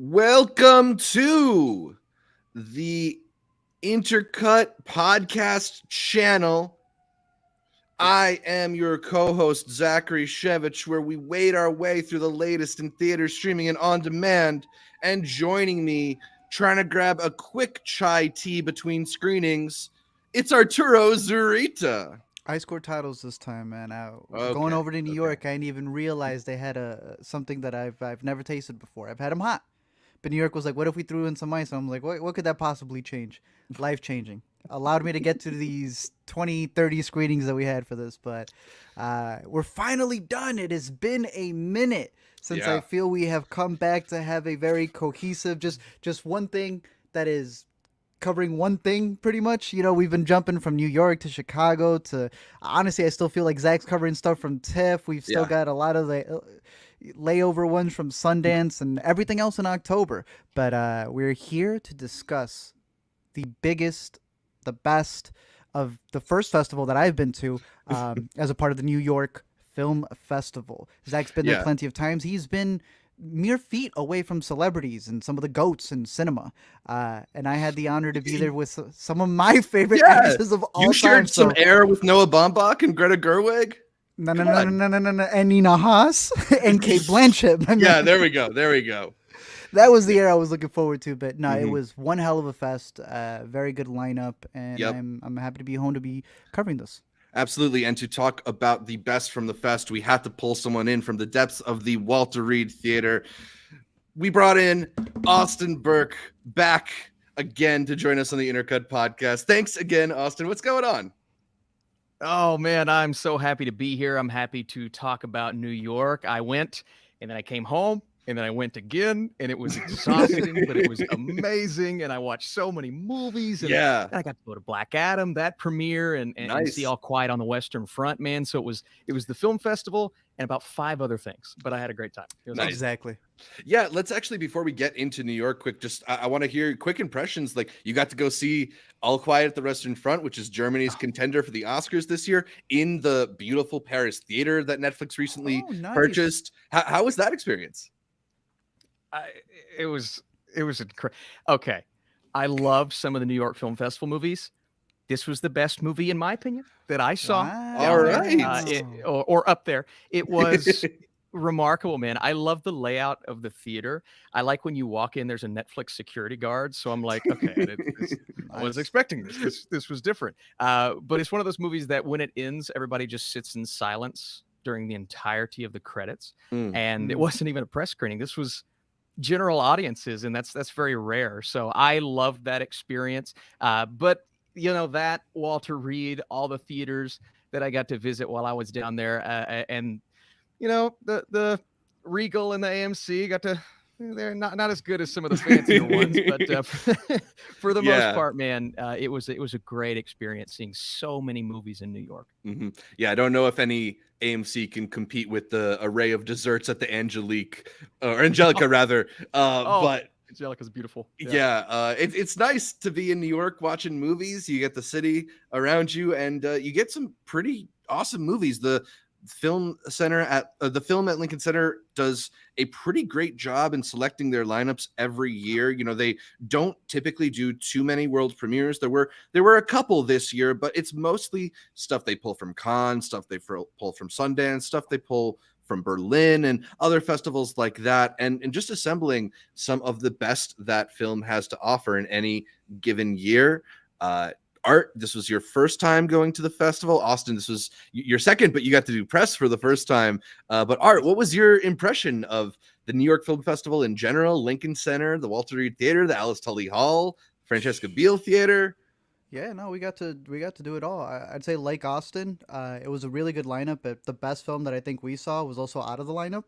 Welcome to the Intercut podcast channel. I am your co-host, Zachary Shevich, where we wade our way through the latest in theater, streaming, and on demand. And joining me, trying to grab a quick chai tea between screenings, it's Arturo Zurita. I scored titles this time, man. Okay, Going over to New York, I didn't even realize they had something that I've never tasted before. I've had them hot, but New York was like, "What if we threw in some ice?" I'm like, "What could that possibly change?" Life changing. Allowed me to get to these 20, 30 screenings that we had for this, but we're finally done. It has been a minute since I feel we have come back to have a very cohesive, just one thing that is covering one thing pretty much. You know, we've been jumping from New York to Chicago to, honestly, I still feel like Zach's covering stuff from TIFF. We've still got a lot of the layover ones from Sundance and everything else in October. But we're here to discuss the biggest, the best of the first festival that I've been to as a part of the New York Film Festival. Zach's been there plenty of times. He's been mere feet away from celebrities and some of the goats in cinema. And I had the honor to be there with some of my favorite actresses of all time. You shared some air with Noah Baumbach and Greta Gerwig? No. And Nina Haas and Kate Blanchett. Yeah, there we go. That was the air I was looking forward to. But no, it was one hell of a fest. Very good lineup. And I'm happy to be home to be covering this. Absolutely. And to talk about the best from the fest, we had to pull someone in from the depths of the Walter Reed Theater. We brought in Austin Burke back again to join us on the Intercut podcast. Thanks again, Austin. What's going on? Oh, man, I'm so happy to be here. I'm happy to talk about New York. I went, and then I came home, and then I went again, and it was exhausting, but it was amazing. And I watched so many movies. And I got to go to Black Adam, that premiere, and see All Quiet on the Western Front, man. So it was the film festival and about 5 other things, but I had a great time. It was Exactly. Yeah, let's actually, before we get into New York, I want to hear quick impressions. Like, you got to go see All Quiet at the Western Front, which is Germany's contender for the Oscars this year, in the beautiful Paris theater that Netflix recently purchased. How was that experience? It was incredible. Okay, I love some of the New York Film Festival movies. This was the best movie, in my opinion, that I saw. Wow. All right, or up there. It was remarkable, man. I love the layout of the theater. I like when you walk in, there's a Netflix security guard. So I'm like, okay, I was expecting this. This was different. But it's one of those movies that when it ends, everybody just sits in silence during the entirety of the credits. And it wasn't even a press screening. This was general audiences, and that's very rare. So I loved that experience. But you know, that Walter Reed, all the theaters that I got to visit while I was down there, and you know, the Regal and the AMC got to, they're not as good as some of the fancier ones, but for the most part, man, it was a great experience seeing so many movies in New York. Yeah, I don't know if any AMC can compete with the array of desserts at the Angelica rather. But Angelica's beautiful. It's nice to be in New York watching movies. You get the city around you, and you get some pretty awesome movies. The film at Lincoln Center does a pretty great job in selecting their lineups every year. You know, they don't typically do too many world premieres. There were a couple this year, but it's mostly stuff they pull from Cannes, stuff they pull from Sundance, stuff they pull from Berlin and other festivals like that, and just assembling some of the best that film has to offer in any given year. Art, this was your first time going to the festival. Austin, this was your second, but you got to do press for the first time. But Art, what was your impression of the New York Film Festival in general, Lincoln Center, the Walter Reed Theater, the Alice Tully Hall, Francesca Beale Theater? Yeah, no, we got to do it all. I'd say, like Austin, it was a really good lineup. But the best film that I think we saw was also out of the lineup.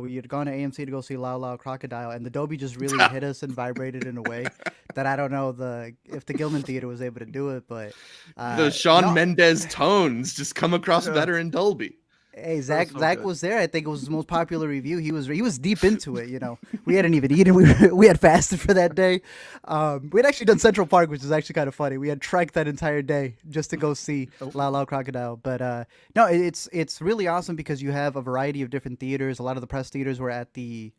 We had gone to AMC to go see Lao Lao Crocodile, and the Dolby just really hit us and vibrated in a way that I don't know if the Gilman Theater was able to do it. But the Shawn Mendes tones just come across better in Dolby. Hey, Zach was there. I think it was his most popular review. He was deep into it. You know, we hadn't even eaten. We had fasted for that day. We had actually done Central Park, which is actually kind of funny. We had trekked that entire day just to go see Lao Lao Crocodile. But no, it's really awesome because you have a variety of different theaters. A lot of the press theaters were at the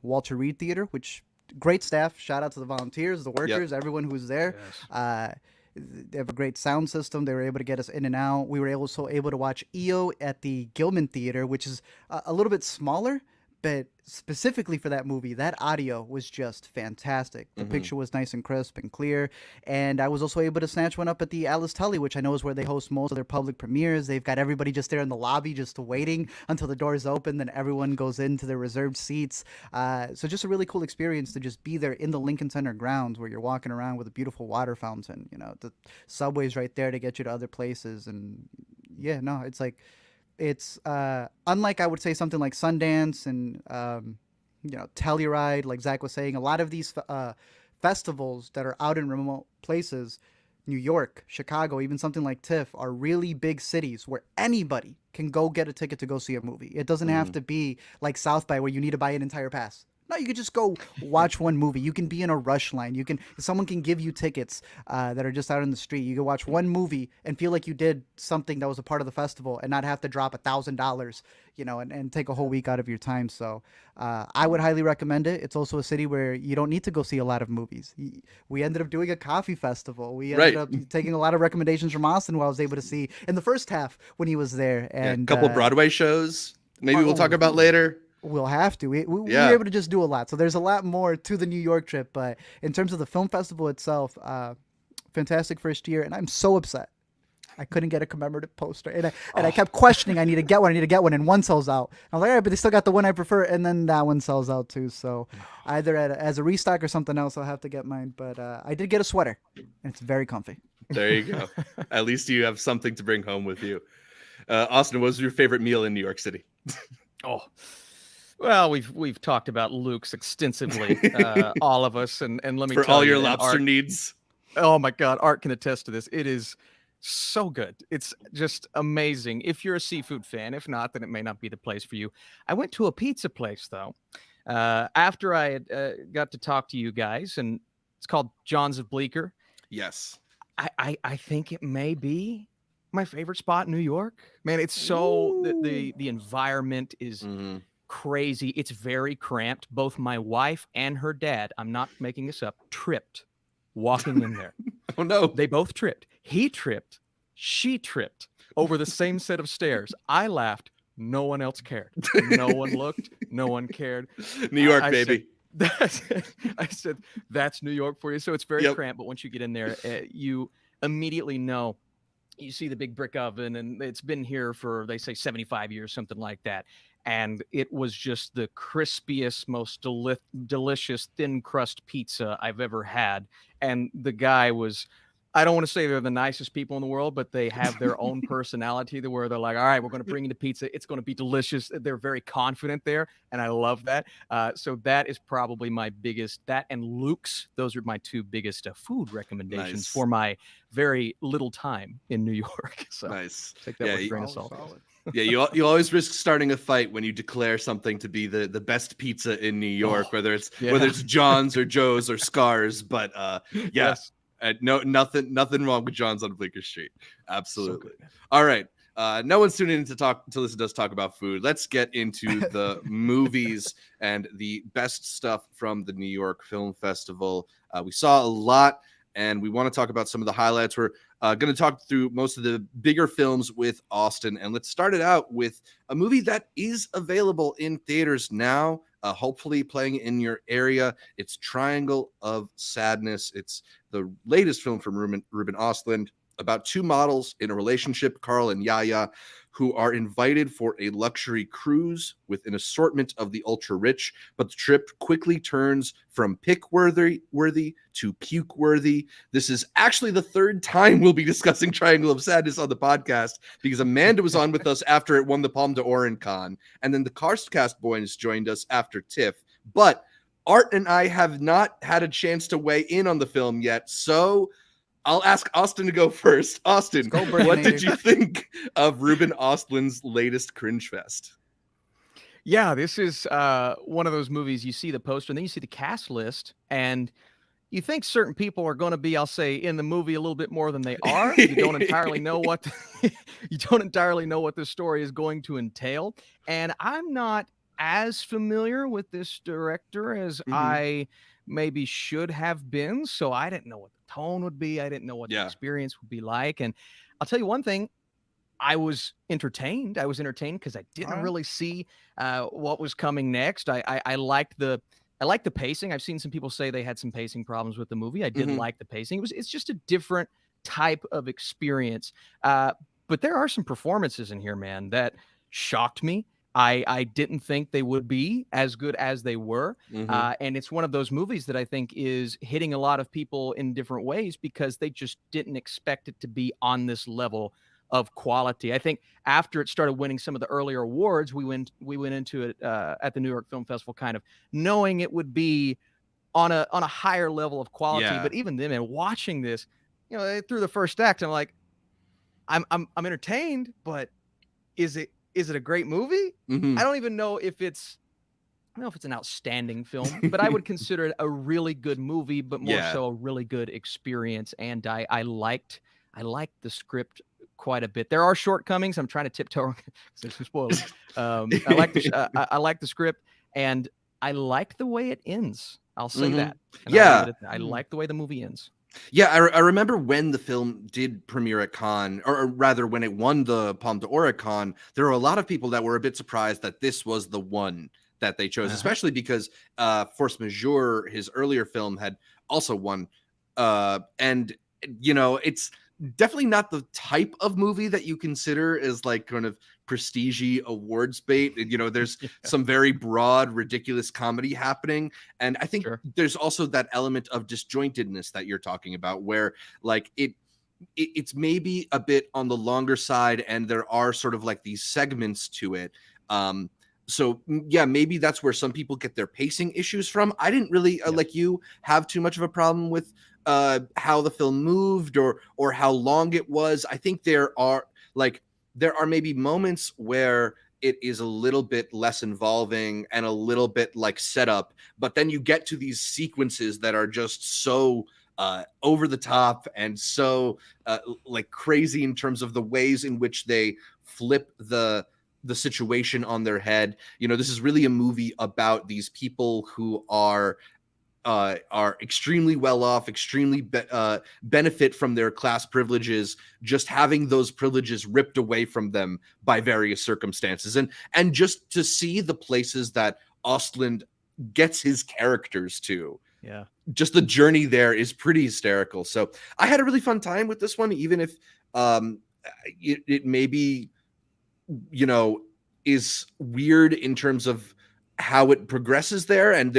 Walter Reed Theater, which great staff. Shout out to the volunteers, the workers, everyone who's there. Yes. They have a great sound system. They were able to get us in and out. We were also able to watch EO at the Gilman Theater, which is a little bit smaller, but specifically for that movie, that audio was just fantastic. The picture was nice and crisp and clear. And I was also able to snatch one up at the Alice Tully, which I know is where they host most of their public premieres. They've got everybody just there in the lobby, just waiting until the doors open. Then everyone goes into their reserved seats. So just a really cool experience to just be there in the Lincoln Center grounds where you're walking around with a beautiful water fountain. You know, the subway's right there to get you to other places. And yeah, no, it's like, it's unlike, I would say, something like Sundance and Telluride, like Zach was saying. A lot of these festivals that are out in remote places, New York, Chicago, even something like TIFF, are really big cities where anybody can go get a ticket to go see a movie. It doesn't have to be like South by where you need to buy an entire pass. No, you could just go watch one movie. You can be in a rush line. Someone can give you tickets that are just out in the street. You can watch one movie and feel like you did something that was a part of the festival and not have to drop $1,000, and take a whole week out of your time. So I would highly recommend it. It's also a city where you don't need to go see a lot of movies. We ended up doing a coffee festival. We ended up taking a lot of recommendations from Austin, who I was able to see in the first half when he was there. And a couple Broadway shows. Maybe we'll talk about later. We'll have to. We were able to just do a lot. So there's a lot more to the New York trip. But in terms of the film festival itself, fantastic first year. And I'm so upset I couldn't get a commemorative poster. And I kept questioning, I need to get one. And one sells out. I was like, all right, but they still got the one I prefer. And then that one sells out too. So either as a restock or something else, I'll have to get mine. But I did get a sweater. And it's very comfy. There you go. At least you have something to bring home with you. Austin, what was your favorite meal in New York City? Well, we've talked about Luke's extensively, all of us, and let me tell you, for all your man, lobster Art, needs. Oh my God, Art can attest to this. It is so good. It's just amazing. If you're a seafood fan, if not, then it may not be the place for you. I went to a pizza place though, after I had got to talk to you guys, and it's called John's of Bleecker. Yes, I think it may be my favorite spot in New York. Man, it's so the environment is. Crazy. It's very cramped. Both my wife and her dad, I'm not making this up, tripped walking in there. Oh no. They both tripped. He tripped. She tripped over the same set of stairs. I laughed. No one else cared. No one looked. No one cared. New York, baby. I said, that's New York for you. So it's very cramped, but once you get in there, you immediately know. You see the big brick oven, and it's been here for, they say, 75 years, something like that. And it was just the crispiest, most delicious thin crust pizza I've ever had. And the guy was, I don't want to say they're the nicest people in the world, but they have their own personality to where they're like, all right, we're going to bring you the pizza. It's going to be delicious. They're very confident there. And I love that. So that is probably my biggest, that and Luke's. Those are my two biggest food recommendations for my very little time in New York. So take that with a grain of salt. Yeah, you always risk starting a fight when you declare something to be the best pizza in New York, whether it's John's or Joe's or Scar's. But yes. No, nothing wrong with John's on Bleecker Street. Absolutely. So all right. No one's tuning in to listen to us talk about food. Let's get into the movies and the best stuff from the New York Film Festival. We saw a lot, and we want to talk about some of the highlights. We're going to talk through most of the bigger films with Austin, and let's start it out with a movie that is available in theaters now. Hopefully playing in your area. It's Triangle of Sadness. It's the latest film from Ruben Östlund about two models in a relationship, Carl and Yaya, who are invited for a luxury cruise with an assortment of the ultra-rich, but the trip quickly turns from pick-worthy to puke-worthy. This is actually the third time we'll be discussing Triangle of Sadness on the podcast, because Amanda was on with us after it won the Palme d'Or in Cannes, and then the Cast boys joined us after TIFF. But Art and I have not had a chance to weigh in on the film yet, so I'll ask Austin to go first. Austin, what did you think of Ruben Östlund's latest cringe fest? Yeah, this is one of those movies. You see the poster, and then you see the cast list, and you think certain people are going to be, I'll say, in the movie a little bit more than they are. You don't entirely know what the story is going to entail, and I'm not as familiar with this director as I maybe should have been. So I didn't know what the tone would be. I didn't know what the experience would be like. And I'll tell you one thing. I was entertained. I was entertained because I didn't really see what was coming next. I liked the pacing. I've seen some people say they had some pacing problems with the movie. I did like the pacing. It's just a different type of experience. But there are some performances in here, man, that shocked me. I didn't think they would be as good as they were. And it's one of those movies that I think is hitting a lot of people in different ways because they just didn't expect it to be on this level of quality. I think after it started winning some of the earlier awards, we went into it at the New York Film Festival kind of knowing it would be on a higher level of quality. But even then, and watching this, through the first act, I'm like, I'm entertained, but is it a great movie? I don't even know if it's an outstanding film, but I would consider it a really good movie, but more so a really good experience. And I liked the script quite a bit. There are shortcomings. I'm trying to tiptoe because there's some spoilers. I like the script, and I like the way it ends. I'll say that. And I like the way the movie ends. Yeah, I remember when the film did premiere at Cannes, or rather when it won the Palme d'Or at Cannes, there were a lot of people that were a bit surprised that this was the one that they chose, especially because Force Majeure, his earlier film, had also won. And, it's definitely not the type of movie that you consider as like kind of prestige-y awards bait. There's some very broad, ridiculous comedy happening. And I think there's also that element of disjointedness that you're talking about where like it's maybe a bit on the longer side and there are sort of like these segments to it. So yeah, maybe that's where some people get their pacing issues from. I didn't really like you have too much of a problem with how the film moved or how long it was. I think there are maybe moments where it is a little bit less involving and a little bit like setup, but then you get to these sequences that are just so over the top and so like crazy in terms of the ways in which they flip the situation on their head. This is really a movie about these people who are extremely well off, extremely benefit from their class privileges, just having those privileges ripped away from them by various circumstances. And just to see the places that Ostland gets his characters to. Yeah. Just the journey there is pretty hysterical. So I had a really fun time with this one, even if it maybe, is weird in terms of how it progresses there. And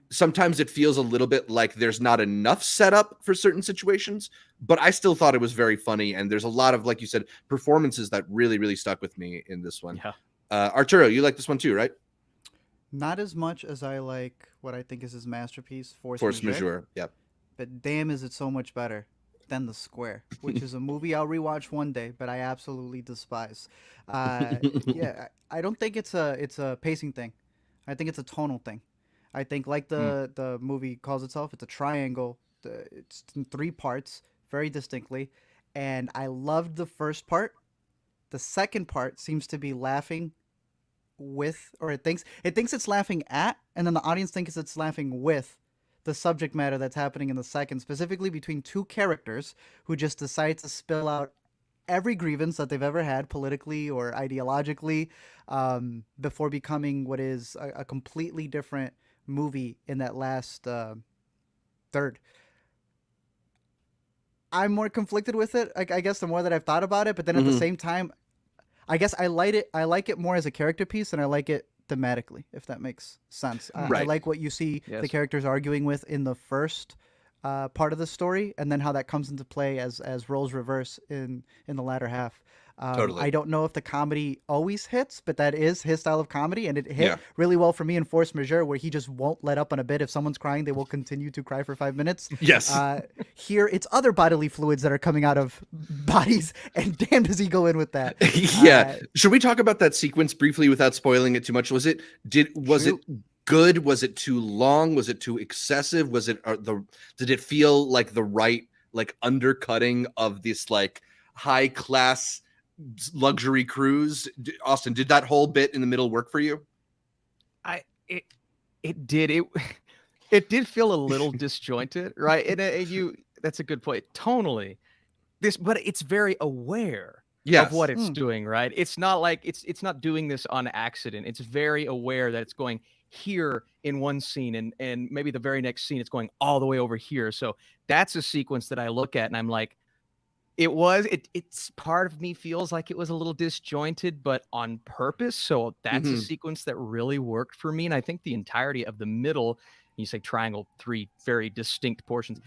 sometimes it feels a little bit like there's not enough setup for certain situations, but I still thought it was very funny. And there's a lot of, like you said, performances that really, really stuck with me in this one. Yeah. Arturo, you like this one too, right? Not as much as I like what I think is his masterpiece, Force Majeure. Yep. But damn, is it so much better than The Square, which is a movie I'll rewatch one day, but I absolutely despise. Yeah, I don't think it's a pacing thing. I think it's a tonal thing. I think like the movie calls itself, it's a triangle. It's in 3 parts, very distinctly. And I loved the first part. The second part seems to be laughing with, or it thinks it's laughing at, and then the audience thinks it's laughing with the subject matter that's happening in the second, specifically between 2 characters who just decide to spill out every grievance that they've ever had politically or ideologically before becoming what is a completely different movie in that last third. I'm more conflicted with it, I guess, the more that I've thought about it, but then at the same time, I guess I like it more as a character piece, and I like it thematically, if that makes sense. Right. I like what you see the characters arguing with in the first part of the story, and then how that comes into play as roles reverse in the latter half. Totally. I don't know if the comedy always hits, but that is his style of comedy, and it hit really well for me in Force Majeure, where he just won't let up on a bit. If someone's crying, they will continue to cry for 5 minutes. Yes. Here, it's other bodily fluids that are coming out of bodies, and damn, does he go in with that? Yeah. Should we talk about that sequence briefly without spoiling it too much? Was it good? Was it too long? Was it too excessive? Was it did it feel like the right like undercutting of this like high class luxury cruise? Austin, did that whole bit in the middle work for you? it did it. It did feel a little disjointed, right? And that's a good point. Tonally, but it's very aware of what it's doing, right? It's not like it's not doing this on accident. It's very aware that it's going here in one scene, and maybe the very next scene it's going all the way over here. So that's a sequence that I look at and I'm like, it's part of me feels like it was a little disjointed, but on purpose. So that's a sequence that really worked for me. And I think the entirety of the middle, you say triangle, 3 very distinct portions,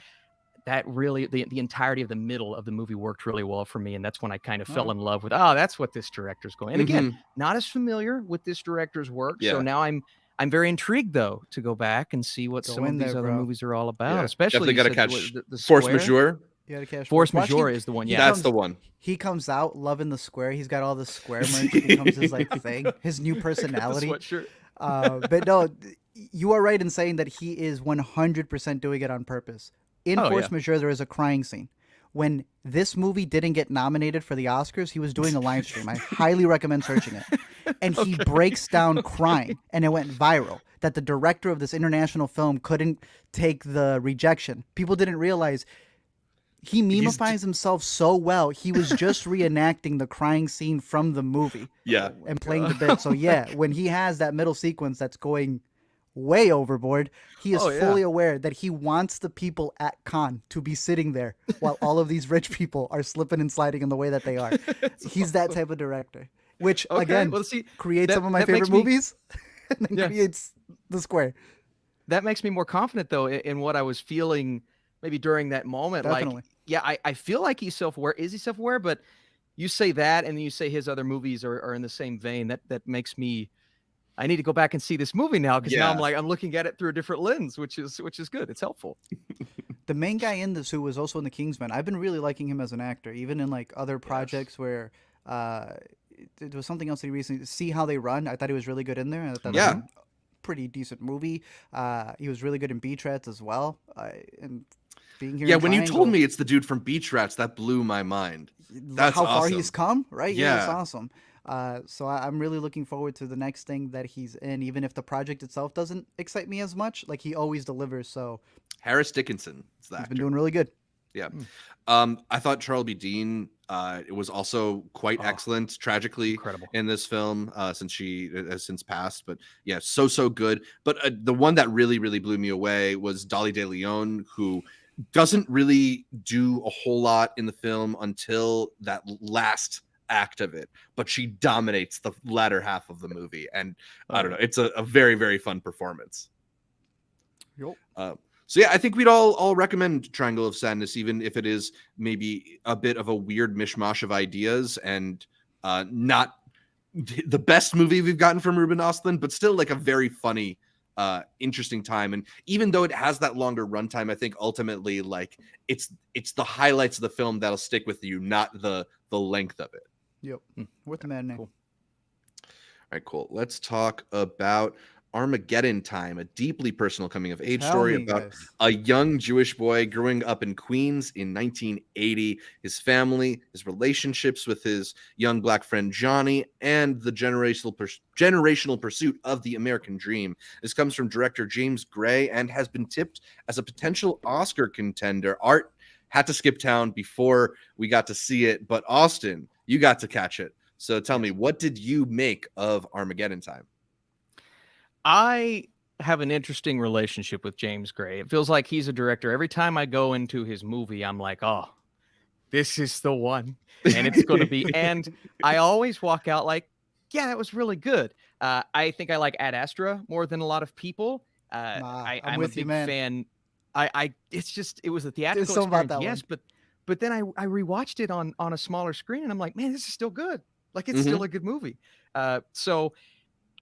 that really, the entirety of the middle of the movie worked really well for me. And that's when I kind of fell in love with, that's what this director's going. And again, not as familiar with this director's work. So now I'm very intrigued though to go back and see what some of these other movies are all about. Especially definitely got to catch the Force Majeure. You gotta catch Force Majeure is the one. Yeah, that's the one. He comes out loving the square. He's got all the square merch. It becomes his like thing, his new personality. But no, you are right in saying that he is 100% doing it on purpose. In Force Majeure, there is a crying scene. When this movie didn't get nominated for the Oscars, he was doing a live stream. I highly recommend searching it. And he breaks down crying, and it went viral. That the director of this international film couldn't take the rejection. People didn't realize. He memifies himself so well. He was just reenacting the crying scene from the movie. Yeah. And playing the bit. So yeah, when he has that middle sequence that's going way overboard, he is fully aware that he wants the people at Cannes to be sitting there while all of these rich people are slipping and sliding in the way that they are. He's that type of director. Which again creates some of my favorite movies and then creates the square. That makes me more confident though in what I was feeling maybe during that moment. Definitely. Like, yeah, I feel like he's self-aware. Is he self-aware? But you say that, and then you say his other movies are in the same vein. That makes me. I need to go back and see this movie now because now I'm looking at it through a different lens, which is good. It's helpful. The main guy in this, who was also in the King's Men, I've been really liking him as an actor, even in like other projects where there was something else he recently. See How They Run. I thought he was really good in there. I thought that was a pretty decent movie. He was really good in Beach Rats as well. And being here. Yeah, when you told me it's the dude from Beach Rats, that blew my mind. That's how awesome. far he's come, right? Yeah, it's awesome. So I'm really looking forward to the next thing that he's in, even if the project itself doesn't excite me as much. Like he always delivers. So Harris Dickinson, he's been doing really good. Yeah. I thought Charles B. Dean it was also quite excellent, tragically incredible in this film, since she has since passed. But yeah, so good. But the one that really blew me away was Dolly De Leon, who doesn't really do a whole lot in the film until that last act of it, but she dominates the latter half of the movie, and I don't know, it's a very fun performance. So yeah, I think we'd all recommend Triangle of Sadness, even if it is maybe a bit of a weird mishmash of ideas and not the best movie we've gotten from Ruben Östlund, but still like a very funny, interesting time. And even though it has that longer runtime, I think ultimately like it's the highlights of the film that'll stick with you, not the length of it. Yep. Worth the matinee. Cool. All right, cool. Let's talk about Armageddon Time, a deeply personal coming of age story about a young Jewish boy growing up in Queens in 1980, his family, his relationships with his young black friend Johnny, and the generational pursuit of the American dream. This comes from director James Gray and has been tipped as a potential Oscar contender. Art had to skip town before we got to see it, but Austin, you got to catch it. So tell me, what did you make of Armageddon Time? I have an interesting relationship with James Gray. It feels like he's a director. Every time I go into his movie, I'm like, oh, this is the one. And it's going to be. And I always walk out like, yeah, that was really good. I think I like Ad Astra more than a lot of people. I'm a big fan. It was a theatrical experience, yes, but then I rewatched it on a smaller screen, and I'm like, man, this is still good. Like, it's still a good movie. So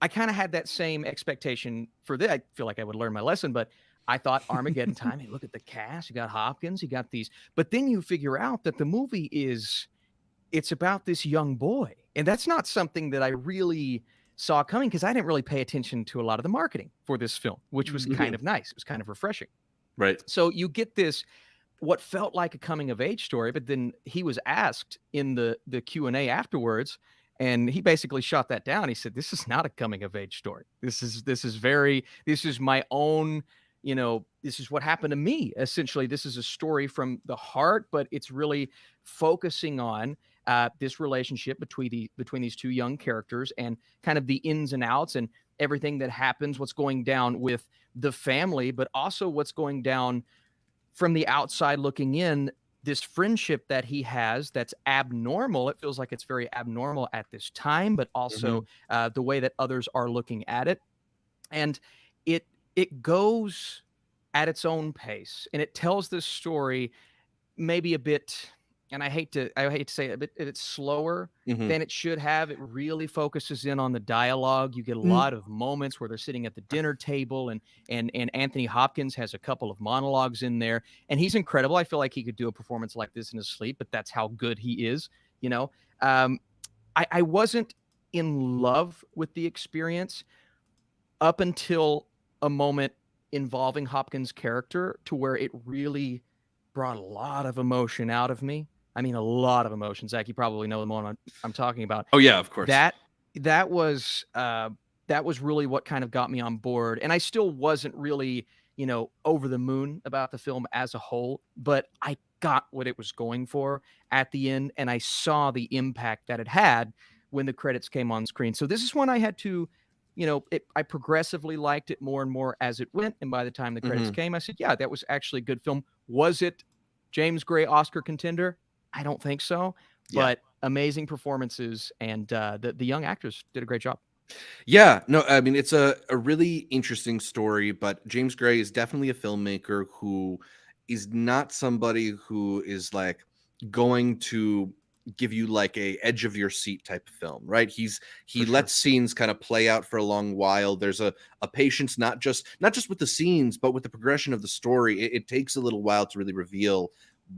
I kind of had that same expectation for this. I feel like I would learn my lesson, but I thought Armageddon Time, hey, look at the cast. You got Hopkins, you got these. But then you figure out that the movie it's about this young boy. And that's not something that I really saw coming because I didn't really pay attention to a lot of the marketing for this film, which was kind of nice. It was kind of refreshing. Right. So you get this, what felt like a coming of age story, but then he was asked in the Q&A afterwards, And he basically shot that down. He said, "This is not a coming of age story. This is my own, this is what happened to me. Essentially, this is a story from the heart, but it's really focusing on this relationship between these two young characters and kind of the ins and outs and everything that happens, what's going down with the family, but also what's going down from the outside looking in, this friendship that he has that's abnormal. It feels like it's very abnormal at this time, but also the way that others are looking at it. And it goes at its own pace, and it tells this story maybe a bit, and I hate to say it, a bit slower than it should have. It really focuses in on the dialogue. You get a lot of moments where they're sitting at the dinner table, and Anthony Hopkins has a couple of monologues in there, and he's incredible. I feel like he could do a performance like this in his sleep, but that's how good he is. I wasn't in love with the experience up until a moment involving Hopkins' character, to where it really brought a lot of emotion out of me. I mean, a lot of emotion. Zach, you probably know the moment I'm talking about. Oh yeah, of course. That was really what kind of got me on board. And I still wasn't really, over the moon about the film as a whole, but I got what it was going for at the end, and I saw the impact that it had when the credits came on screen. So this is one I had to, I progressively liked it more and more as it went. And by the time the credits came, I said, yeah, that was actually a good film. Was it James Gray Oscar contender? I don't think so, but amazing performances, and the young actors did a great job. Yeah, no, I mean, it's a really interesting story, but James Gray is definitely a filmmaker who is not somebody who is like going to give you like a edge of your seat type of film, right? He lets scenes kind of play out for a long while. There's a patience, not just with the scenes, but with the progression of the story. It takes a little while to really reveal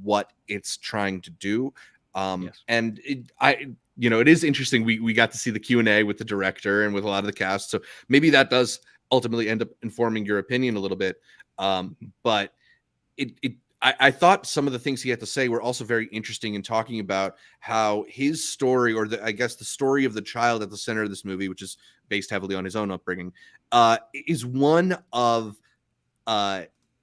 what it's trying to do. And it is interesting. We got to see the Q&A with the director and with a lot of the cast. So maybe that does ultimately end up informing your opinion a little bit. But I thought some of the things he had to say were also very interesting in talking about how his story, or the story of the child at the center of this movie, which is based heavily on his own upbringing, is one of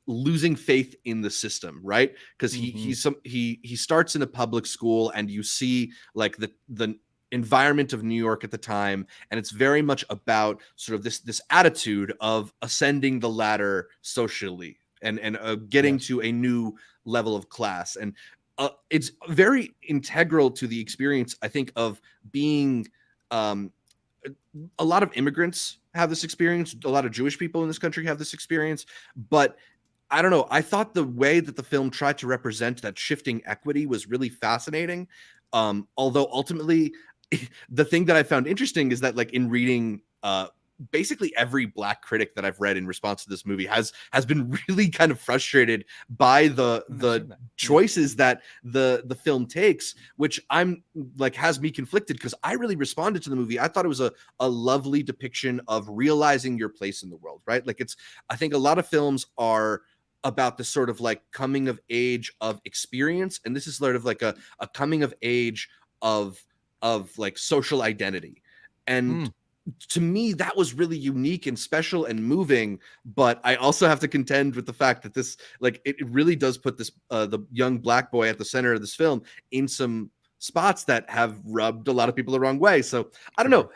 losing faith in the system, right? Because he starts in a public school, and you see like the environment of New York at the time, and it's very much about sort of this attitude of ascending the ladder socially and getting to a new level of class. And it's very integral to the experience, I think, of being a lot of immigrants have this experience. A lot of Jewish people in this country have this experience. But I don't know. I thought the way that the film tried to represent that shifting equity was really fascinating. Although ultimately, the thing that I found interesting is that, like, in reading basically every Black critic that I've read in response to this movie has been really kind of frustrated by the choices that the film takes, which I'm like, has me conflicted, because I really responded to the movie. I thought it was a lovely depiction of realizing your place in the world, right? Like, I think a lot of films are about the sort of like coming of age of experience, and this is sort of like a coming of age of like social identity. And to me, that was really unique and special and moving. But I also have to contend with the fact that this, like, it really does put this the young Black boy at the center of this film in some spots that have rubbed a lot of people the wrong way. So I don't know.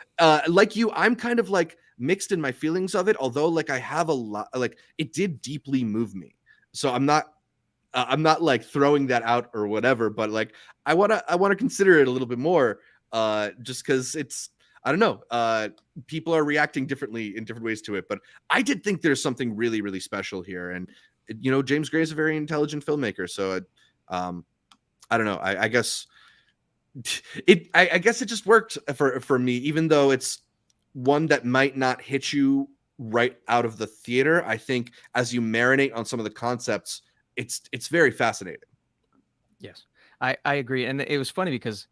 Like you, I'm kind of like mixed in my feelings of it. Although, like, I have a lot, like, it did deeply move me. So I'm not like throwing that out or whatever. But like, I wanna consider it a little bit more. Just because it's, I don't know. People are reacting differently in different ways to it, but I did think there's something really, really special here. And James Gray is a very intelligent filmmaker, so I don't know. I guess I guess it just worked for me, even though it's one that might not hit you right out of the theater. I think as you marinate on some of the concepts, it's very fascinating. Yes, I agree, and it was funny because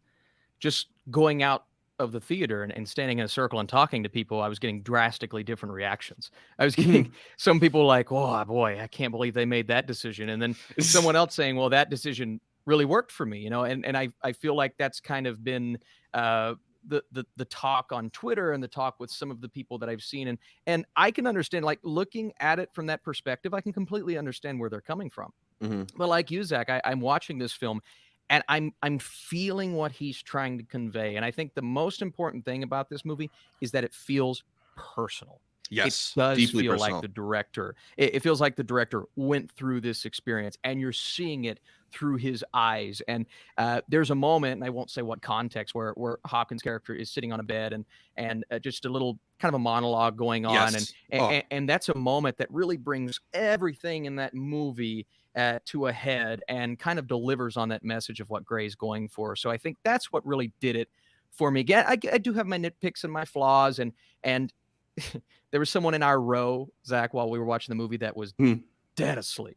just going out of the theater and standing in a circle and talking to people, I was getting drastically different reactions. I was getting some people like, "Oh boy, I can't believe they made that decision," and then someone else saying, "Well, that decision really worked for me," and I feel like that's kind of been the talk on Twitter and the talk with some of the people that I've seen, and I can understand, like, looking at it from that perspective, I can completely understand where they're coming from. But like you, Zach, I'm watching this film and I'm feeling what he's trying to convey. And I think the most important thing about this movie is that it feels personal. Yes, it does deeply feel personal. like the director. It feels like the director went through this experience, and you're seeing it through his eyes. And there's a moment, and I won't say what context, where Hopkins' character is sitting on a bed, and just a little kind of a monologue going on, Yes. and that's a moment that really brings everything in that movie to a head, and kind of delivers on that message of what Gray's going for. So I think that's what really did it for me. Again, I do have my nitpicks and my flaws, and there was someone in our row, Zach, while we were watching the movie, that was dead asleep.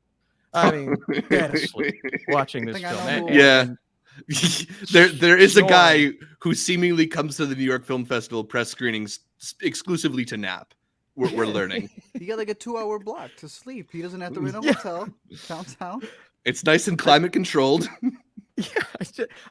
I mean, dead asleep watching this film. Yeah. there is a guy who seemingly comes to the New York Film Festival press screenings exclusively to nap. We're learning. He got like a 2-hour block to sleep. He doesn't have to rent a hotel downtown. It's nice and climate controlled. Yeah,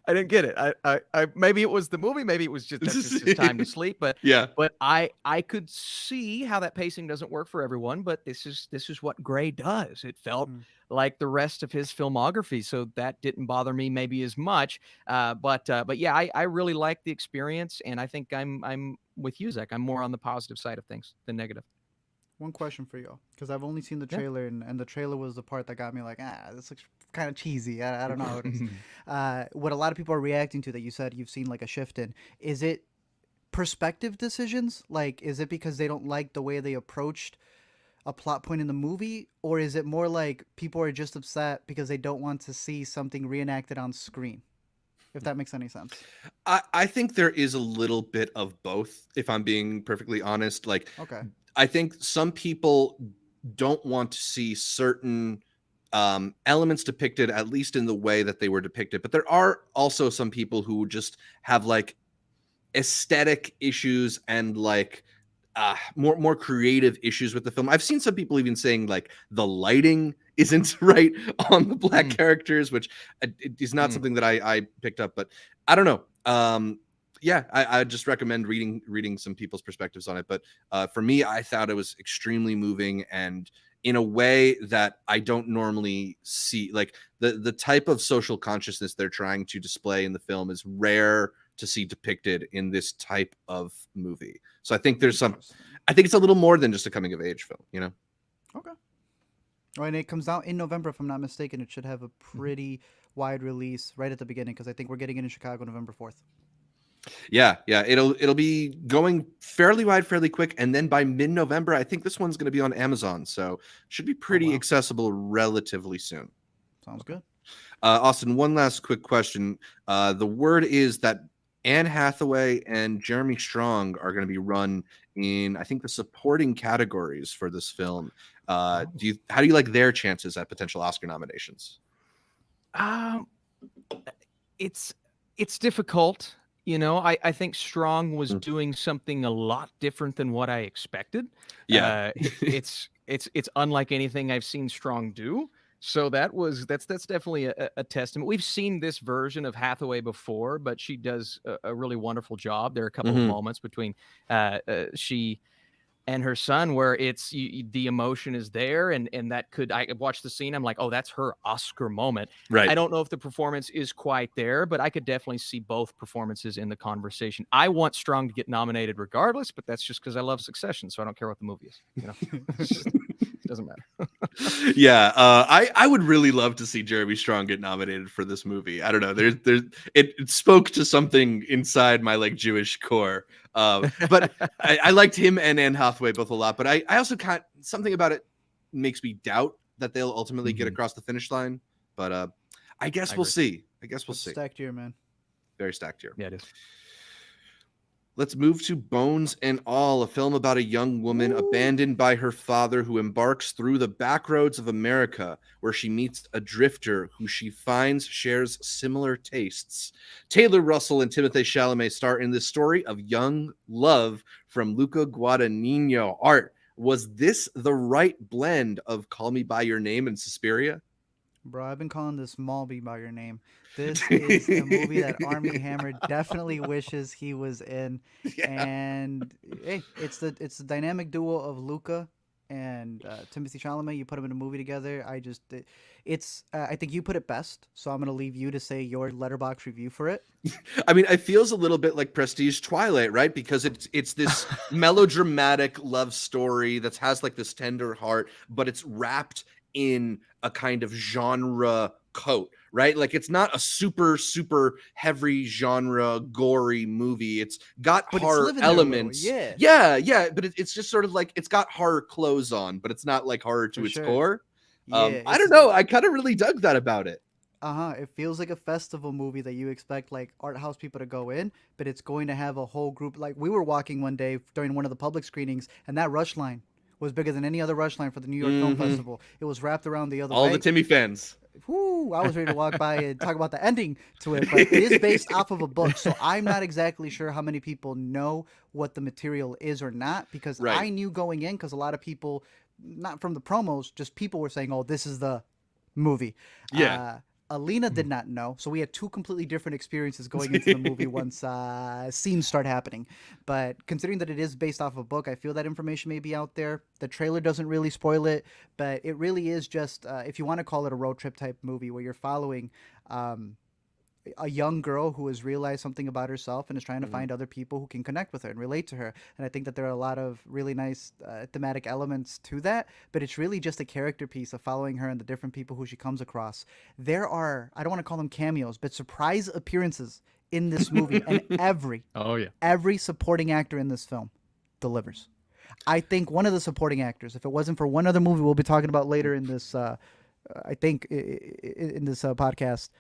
I didn't get it. I maybe it was the movie, maybe it was just his time to sleep. But yeah, but I could see how that pacing doesn't work for everyone. But this is what Gray does. It felt like the rest of his filmography, so that didn't bother me maybe as much. But yeah, I really liked the experience, and I think I'm with you, Zach. I'm more on the positive side of things than negative. One question for you, because I've only seen the trailer, and the trailer was the part that got me like, this looks kind of cheesy. I don't know how it is. What a lot of people are reacting to that you said you've seen like a shift in, is it perspective decisions? Like, is it because they don't like the way they approached a plot point in the movie, or is it more like people are just upset because they don't want to see something reenacted on screen? If that makes any sense. I think there is a little bit of both, if I'm being perfectly honest. Like, okay. I think some people don't want to see certain elements depicted, at least in the way that they were depicted. But there are also some people who just have like aesthetic issues and like more creative issues with the film. I've seen some people even saying like the lighting isn't right on the black characters, which is not something that I picked up. But I don't know. Yeah, I just recommend reading some people's perspectives on it. But for me, I thought it was extremely moving, and in a way that I don't normally see. Like the type of social consciousness they're trying to display in the film is rare to see depicted in this type of movie. So I think I think it's a little more than just a coming of age film, you know? Okay. All right, and it comes out in November, if I'm not mistaken. It should have a pretty wide release right at the beginning, because I think we're getting it in Chicago November 4th. Yeah. It'll be going fairly wide, fairly quick, and then by mid-November, I think this one's going to be on Amazon, so should be pretty accessible relatively soon. Sounds good. Austin, one last quick question. The word is that Anne Hathaway and Jeremy Strong are going to be run in, I think, the supporting categories for this film. How do you like their chances at potential Oscar nominations? It's difficult. You know, I think Strong was doing something a lot different than what I expected. Yeah. It's unlike anything I've seen Strong do. So that's definitely a testament. We've seen this version of Hathaway before, but she does a really wonderful job. There are a couple of moments between she and her son where it's the emotion is there, and that could, I watched the scene, I'm like, oh, that's her Oscar moment. Right. I don't know if the performance is quite there, but I could definitely see both performances in the conversation. I want Strong to get nominated regardless, but that's just because I love Succession, so I don't care what the movie is. You know, it doesn't matter. Yeah, I would really love to see Jeremy Strong get nominated for this movie. I don't know. It spoke to something inside my like Jewish core. But I liked him and Anne Hathaway both a lot. But I also can't. Something about it makes me doubt that they'll ultimately get across the finish line. But I guess we'll see. See. Stacked year, man. Very stacked year. Yeah, it is. Let's move to Bones and All, a film about a young woman abandoned by her father who embarks through the back roads of America, where she meets a drifter who she finds shares similar tastes. Taylor Russell and Timothée Chalamet star in this story of young love from Luca Guadagnino. Art, was this the right blend of Call Me By Your Name and Suspiria? Bro, I've been calling this Malby by your name. This is a movie that Army Hammer definitely wishes he was in, Yeah. and hey, it's the dynamic duo of Luca and Timothy Chalamet. You put them in a movie together. It's I think you put it best. So I'm gonna leave you to say your letterbox review for it. I mean, it feels a little bit like Prestige Twilight, right? Because it's this melodramatic love story that has like this tender heart, but it's wrapped in a kind of genre coat, right? Like it's not a super heavy genre gory movie. It's got But it's horror living there a little, elements. yeah, Yeah, but it's just sort of like it's got horror clothes on, but it's not like horror to for its sure. core. Yeah, I don't know. I kind of really dug that about it. It feels like a festival movie that you expect like art house people to go in, but it's going to have a whole group. Like we were walking one day during one of the public screenings, and that rush line was bigger than any other rush line for the New York Film Festival. It was wrapped around the other All way. the Timmy fans. Whoo, I was ready to walk by and talk about the ending to it, but it is based off of a book, so I'm not exactly sure how many people know what the material is or not, because Right. I knew going in, because a lot of people, not from the promos, just people were saying, oh, this is the movie. Yeah. Alina did not know, so we had two completely different experiences going into the movie once scenes start happening. But considering that it is based off a book, I feel that information may be out there. The trailer doesn't really spoil it, but it really is just, if you want to call it a road trip type movie, where you're following a young girl who has realized something about herself and is trying to find other people who can connect with her and relate to her. And I think that there are a lot of really nice thematic elements to that, but it's really just a character piece of following her and the different people who she comes across. There are, I don't want to call them cameos, but surprise appearances in this movie, and Oh yeah. every supporting actor in this film delivers. I think one of the supporting actors, if it wasn't for one other movie we'll be talking about later in this, I think in this podcast,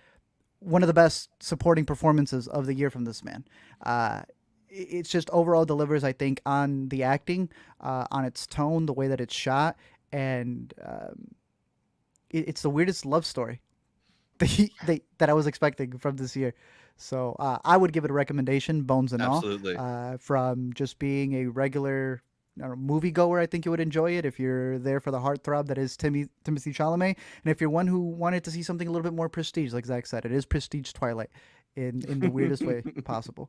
one of the best supporting performances of the year from this man. It's just overall delivers, I think, on the acting, on its tone, the way that it's shot, and it's the weirdest love story that I was expecting from this year. So I would give it a recommendation, bones and Absolutely. all. From just being a regular moviegoer, I think you would enjoy it if you're there for the heartthrob that is Timothy Chalamet, and if you're one who wanted to see something a little bit more prestige, like Zach said, it is Prestige Twilight in the weirdest way possible.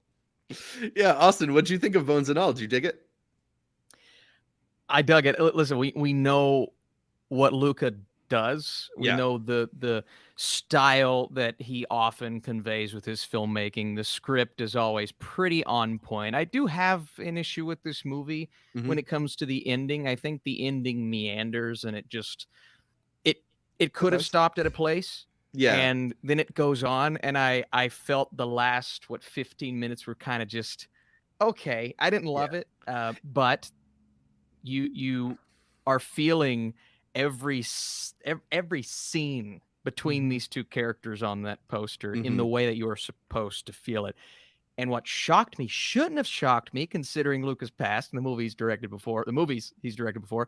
Yeah, Austin, what'd you think of Bones and All? Did you dig it? I dug it. Listen, we know what Luca does. We Yeah. know the style that he often conveys with his filmmaking. The script is always pretty on point. I do have an issue with this movie when it comes to the ending. I think the ending meanders, and it could have Okay. stopped at a place. Yeah. And then it goes on, and I felt the last 15 minutes were kind of just okay. I didn't love it, but you are feeling every scene between these two characters on that poster in the way that you are supposed to feel it. And what shocked me, shouldn't have shocked me, considering Luca's past and the movies he's directed before,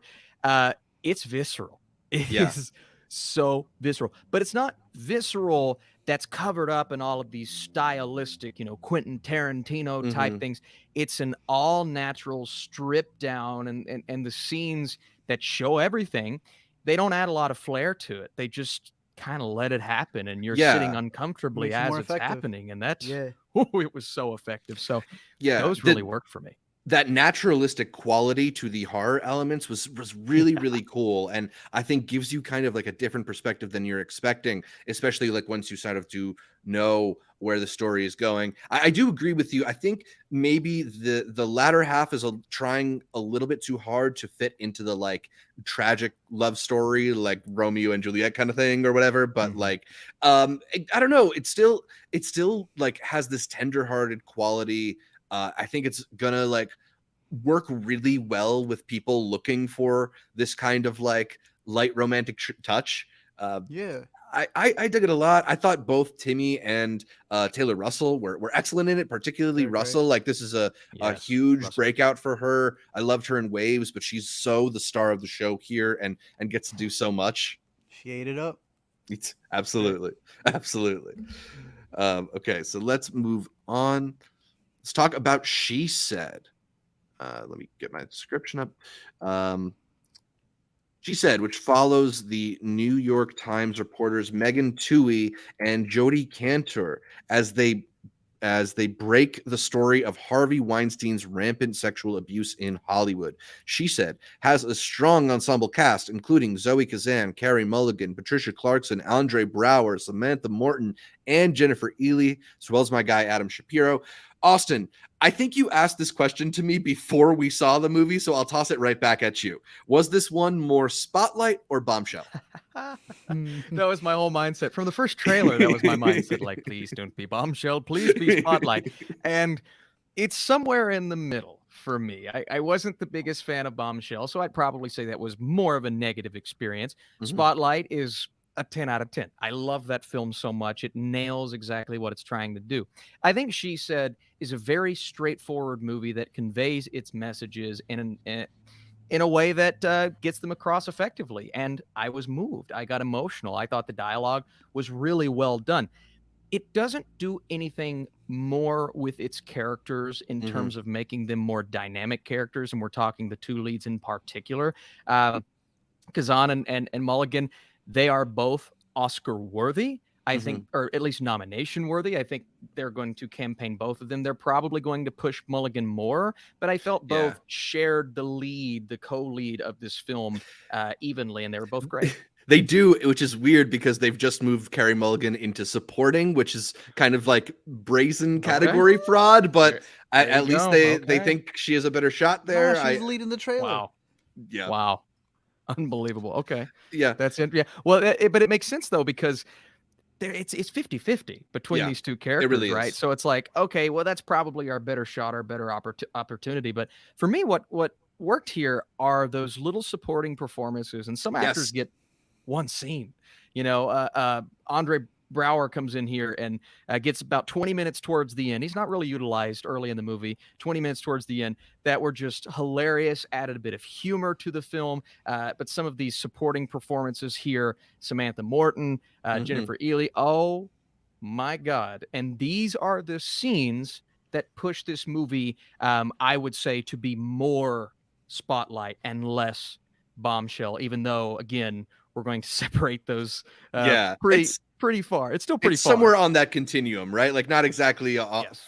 it's visceral. It Yeah. is so visceral. But it's not visceral that's covered up in all of these stylistic, Quentin Tarantino type things. It's an all natural, stripped down, and the scenes that show everything, they don't add a lot of flair to it. They just kind of let it happen, and you're sitting uncomfortably Makes it as more it's effective. happening, and that's Yeah. it was so effective. So Yeah. those really worked for me. That naturalistic quality to the horror elements was really cool, and I think gives you kind of like a different perspective than you're expecting, especially like once you sort of do know where the story is going. I do agree with you. I think maybe the latter half is trying a little bit too hard to fit into the like tragic love story, like Romeo and Juliet kind of thing or whatever. But like, I don't know. It still like has this tender-hearted quality. I think it's gonna like work really well with people looking for this kind of like light romantic touch. Yeah. I dug it a lot. I thought both Timmy and Taylor Russell were excellent in it, particularly They're great. Russell. Like this is a Yes, huge Russell. breakout for her. I loved her in Waves, but she's so the star of the show here and gets to do so much. She ate it up. It's absolutely. Okay, so let's move on. Let's talk about She Said. Let me get my description up. She said, which follows the New York Times reporters Megan Twohey and Jodie Cantor as they break the story of Harvey Weinstein's rampant sexual abuse in Hollywood. She said, has a strong ensemble cast, including Zoe Kazan, Carey Mulligan, Patricia Clarkson, Andre Brower, Samantha Morton, and Jennifer Ely, as well as my guy, Adam Shapiro. Austin, I think you asked this question to me before we saw the movie, so I'll toss it right back at you. Was this one more Spotlight or Bombshell? That was my whole mindset. From the first trailer, that was my mindset. Like, please don't be Bombshell. Please be Spotlight. And it's somewhere in the middle for me. I wasn't the biggest fan of Bombshell, so I'd probably say that was more of a negative experience. Spotlight is a 10 out of 10. I love that film so much. It nails exactly what it's trying to do. I think She Said is a very straightforward movie that conveys its messages in a way that gets them across effectively. And I was moved. I got emotional. I thought the dialogue was really well done. It doesn't do anything more with its characters in terms of making them more dynamic characters. And we're talking the two leads in particular, Kazan and Mulligan. They are both Oscar worthy, I think, or at least nomination worthy. I think they're going to campaign both of them. They're probably going to push Mulligan more, but I felt both shared the lead, the co-lead of this film evenly, and they were both great. They do, which is weird because they've just moved Carey Mulligan into supporting, which is kind of like brazen category fraud, but at least they think she has a better shot there. She's leading the trailer. Wow. Yeah. Wow. Unbelievable. Okay. Yeah. That's it. Yeah. Well, but it makes sense though, because it's 50-50 between these two characters, really right? is. So it's like, okay, well, that's probably our better shot, our better opportunity. But for me, what worked here are those little supporting performances, and some actors get one scene. Andre Brower comes in here and gets about 20 minutes towards the end. He's not really utilized early in the movie. 20 minutes towards the end that were just hilarious, added a bit of humor to the film. But some of these supporting performances here, Samantha Morton, Jennifer Ely, oh my God. And these are the scenes that push this movie, I would say, to be more Spotlight and less Bombshell, even though, again, we're going to separate those pretty far. It's still pretty far. Somewhere on that continuum, right? Like not exactly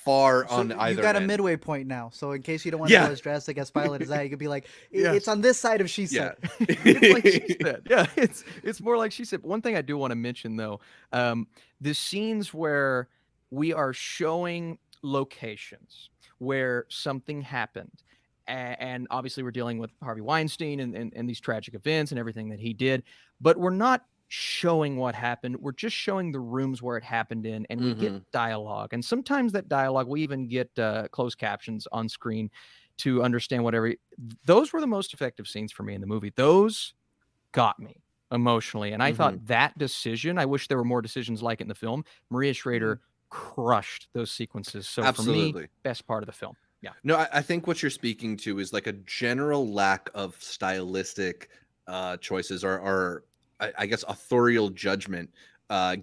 far on either. You got end. a midway point now. So in case you don't want to go as drastic as Spotlight as that, you could be like, it's on this side of She Said. It's like She Said. Yeah, it's more like She Said. One thing I do want to mention though, the scenes where we are showing locations where something happened. And obviously we're dealing with Harvey Weinstein and these tragic events and everything that he did, but we're not showing what happened. We're just showing the rooms where it happened in, and we get dialogue. And sometimes that dialogue, we even get closed captions on screen to understand whatever. Those were the most effective scenes for me in the movie. Those got me emotionally. And I thought that decision, I wish there were more decisions like it in the film. Maria Schrader crushed those sequences. So for me, best part of the film. Yeah. No, I think what you're speaking to is like a general lack of stylistic choices or I guess authorial judgment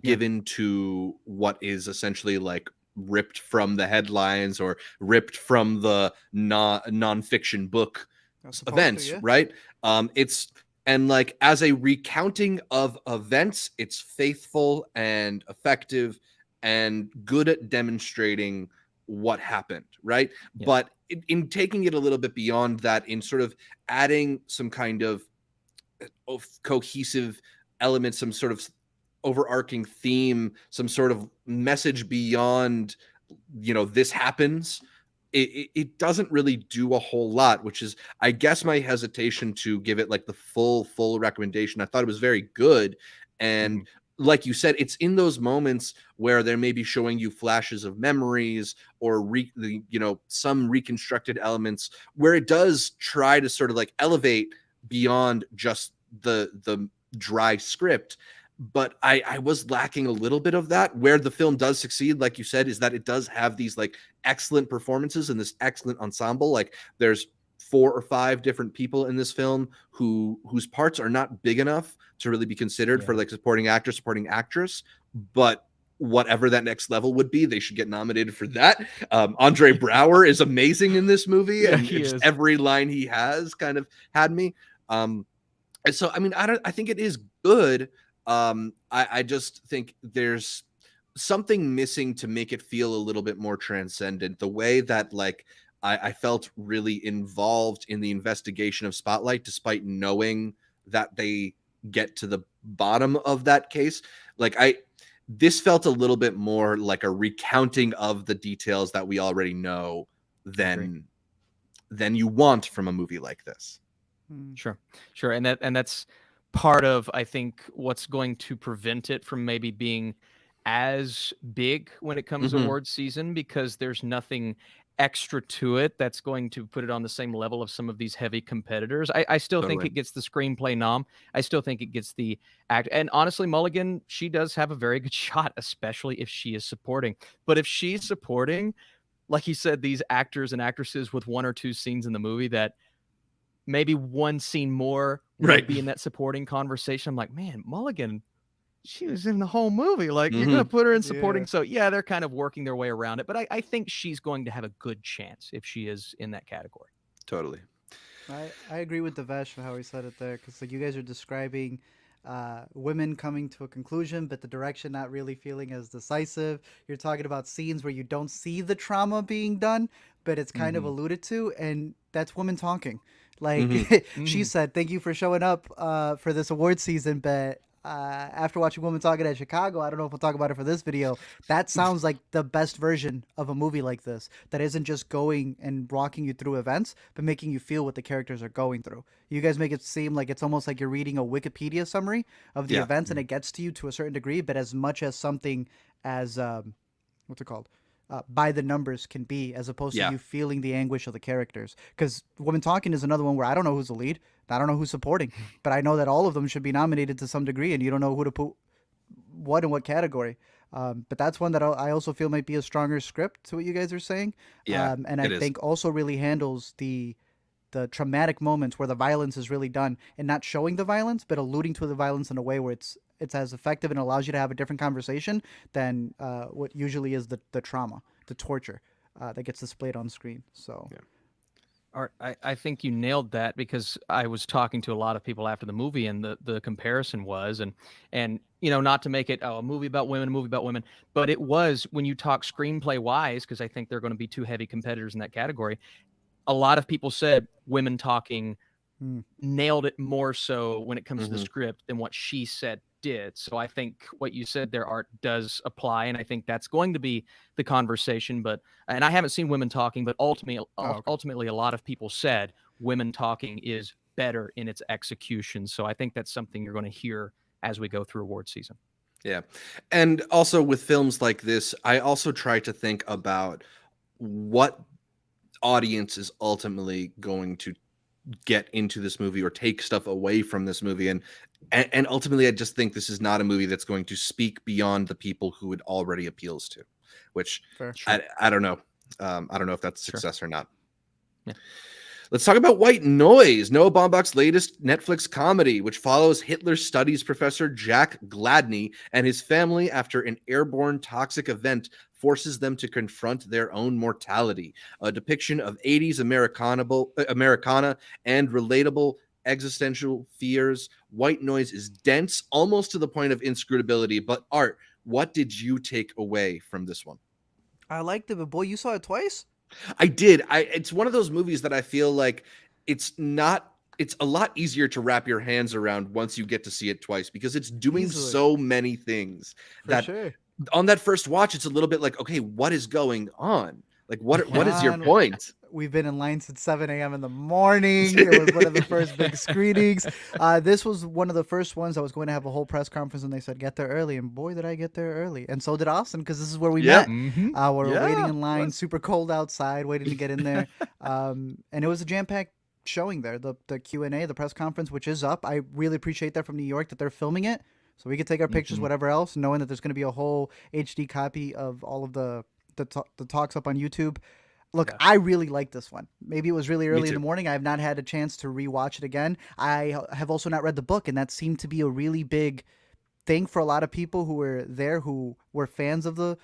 given to what is essentially like ripped from the headlines or ripped from the nonfiction book events, right? And like as a recounting of events, it's faithful and effective and good at demonstrating what happened, right? But in taking it a little bit beyond that, in sort of adding some kind of cohesive element, some sort of overarching theme, some sort of message beyond, this happens, it doesn't really do a whole lot, which is, I guess, my hesitation to give it like the full recommendation. I thought it was very good. And like you said, it's in those moments where they're maybe showing you flashes of memories or some reconstructed elements where it does try to sort of like elevate beyond just the dry script. But I was lacking a little bit of that. Where the film does succeed, like you said, is that it does have these like excellent performances and this excellent ensemble. Like there's 4 or 5 different people in this film whose parts are not big enough to really be considered for like supporting actor, supporting actress, but whatever that next level would be, they should get nominated for that. Andre Brower is amazing in this movie, and every line he has kind of had me. And so, I mean, I think it is good. I just think there's something missing to make it feel a little bit more transcendent. The way that like I felt really involved in the investigation of Spotlight, despite knowing that they get to the bottom of that case. Like this felt a little bit more like a recounting of the details that we already know than you want from a movie like this. Sure. And that's part of, I think, what's going to prevent it from maybe being as big when it comes to awards season, because there's nothing extra to it that's going to put it on the same level of some of these heavy competitors. I still think it gets the screenplay nom. I still think it gets the act. And honestly, Mulligan, she does have a very good shot, especially if she is supporting. But if she's supporting, like he said, these actors and actresses with 1 or 2 scenes in the movie that maybe one scene more would be in that supporting conversation, I'm like, man, Mulligan, she was in the whole movie. Like, you're gonna put her in supporting. So yeah, they're kind of working their way around it, but I think she's going to have a good chance if she is in that category. Totally. I agree with Devesh for how he said it there, because like you guys are describing women coming to a conclusion, but the direction not really feeling as decisive. You're talking about scenes where you don't see the trauma being done, but it's kind of alluded to, and that's women talking. Like she said, "Thank you for showing up for this award season," but after watching Women Talking at Chicago, I don't know if we'll talk about it for this video. That sounds like the best version of a movie like this, that isn't just going and walking you through events, but making you feel what the characters are going through. You guys make it seem like it's almost like you're reading a Wikipedia summary of the events, and it gets to you to a certain degree, but as much as something as what's it called? By the numbers can be, as opposed to you feeling the anguish of the characters. Because Women Talking is another one where I don't know who's the lead, I don't know who's supporting, but I know that all of them should be nominated to some degree, and you don't know who to put what in what category. But that's one that I also feel might be a stronger script to what you guys are saying. And I think also really handles the traumatic moments where the violence is really done, and not showing the violence, but alluding to the violence in a way where it's as effective and allows you to have a different conversation than what usually is the trauma, the torture that gets displayed on screen. So. Yeah. Art, I think you nailed that, because I was talking to a lot of people after the movie, and the comparison was, and you know, not to make it a movie about women, but it was, when you talk screenplay wise, because I think they're going to be 2 heavy competitors in that category. A lot of people said Women Talking nailed it more so when it comes to the script than what she said did. So I think what you said there, Art, does apply, and I think that's going to be the conversation. And I haven't seen Women Talking, but ultimately a lot of people said Women Talking is better in its execution. So I think that's something you're going to hear as we go through award season. Yeah. And also with films like this, I also try to think about what audience is ultimately going to get into this movie or take stuff away from this movie, and ultimately I just think this is not a movie that's going to speak beyond the people who it already appeals to, which I don't know. I don't know if that's success or not. Let's talk about White Noise, Noah Baumbach's latest Netflix comedy, which follows Hitler studies professor Jack Gladney and his family after an airborne toxic event forces them to confront their own mortality. A depiction of 80s Americana and relatable existential fears. White Noise is dense, almost to the point of inscrutability. But Art, what did you take away from this one? I liked it, but boy, you saw it twice? I did. It's one of those movies that I feel like it's a lot easier to wrap your hands around once you get to see it twice, because it's doing so many things on that first watch, it's a little bit like, okay, what is going on? Like, what is your point? We've been in line since 7 a.m. in the morning. It was one of the first big screenings. This was one of the first ones I was going to have a whole press conference, and they said, get there early. And boy, did I get there early. And so did Austin, because this is where we met. We're waiting in line, super cold outside, waiting to get in there. And it was a jam-packed showing there. The Q&A, the press conference, which is up. I really appreciate that from New York, that they're filming it, so we could take our pictures, whatever else, knowing that there's going to be a whole HD copy of all of the talks up on YouTube. Look, I really like this one. Maybe it was really early in the morning. I have not had a chance to rewatch it again. I have also not read the book, and that seemed to be a really big thing for a lot of people who were there, who were fans of the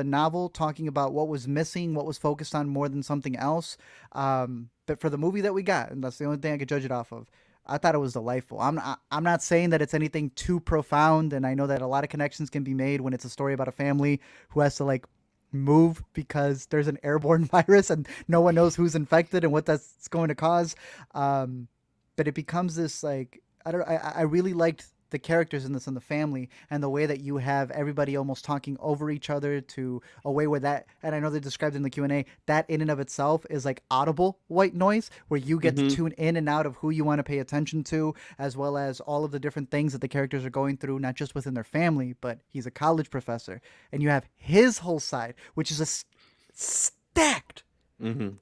novel, talking about what was missing, what was focused on more than something else. But for the movie that we got, and that's the only thing I could judge it off of, I thought it was delightful. I'm not saying that it's anything too profound, and I know that a lot of connections can be made when it's a story about a family who has to like move because there's an airborne virus and no one knows who's infected and what that's going to cause. But it becomes this like I really liked the characters in this and the family and the way that you have everybody almost talking over each other to a way where that, and I know they described in the Q&A, that in and of itself is like audible white noise where you get to tune in and out of who you want to pay attention to, as well as all of the different things that the characters are going through, not just within their family, but he's a college professor and you have his whole side, which is a stacked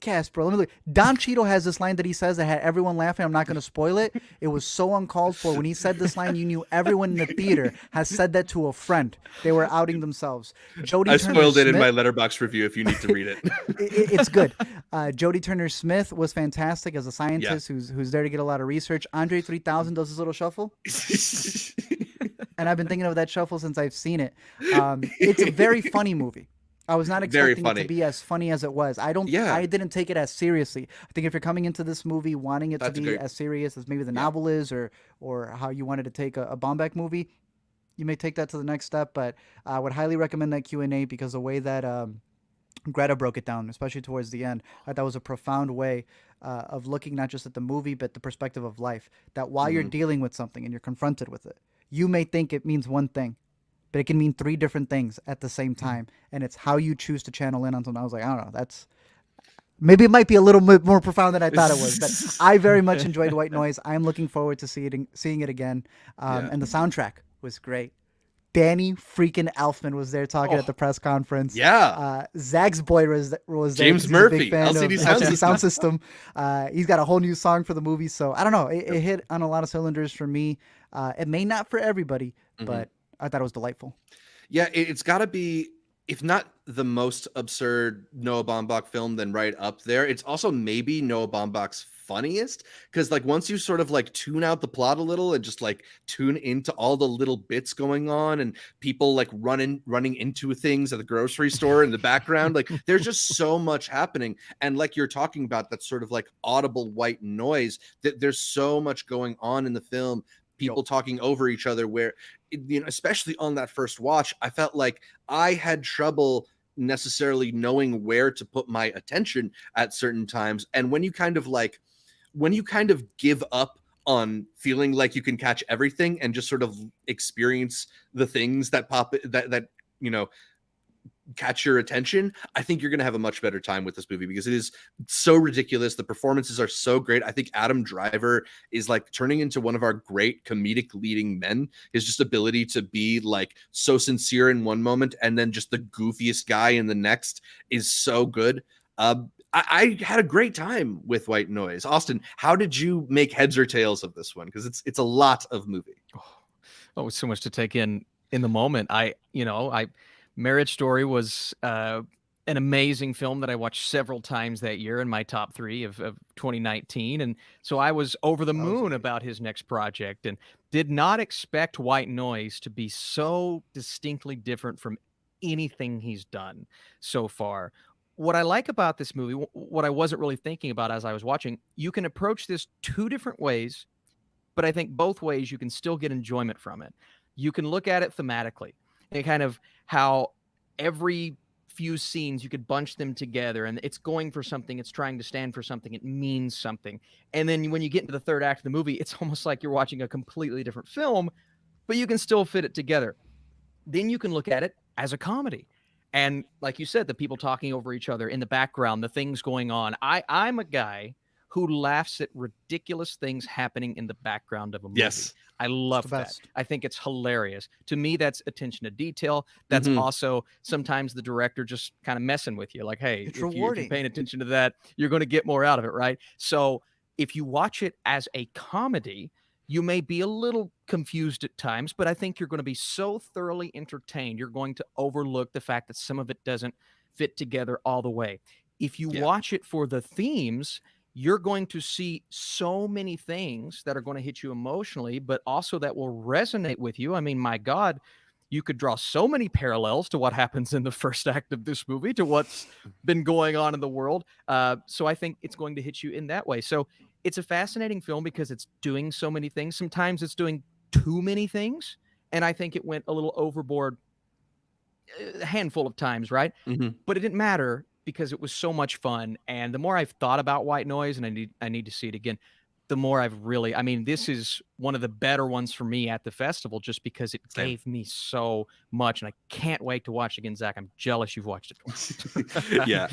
cast, bro. Let me look. Don Cheadle has this line that he says that had everyone laughing. I'm not going to spoil it. It was so uncalled for. When he said this line, you knew everyone in the theater has said that to a friend. They were outing themselves. I spoiled it in my Letterboxd review if you need to read it. It's good. Jodie Turner-Smith was fantastic as a scientist who's there to get a lot of research. Andre 3000 does his little shuffle. And I've been thinking of that shuffle since I've seen it. It's a very funny movie. I was not expecting it to be as funny as it was. I didn't take it as seriously. I think if you're coming into this movie wanting it to be as serious as maybe The Novel is, or how you wanted to take a Baumbach movie, you may take that to the next step. But I would highly recommend that Q&A because the way that Greta broke it down, especially towards the end, I thought was a profound way of looking not just at the movie, but the perspective of life. That while you're dealing with something and you're confronted with it, you may think it means one thing, but it can mean three different things at the same time. And it's how you choose to channel in on something. I was like, I don't know, that's maybe it might be a little bit more profound than I thought it was, but I very much enjoyed White Noise. I'm looking forward to seeing it again. And the soundtrack was great. Danny freaking Elfman was there talking at the press conference. Yeah. Zach's boy was there. James Murphy, LCD Sound System. He's got a whole new song for the movie. So I don't know. It hit on a lot of cylinders for me. It may not for everybody, but I thought it was delightful. Yeah, it's got to be, if not the most absurd Noah Baumbach film, then right up there. It's also maybe Noah Baumbach's funniest, because like once you sort of like tune out the plot a little and just like tune into all the little bits going on and people like running into things at the grocery store in the background, like there's just so much happening. And like you're talking about, that sort of like audible white noise, that there's so much going on in the film. People talking over each other, where, you know, especially on that first watch, I felt like I had trouble necessarily knowing where to put my attention at certain times. And when you kind of give up on feeling like you can catch everything and just sort of experience the things that that you know catch your attention, I think you're going to have a much better time with this movie, because it is so ridiculous. The performances are so great. I think Adam Driver is like turning into one of our great comedic leading men. His just ability to be like so sincere in one moment and then just the goofiest guy in the next is so good. I had a great time with White Noise. Austin, how did you make heads or tails of this one? Because it's a lot of movie. Oh, so much to take in the moment. Marriage Story was an amazing film that I watched several times that year in my top 3 of 2019. And so I was over the moon about his next project and did not expect White Noise to be so distinctly different from anything he's done so far. What I like about this movie, what I wasn't really thinking about as I was watching, you can approach this 2 different ways, but I think both ways you can still get enjoyment from it. You can look at it thematically, and kind of how every few scenes you could bunch them together and it's going for something, it's trying to stand for something, it means something. And then when you get into the third act of the movie, it's almost like you're watching a completely different film, but you can still fit it together. Then you can look at it as a comedy. And like you said, the people talking over each other in the background, the things going on. I'm a guy who laughs at ridiculous things happening in the background of a movie. Yes. I love that. I think it's hilarious. To me, that's attention to detail. That's also sometimes the director just kind of messing with you. Like, hey, if you're paying attention to that, you're going to get more out of it, right? So if you watch it as a comedy, you may be a little confused at times, but I think you're going to be so thoroughly entertained, you're going to overlook the fact that some of it doesn't fit together all the way. If you watch it for the themes, you're going to see so many things that are going to hit you emotionally, but also that will resonate with you. I mean, my God, you could draw so many parallels to what happens in the first act of this movie to what's been going on in the world. So I think it's going to hit you in that way. So it's a fascinating film because it's doing so many things. Sometimes it's doing too many things, and I think it went a little overboard a handful of times, right? Mhm. But it didn't matter because it was so much fun. And the more I've thought about White Noise, and I need to see it again, the more I've really, I mean, this is one of the better ones for me at the festival just because it Same. gave me so much, and I can't wait to watch it again. Zach, I'm jealous you've watched it twice. Yeah.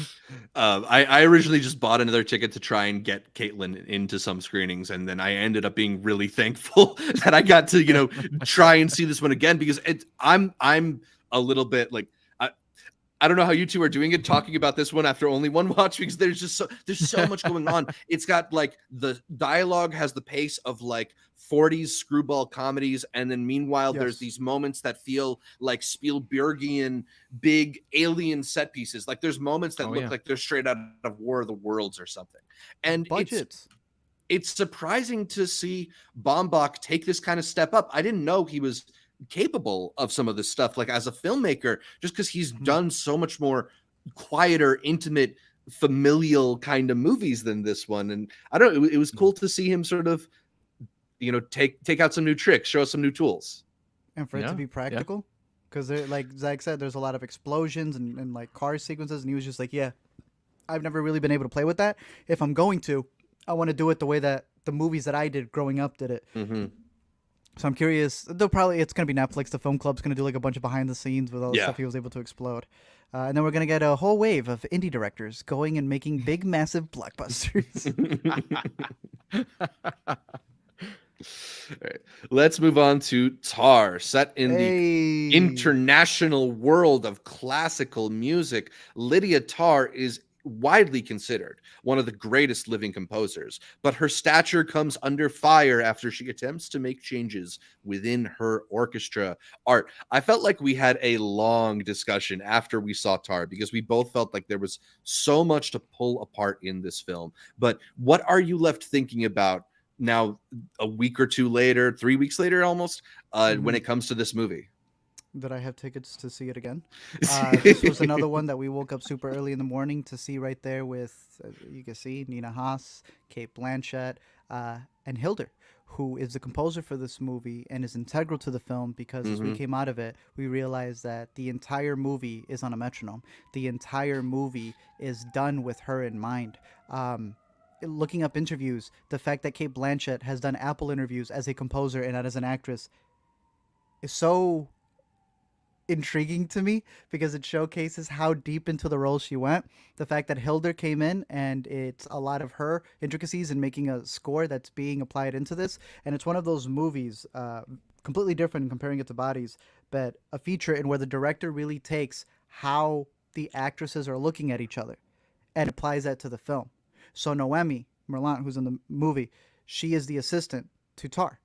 I originally just bought another ticket to try and get Caitlin into some screenings, and then I ended up being really thankful that I got to, try and see this one again, because I'm a little bit like, I don't know how you two are doing it, talking about this one after only one watch, because there's so much going on. It's got like the dialogue has the pace of like 40s screwball comedies, and then meanwhile there's these moments that feel like Spielbergian big alien set pieces. Like there's moments that look like they're straight out of War of the Worlds or something. And Budgets. It's surprising to see Baumbach take this kind of step up. I didn't know he was capable of some of this stuff, like as a filmmaker, just because he's done so much more quieter, intimate, familial kind of movies than this one. And I don't know, it was cool to see him sort of, take out some new tricks, show us some new tools. And for it to be practical, because like Zach said, there's a lot of explosions and like car sequences, and he was just like, yeah, I've never really been able to play with that. If I'm going to, I want to do it the way that the movies that I did growing up did it. So I'm curious. It's going to be Netflix. The film club's going to do like a bunch of behind the scenes with all the stuff he was able to explode. And then we're going to get a whole wave of indie directors going and making big, massive blockbusters. All right. Let's move on to Tar, set in the international world of classical music. Lydia Tarr is widely considered one of the greatest living composers, but her stature comes under fire after she attempts to make changes within her orchestra. Art, I felt like we had a long discussion after we saw Tar, because we both felt like there was so much to pull apart in this film. But what are you left thinking about now, a week or two later, 3 weeks later almost, when it comes to this movie? That I have tickets to see it again. This was another one that we woke up super early in the morning to see right there with, you can see, Nina Haas, Cate Blanchett, and Hildur, who is the composer for this movie and is integral to the film, because as we came out of it, we realized that the entire movie is on a metronome. The entire movie is done with her in mind. Looking up interviews, the fact that Cate Blanchett has done Apple interviews as a composer and not as an actress is so intriguing to me, because it showcases how deep into the role she went. The fact that Hildur came in and it's a lot of her intricacies in making a score that's being applied into this. And it's one of those movies, completely different in comparing it to Bodies, but a feature in where the director really takes how the actresses are looking at each other and applies that to the film. So Noemi Merlant, who's in the movie, she is the assistant to Tar.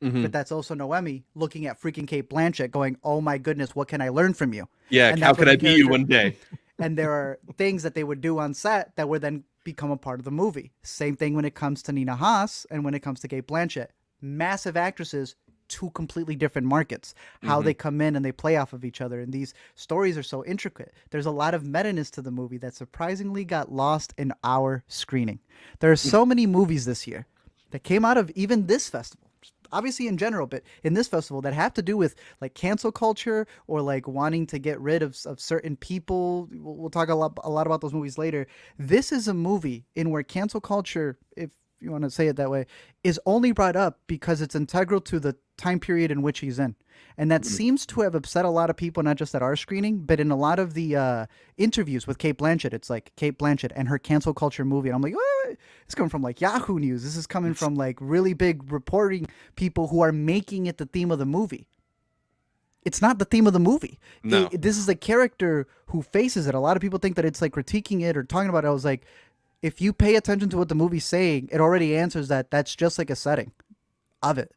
But that's also Noemi looking at freaking Cate Blanchett going, oh my goodness, what can I learn from you? Yeah, and how could I be you one day? And there are things that they would do on set that would then become a part of the movie. Same thing when it comes to Nina Haas and when it comes to Cate Blanchett. Massive actresses, two completely different markets. How they come in and they play off of each other. And these stories are so intricate. There's a lot of meta-ness to the movie that surprisingly got lost in our screening. There are so many movies this year that came out of even this festival, obviously in general, but in this festival, that have to do with like cancel culture or like wanting to get rid of certain people. We'll talk a lot about those movies later. This is a movie in where cancel culture, if you want to say it that way, is only brought up because it's integral to the time period in which he's in. And that seems to have upset a lot of people, not just at our screening, but in a lot of the interviews with Cate Blanchett. It's like Cate Blanchett and her cancel culture movie. And I'm like, what? It's coming from like Yahoo News. This is coming from like really big reporting people who are making it the theme of the movie. It's not the theme of the movie. No. This is a character who faces it. A lot of people think that it's like critiquing it or talking about it. I was like, if you pay attention to what the movie's saying, it already answers that. That's just like a setting of it.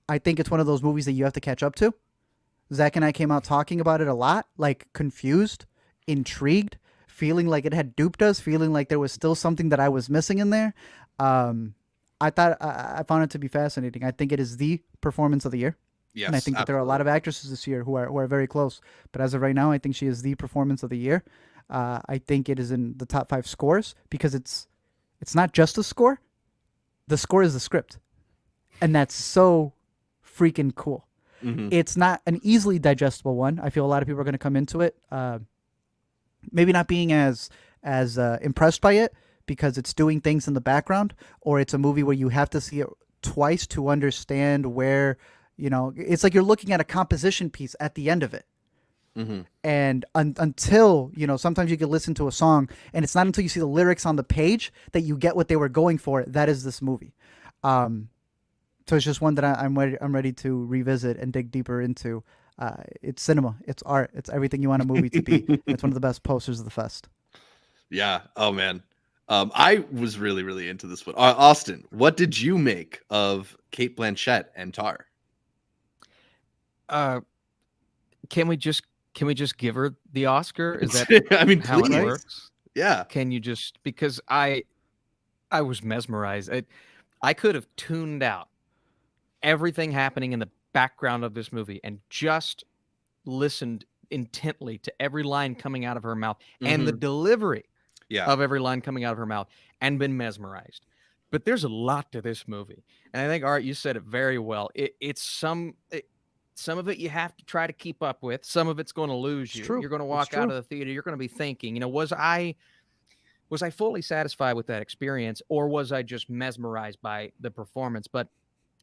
I think it's one of those movies that you have to catch up to. Zach and I came out talking about it a lot, like confused, intrigued, feeling like it had duped us, feeling like there was still something that I was missing in there. I found it to be fascinating. I think it is the performance of the year. Yes, and I think that there are a lot of actresses this year who are very close. But as of right now, I think she is the performance of the year. I think it is in the top 5 scores because it's it's not just the score. The score is the script. And that's so freaking cool. Mhm. It's not an easily digestible one. I feel a lot of people are going to come into it maybe not being as impressed by it because it's doing things in the background, or it's a movie where you have to see it twice to understand where, it's like you're looking at a composition piece at the end of it. Mm-hmm. And until, sometimes you can listen to a song and it's not until you see the lyrics on the page that you get what they were going for. That is this movie. So it's just one that I'm ready to revisit and dig deeper into. It's cinema, it's art, it's everything you want a movie to be. And it's one of the best posters of the fest. Yeah. Oh man. I was really, really into this one. Austin, what did you make of Cate Blanchett and Tar? Can we just give her the Oscar? Is that I mean, how please. it works? Yeah. Can you just, because I was mesmerized. I could have tuned out everything happening in the background of this movie and just listened intently to every line coming out of her mouth and the delivery of every line coming out of her mouth and been mesmerized. But there's a lot to this movie. And I think, Art, you said it very well. Some of it you have to try to keep up with. Some of it's going to lose you. True. You're going to walk out of the theater. You're going to be thinking, was I fully satisfied with that experience, or was I just mesmerized by the performance? But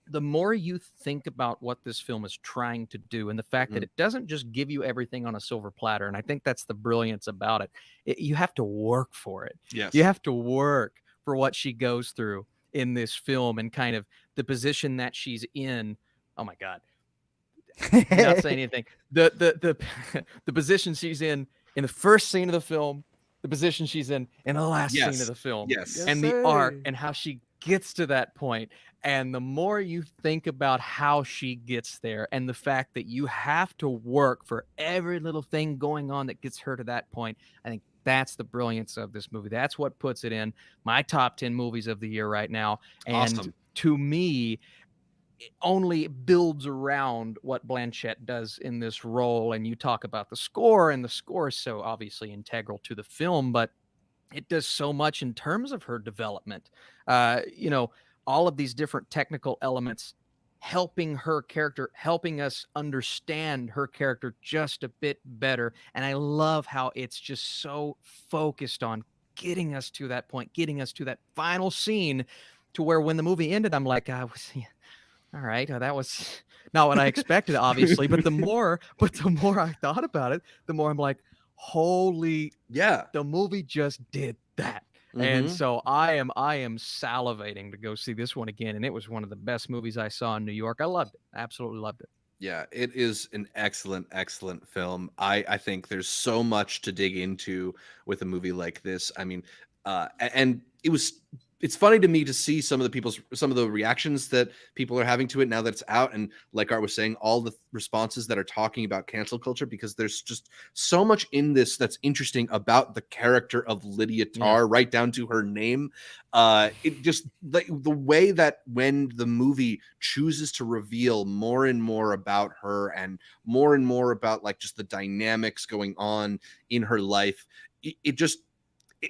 the more you think about what this film is trying to do and the fact that it doesn't just give you everything on a silver platter, and I think that's the brilliance about it, you have to work for it. Yes. You have to work for what she goes through in this film and kind of the position that she's in. Oh my God. Not saying anything. The position she's in the first scene of the film, the position she's in the last scene of the film, and the arc and how she gets to that point. And the more you think about how she gets there and the fact that you have to work for every little thing going on that gets her to that point, I think that's the brilliance of this movie. That's what puts it in my top 10 movies of the year right now. And to me, it only builds around what Blanchett does in this role. And you talk about the score, and the score is so obviously integral to the film, but it does so much in terms of her development. All of these different technical elements helping her character, helping us understand her character just a bit better. And I love how it's just so focused on getting us to that point, getting us to that final scene, to where when the movie ended, I'm like, all right, that was not what I expected, obviously. But the more I thought about it, the more I'm like, holy, the movie just did that. And so I am salivating to go see this one again. And it was one of the best movies I saw in New York. I loved it. Absolutely loved it. Yeah, it is an excellent, excellent film. I think there's so much to dig into with a movie like this. I mean, and it's funny to me to see some of the reactions that people are having to it now that it's out. And like Art was saying, all the responses that are talking about cancel culture, because there's just so much in this that's interesting about the character of Lydia Tarr, right down to her name. It just, like, the way that when the movie chooses to reveal more and more about her and more about like just the dynamics going on in her life,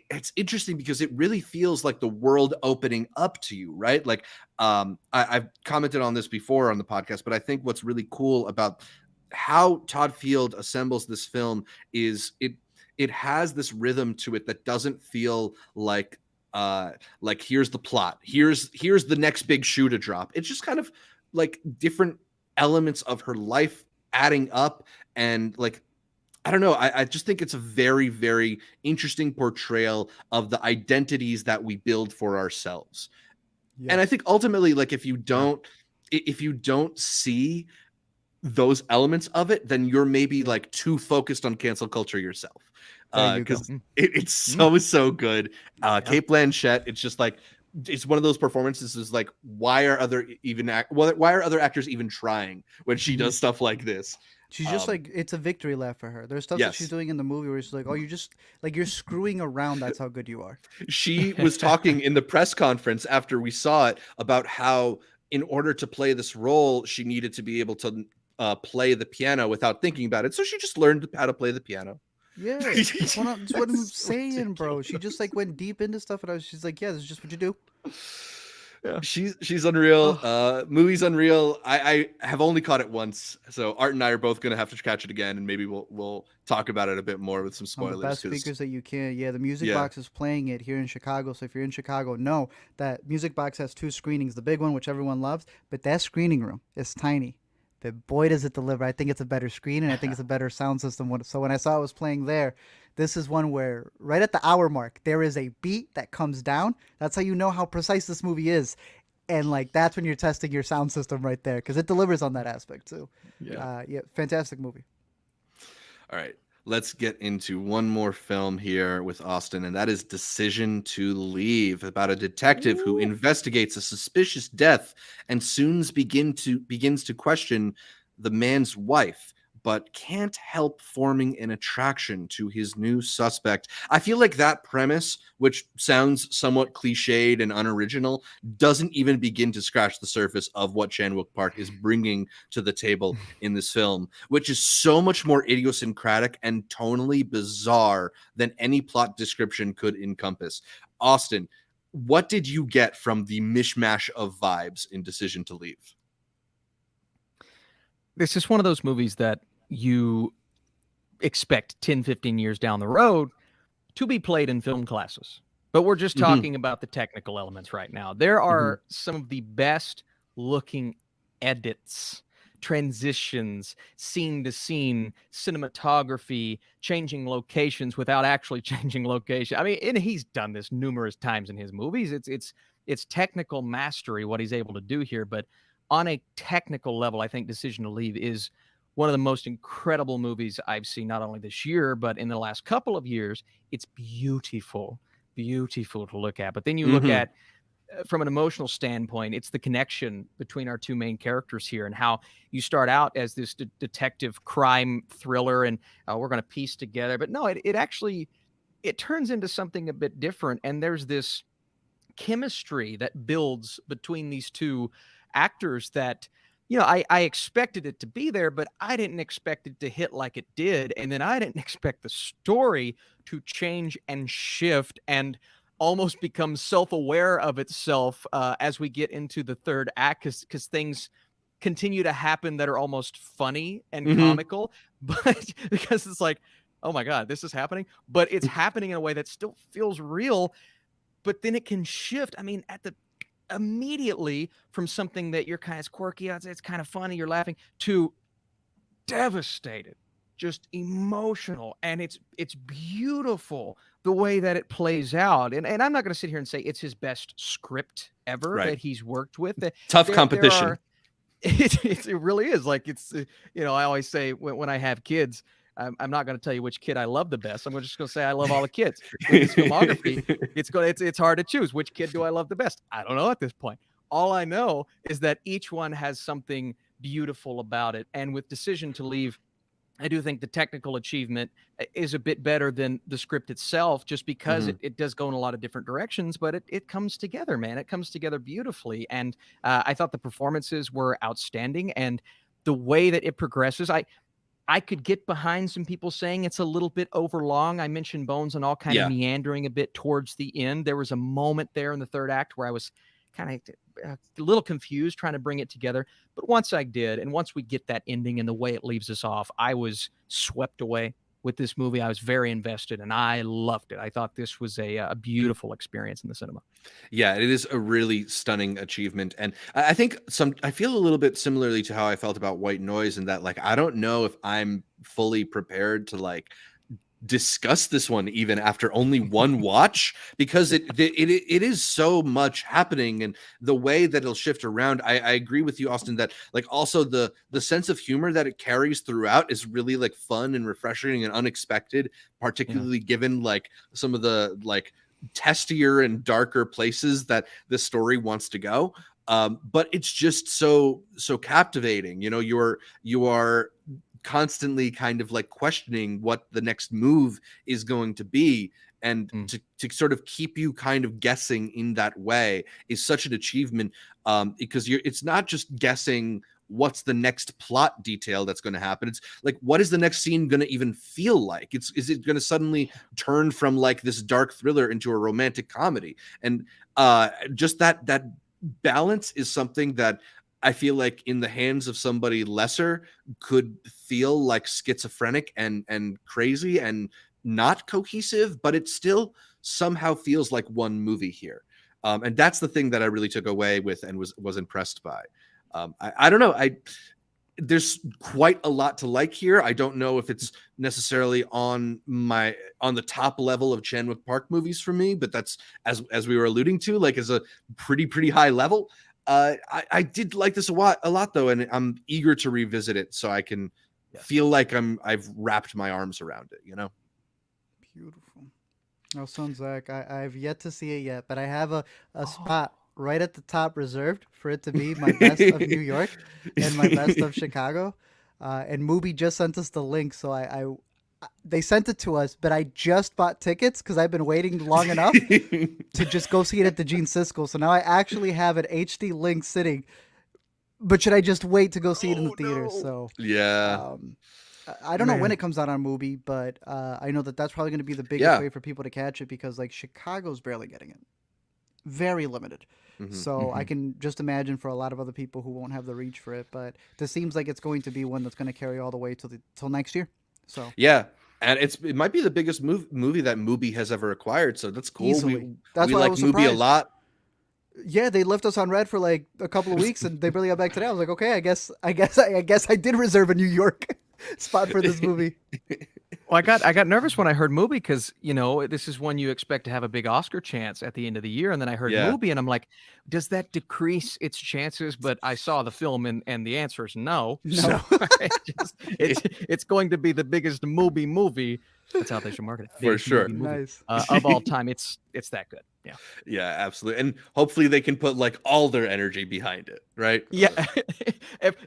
it's interesting because it really feels like the world opening up to you, right? Like, I've commented on this before on the podcast, but I think what's really cool about how Todd Field assembles this film is it has this rhythm to it that doesn't feel like here's the plot, here's the next big shoe to drop. It's just kind of like different elements of her life adding up, and like, I don't know. I just think it's a very, very interesting portrayal of the identities that we build for ourselves. Yeah. And I think ultimately, like, if you don't see those elements of it, then you're maybe like too focused on cancel culture yourself. Because it's so good. Cate Blanchett, it's just like, it's one of those performances is like, why are other actors even trying when she does stuff like this? She's just like, it's a victory lap for her. There's stuff that she's doing in the movie where she's like, oh, you just, like, you're screwing around. That's how good you are. She was talking in the press conference after we saw it about how in order to play this role, she needed to be able to play the piano without thinking about it. So she just learned how to play the piano. Yeah, that's what I'm That's saying, bro. She just like went deep into stuff, and she's like, yeah, this is just what you do. Yeah. She's unreal. Oh. Movie's unreal. I have only caught it once, so Art and I are both gonna have to catch it again, and maybe we'll talk about it a bit more with some On the spoilers. best 'Cause speakers that you can. Yeah, the Music yeah, Box is playing it here in Chicago. So if you're in Chicago, know that Music Box has 2 screenings. The big one, which everyone loves, but that screening room is tiny. But boy, does it deliver. I think it's a better screen, and I think it's a better sound system. So when I saw it was playing there, this is one where right at the hour mark, there is a beat that comes down. That's how you know how precise this movie is. And like that's when you're testing your sound system right there, because it delivers on that aspect too. Yeah, fantastic movie. all right. Let's get into one more film here with Austin, and that is Decision to Leave, about a detective who investigates a suspicious death and soon begins to question the man's wife, but can't help forming an attraction to his new suspect. I feel like that premise, which sounds somewhat cliched and unoriginal, doesn't even begin to scratch the surface of what Chan-wook Park is bringing to the table in this film, which is so much more idiosyncratic and tonally bizarre than any plot description could encompass. Austin, what did you get from the mishmash of vibes in Decision to Leave? This is one of those movies that you expect 10, 15 years down the road to be played in film classes. But we're just talking about the technical elements right now. There are some of the best looking edits, transitions, scene to scene, cinematography, changing locations without actually changing location. I mean, and he's done this numerous times in his movies. It's technical mastery what he's able to do here, but on a technical level, I think Decision to Leave is one of the most incredible movies I've seen, not only this year, but in the last couple of years. It's beautiful, beautiful to look at. But then you look at, from an emotional standpoint, it's the connection between our two main characters here, and how you start out as this detective crime thriller, and we're going to piece together. But no, it actually, it turns into something a bit different. And there's this chemistry that builds between these two actors that, you know, I expected it to be there, but I didn't expect it to hit like it did. And then I didn't expect the story to change and shift and almost become self-aware of itself as we get into the third act, because things continue to happen that are almost funny and comical, but because it's like, oh my God, this is happening, but it's happening in a way that still feels real. But then it can shift. I mean, immediately from something that you're kind of quirky, it's kind of funny, you're laughing, to devastated, just emotional. And it's beautiful the way that it plays out. And I'm not going to sit here and say it's his best script ever that he's worked with. Tough competition. It really is. Like, it's, you know, I always say when I have kids, I'm not going to tell you which kid I love the best. I'm just going to say I love all the kids. With this filmography, it's hard to choose which kid do I love the best. I don't know at this point. All I know is that each one has something beautiful about it. And with Decision to Leave, I do think the technical achievement is a bit better than the script itself, just because it does go in a lot of different directions, but it comes together, man. It comes together beautifully. And I thought the performances were outstanding, and the way that it progresses, I could get behind some people saying it's a little bit overlong. I mentioned Bones and all kind of meandering a bit towards the end. There was a moment there in the third act where I was kind of a little confused trying to bring it together. But once I did, and once we get that ending and the way it leaves us off, I was swept away with this movie. I was very invested, and I loved it. I thought this was a beautiful experience in the cinema. Yeah, it is a really stunning achievement. And I think I feel a little bit similarly to how I felt about White Noise, in that, like, I don't know if I'm fully prepared to like discuss this one even after only one watch, because it is so much happening, and the way that it'll shift around. I agree with you, Austin, that like also the sense of humor that it carries throughout is really like fun and refreshing and unexpected, particularly given like some of the like testier and darker places that the story wants to go. But it's just so captivating. You know, you are constantly kind of like questioning what the next move is going to be, and to sort of keep you kind of guessing in that way is such an achievement, because it's not just guessing what's the next plot detail that's going to happen. It's like, what is the next scene going to even feel like? Is it going to suddenly turn from like this dark thriller into a romantic comedy? And just that balance is something that I feel like in the hands of somebody lesser could feel like schizophrenic and crazy and not cohesive, but it still somehow feels like one movie here. And that's the thing that I really took away with and was impressed by. I don't know. There's quite a lot to like here. I don't know if it's necessarily on the top level of Chan-wook Park movies for me, but that's as we were alluding to, like, is a pretty high level. I did like this a lot though, and I'm eager to revisit it so I can feel like I've wrapped my arms around it, you know? Beautiful. Oh, son Zach, I've yet to see it yet, but I have a spot right at the top reserved for it to be my best of New York and my best of Chicago. And Mubi just sent us the link, so they sent it to us, but I just bought tickets because I've been waiting long enough to just go see it at the Gene Siskel. So now I actually have an HD link sitting, but should I just wait to go see it in the theater? So yeah. I don't know when it comes out on Mubi, but I know that's probably going to be the biggest way for people to catch it because like Chicago's barely getting it. Very limited. So I can just imagine for a lot of other people who won't have the reach for it, but this seems like it's going to be one that's going to carry all the way till next year. So yeah, and it might be the biggest movie that Mubi has ever acquired. So that's cool. Easily. That's we why like Mubi a lot. Yeah, they left us on red for like a couple of weeks, and they barely got back today. I was like, okay, I guess I did reserve a New York spot for this movie. Well, I got nervous when I heard Mubi because, you know, this is one you expect to have a big Oscar chance at the end of the year. And then I heard Mubi and I'm like, does that decrease its chances? But I saw the film and the answer is no. So it's going to be the biggest Mubi movie. That's how they should market it. For sure. Nice. Of all time. It's that good. Yeah. Yeah, absolutely. And hopefully they can put like all their energy behind it, right? Yeah.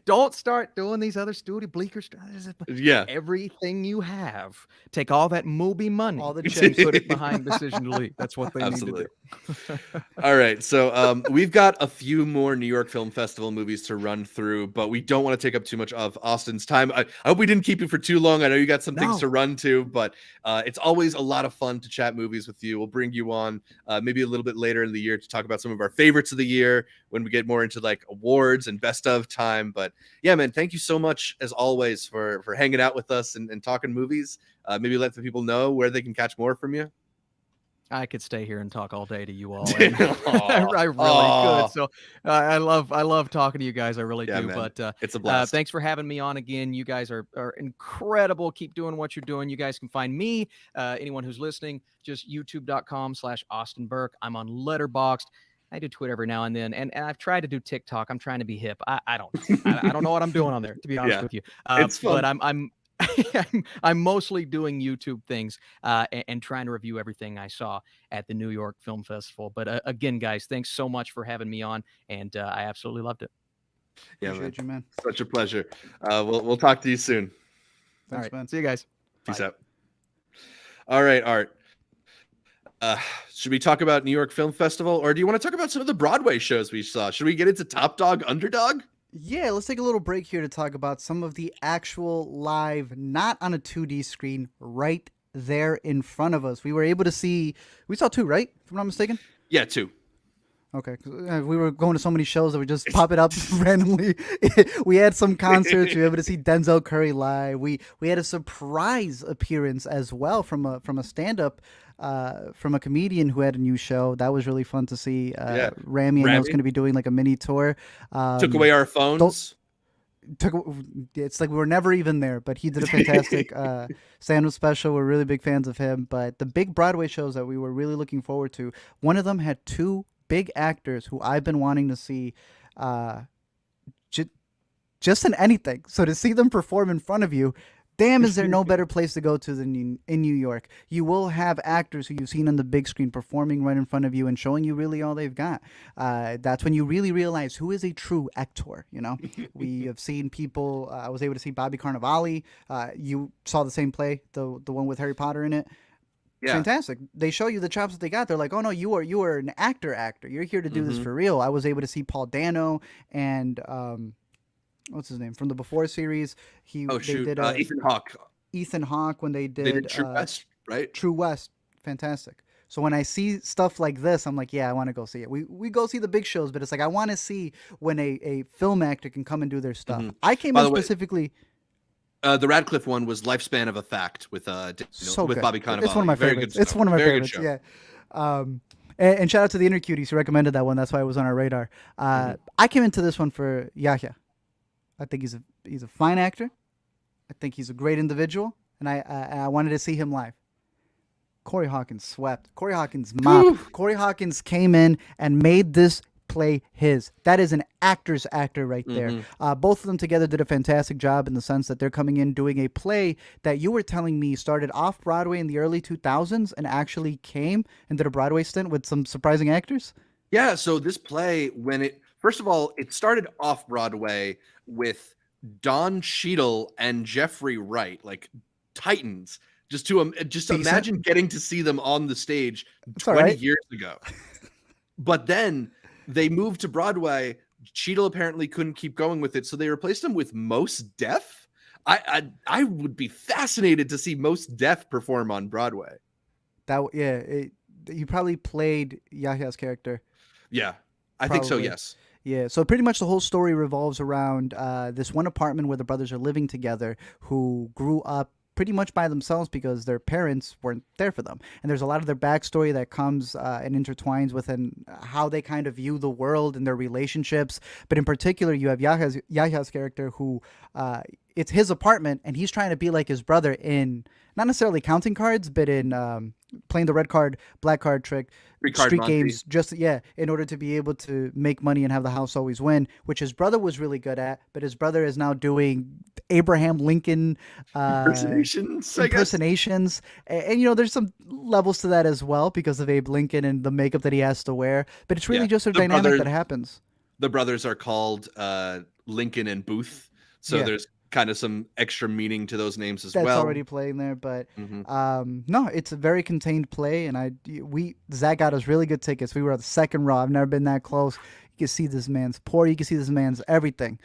Don't start doing these other studio bleaker stuff. Yeah. Everything you have, take all that Mubi money, all the chips, put it behind Decision to Leave. That's what they need to do. All right. So we've got a few more New York Film Festival movies to run through, but we don't want to take up too much of Austin's time. I hope we didn't keep you for too long. I know you got some things to run to, but it's always a lot of fun to chat movies with you. We'll bring you on maybe a little bit later in the year to talk about some of our favorites of the year when we get more into like awards and best of time. But yeah, man, thank you so much as always for hanging out with us and talking movies. Maybe let the people know where they can catch more from you. I could stay here and talk all day to you all. I really could. So I love talking to you guys. I really do. Man. But it's a blast. Thanks for having me on again. You guys are incredible. Keep doing what you're doing. You guys can find me, anyone who's listening, just youtube.com/Austin Burke. I'm on Letterboxd. I do Twitter every now and then, and I've tried to do TikTok. I'm trying to be hip. I don't know what I'm doing on there, to be honest with you. It's fun. But I'm mostly doing YouTube things and trying to review everything I saw at the New York Film Festival. But again, guys, thanks so much for having me on, and I absolutely loved it. Yeah, Appreciate you, man. Such a pleasure. We'll talk to you soon. Thanks, all right, man. See you guys. Peace Bye. out. All right, Art. Should we talk about New York Film Festival, or do you want to talk about some of the Broadway shows we saw? Should we get into Top Dog Underdog? Yeah, let's take a little break here to talk about some of the actual live, not on a 2D screen, right there in front of us. We were able to see, we saw 2, right? If I'm not mistaken? Yeah, 2. Okay, 'cause, we were going to so many shows that we just pop it up randomly. We had some concerts. We were able to see Denzel Curry live. We had a surprise appearance as well from a stand-up from a comedian who had a new show. That was really fun to see. Rami, I know, is going to be doing like a mini tour. Took away our phones. It's like we were never even there, but he did a fantastic stand-up special. We're really big fans of him. But the big Broadway shows that we were really looking forward to, one of them had 2 big actors who I've been wanting to see just in anything. So to see them perform in front of you, damn, is there no better place to go to than in New York? You will have actors who you've seen on the big screen performing right in front of you and showing you really all they've got. That's when you really realize who is a true actor, you know? We have seen people, I was able to see Bobby Cannavale. You saw the same play, the one with Harry Potter in it. Yeah. Fantastic. They show you the chops that they got. They're like, oh no, you are an actor. You're here to do this for real. I was able to see Paul Dano and what's his name from the Before series. Oh They shoot, did Ethan Hawke. Ethan Hawke when they They did did True West, right? True West. Fantastic. So when I see stuff like this, I'm like, yeah, I want to go see it. We go see the big shows, but it's like I want to see when a film actor can come and do their stuff. I came By in the way, specifically. The Radcliffe one was Lifespan of a Fact with So with good. Bobby Cannavale. It's one of my Very favorites. good It's show. one of my Very good favorites. show. Yeah. And shout out to the Intercuties who recommended that one. That's why it was on our radar. I came into this one for Yahya. I think he's a fine actor. I think he's a great individual, and I wanted to see him live. Corey Hawkins swept. Corey Hawkins mopped. Corey Hawkins came in and made this play his. That is an actor's actor right there. Both of them together did a fantastic job in the sense that they're coming in doing a play that you were telling me started off Broadway in the early 2000s and actually came and did a Broadway stint with some surprising actors. Yeah, so this play, first of all, it started off Broadway with Don Cheadle and Jeffrey Wright, like titans. Just imagine getting to see them on the stage 20 years ago. But then they moved to Broadway. Cheadle apparently couldn't keep going with it, so they replaced him with Mos Def. I would be fascinated to see Mos Def perform on Broadway. He probably played Yahya's character. Yeah, I think so. Yes. Yeah, so pretty much the whole story revolves around this one apartment where the brothers are living together who grew up pretty much by themselves because their parents weren't there for them. And there's a lot of their backstory that comes and intertwines within how they kind of view the world and their relationships. But in particular, you have Yahya's character who it's his apartment and he's trying to be like his brother in not necessarily counting cards, but in playing the red card, black card trick, street games, in order to be able to make money and have the house always win, which his brother was really good at, but his brother is now doing Abraham Lincoln impersonations. And there's some levels to that as well because of Abe Lincoln and the makeup that he has to wear, but it's really just a dynamic that happens. The brothers are called Lincoln and Booth, so there's kind of some extra meaning to those names as well. That's already playing there, but no, it's a very contained play, and Zach got us really good tickets. We were at the second row. I've never been that close. You can see this man's pour. You can see this man's everything,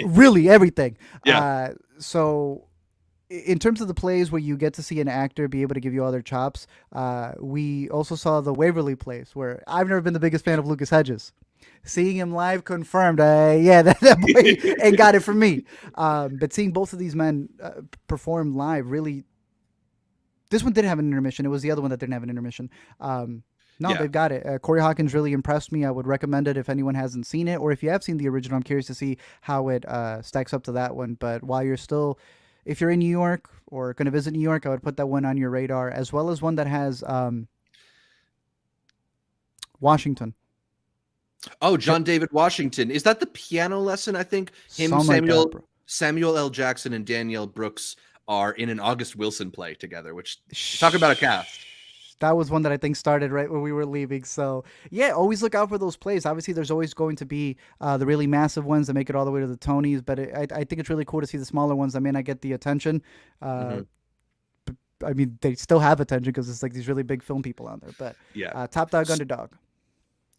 really everything. Yeah. So in terms of the plays where you get to see an actor be able to give you all their chops, we also saw the Waverly plays where I've never been the biggest fan of Lucas Hedges. Seeing him live confirmed, that boy ain't got it for me. But seeing both of these men perform live, really, this one did have an intermission. It was the other one that didn't have an intermission. They've got it. Corey Hawkins really impressed me. I would recommend it if anyone hasn't seen it, or if you have seen the original. I'm curious to see how it stacks up to that one. But while if you're in New York or going to visit New York, I would put that one on your radar, as well as one that has Washington. Oh, John David Washington. Is that the piano lesson? I think Samuel L. Jackson and Danielle Brooks are in an August Wilson play together, which talk about a cast. That was one that I think started right when we were leaving. So yeah, always look out for those plays. Obviously, there's always going to be the really massive ones that make it all the way to the Tonys, but I think it's really cool to see the smaller ones that may not get the attention. I mean, they still have attention because it's like these really big film people out there. But Top Dog Underdog.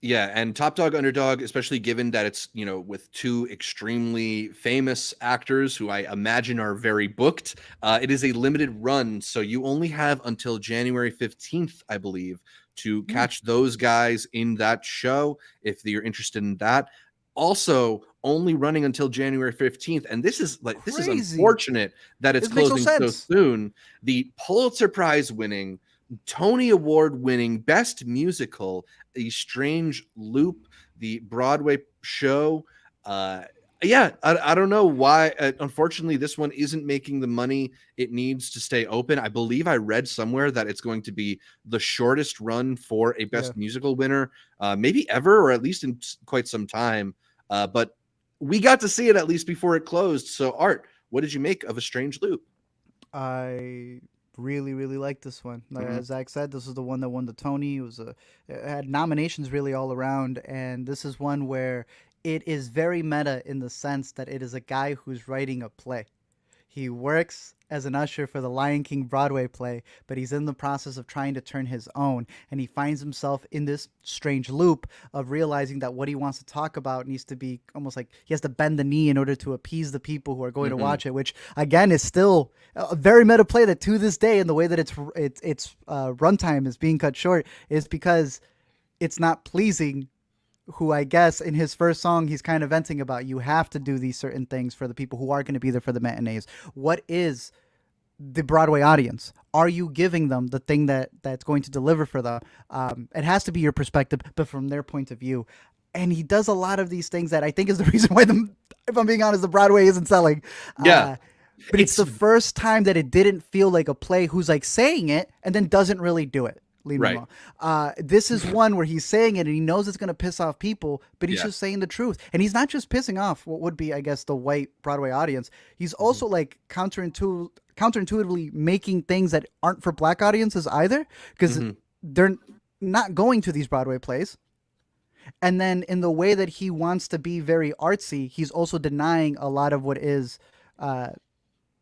Yeah, and Top Dog Underdog, especially given that it's, with two extremely famous actors who I imagine are very booked, it is a limited run, so you only have until January 15th, I believe, to catch those guys in that show if you're interested in that. Also, only running until January 15th, and this is unfortunate that it's closing so soon. The Pulitzer Prize winning, Tony Award winning Best Musical, A Strange Loop, the Broadway show. I don't know why. Unfortunately, this one isn't making the money it needs to stay open. I believe I read somewhere that it's going to be the shortest run for a Best Musical winner, maybe ever, or at least in quite some time. But we got to see it at least before it closed. So, Art, what did you make of A Strange Loop? I really, really like this one. As Zach said, this is the one that won the Tony. It had nominations really all around, and this is one where it is very meta in the sense that it is a guy who's writing a play. He works as an usher for the Lion King Broadway play, but he's in the process of trying to turn his own. And he finds himself in this strange loop of realizing that what he wants to talk about needs to be almost like he has to bend the knee in order to appease the people who are going to watch it, which again is still a very meta play that to this day, in the way that its runtime is being cut short, is because it's not pleasing who, I guess in his first song, he's kind of venting about, you have to do these certain things for the people who are going to be there for the matinees. What is the Broadway audience? Are you giving them the thing that's going to deliver for them? It has to be your perspective, but from their point of view. And he does a lot of these things that I think is the reason why, if I'm being honest, the Broadway isn't selling. Yeah. But it's the first time that it didn't feel like a play who's like saying it and then doesn't really do it. Right. This is one where he's saying it and he knows it's going to piss off people, but he's just saying the truth. And he's not just pissing off what would be, I guess, the white Broadway audience. He's also like counterintuitively making things that aren't for black audiences either, because they're not going to these Broadway plays. And then in the way that he wants to be very artsy, he's also denying a lot of what is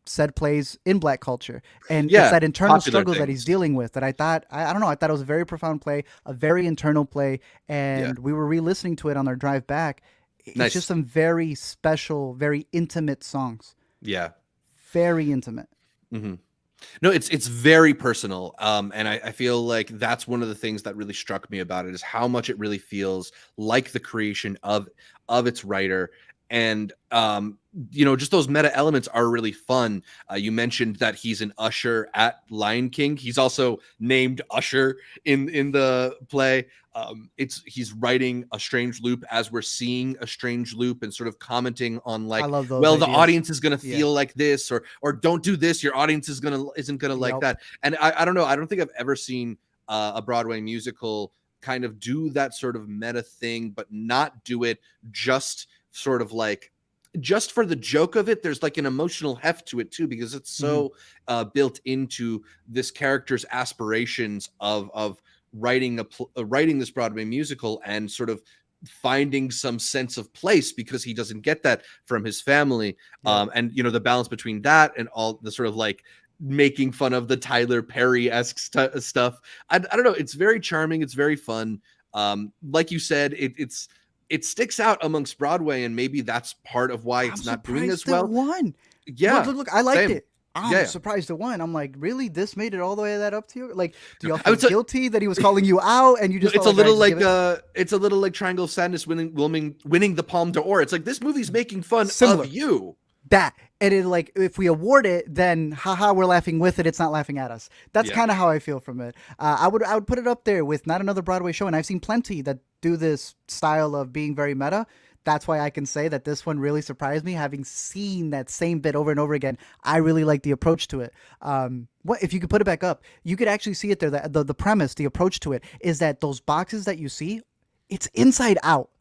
said plays in black culture. And it's that internal struggle that he's dealing with that I thought it was a very profound play, a very internal play. And we were re-listening to it on our drive back. It's just some very special, very intimate songs. Yeah. Very intimate. No, it's very personal. And I feel like that's one of the things that really struck me about it, is how much it really feels like the creation of its writer. And just those meta elements are really fun. You mentioned that he's an usher at Lion King. He's also named Usher in the play. He's writing a strange loop as we're seeing a strange loop, and sort of commenting on like, well, ideas. The audience is going to feel like this, or don't do this. Your audience isn't going to like that. And I don't know. I don't think I've ever seen a Broadway musical kind of do that sort of meta thing, but not do it just sort of like just for the joke of it. There's like an emotional heft to it too, because it's so built into this character's aspirations of writing this Broadway musical, and sort of finding some sense of place, because he doesn't get that from his family. And the balance between that and all the sort of like making fun of the Tyler Perry-esque stuff. I don't know. It's very charming. It's very fun. Like you said, it sticks out amongst Broadway, and maybe that's part of why it's not doing as well. Yeah, look, I liked it. I'm surprised it won. I'm like, really? This made it all the way that up to you? Like, do y'all feel guilty that he was calling you out, and you just? It's a little like Triangle of Sadness winning the Palme d'Or. It's like, this movie's making fun of you. And it, like, if we award it, then haha, we're laughing with it. It's not laughing at us. That's kind of how I feel from it. I would put it up there with not another Broadway show, and I've seen plenty that do this style of being very meta. That's why I can say that this one really surprised me, having seen that same bit over and over again. I really like the approach to it. What if you could put it back up? You could actually see it there. The premise, the approach to it is that those boxes that you see, it's inside out.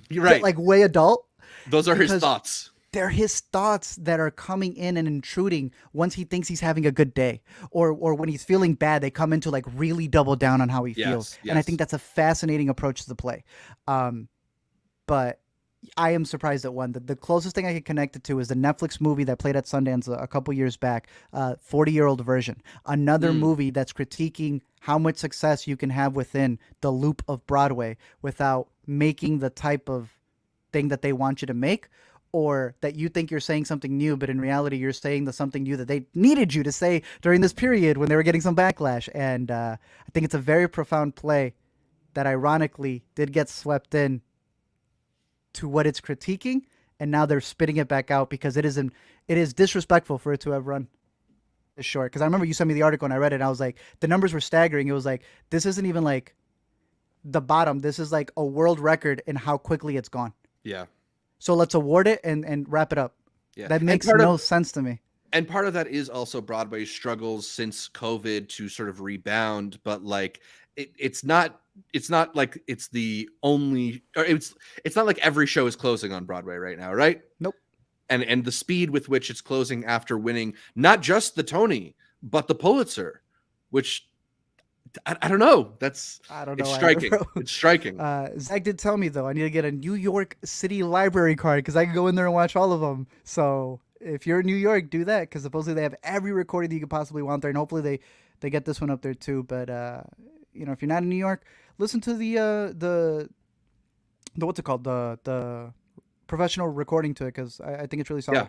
You're right. Like way adult. Those are his thoughts. They're his thoughts that are coming in and intruding once he thinks he's having a good day, or when he's feeling bad, they come in to like really double down on how he feels. And I think that's a fascinating approach to the play. But I am surprised at one. The closest thing I could connect it to is the Netflix movie that played at Sundance a couple years back, 40-Year-Old Version. Another movie that's critiquing how much success you can have within the loop of Broadway without making the type of thing that they want you to make, or that you think you're saying something new, but in reality you're saying something new that they needed you to say during this period when they were getting some backlash. And I think it's a very profound play that ironically did get swept in to what it's critiquing, and now they're spitting it back out because it is disrespectful for it to have run this short. Because I remember you sent me the article and I read it, and I was like, the numbers were staggering. It was like, this isn't even like the bottom. This is like a world record in how quickly it's gone. Yeah. So let's award it and wrap it up. Yeah. That makes no sense to me. And part of that is also Broadway's struggles since COVID to sort of rebound, but like it's not like it's the only, or it's not like every show is closing on Broadway right now, right? Nope. And the speed with which it's closing after winning not just the Tony but the Pulitzer, which I don't know. It's striking. It's striking. Zach did tell me though I need to get a New York City Library card because I can go in there and watch all of them. So If you're in New York, do that because supposedly they have every recording that you could possibly want there, and hopefully they get this one up there too. But if you're not in New York, listen to the what's it called, the professional recording to it because I think it's really solid. Yeah,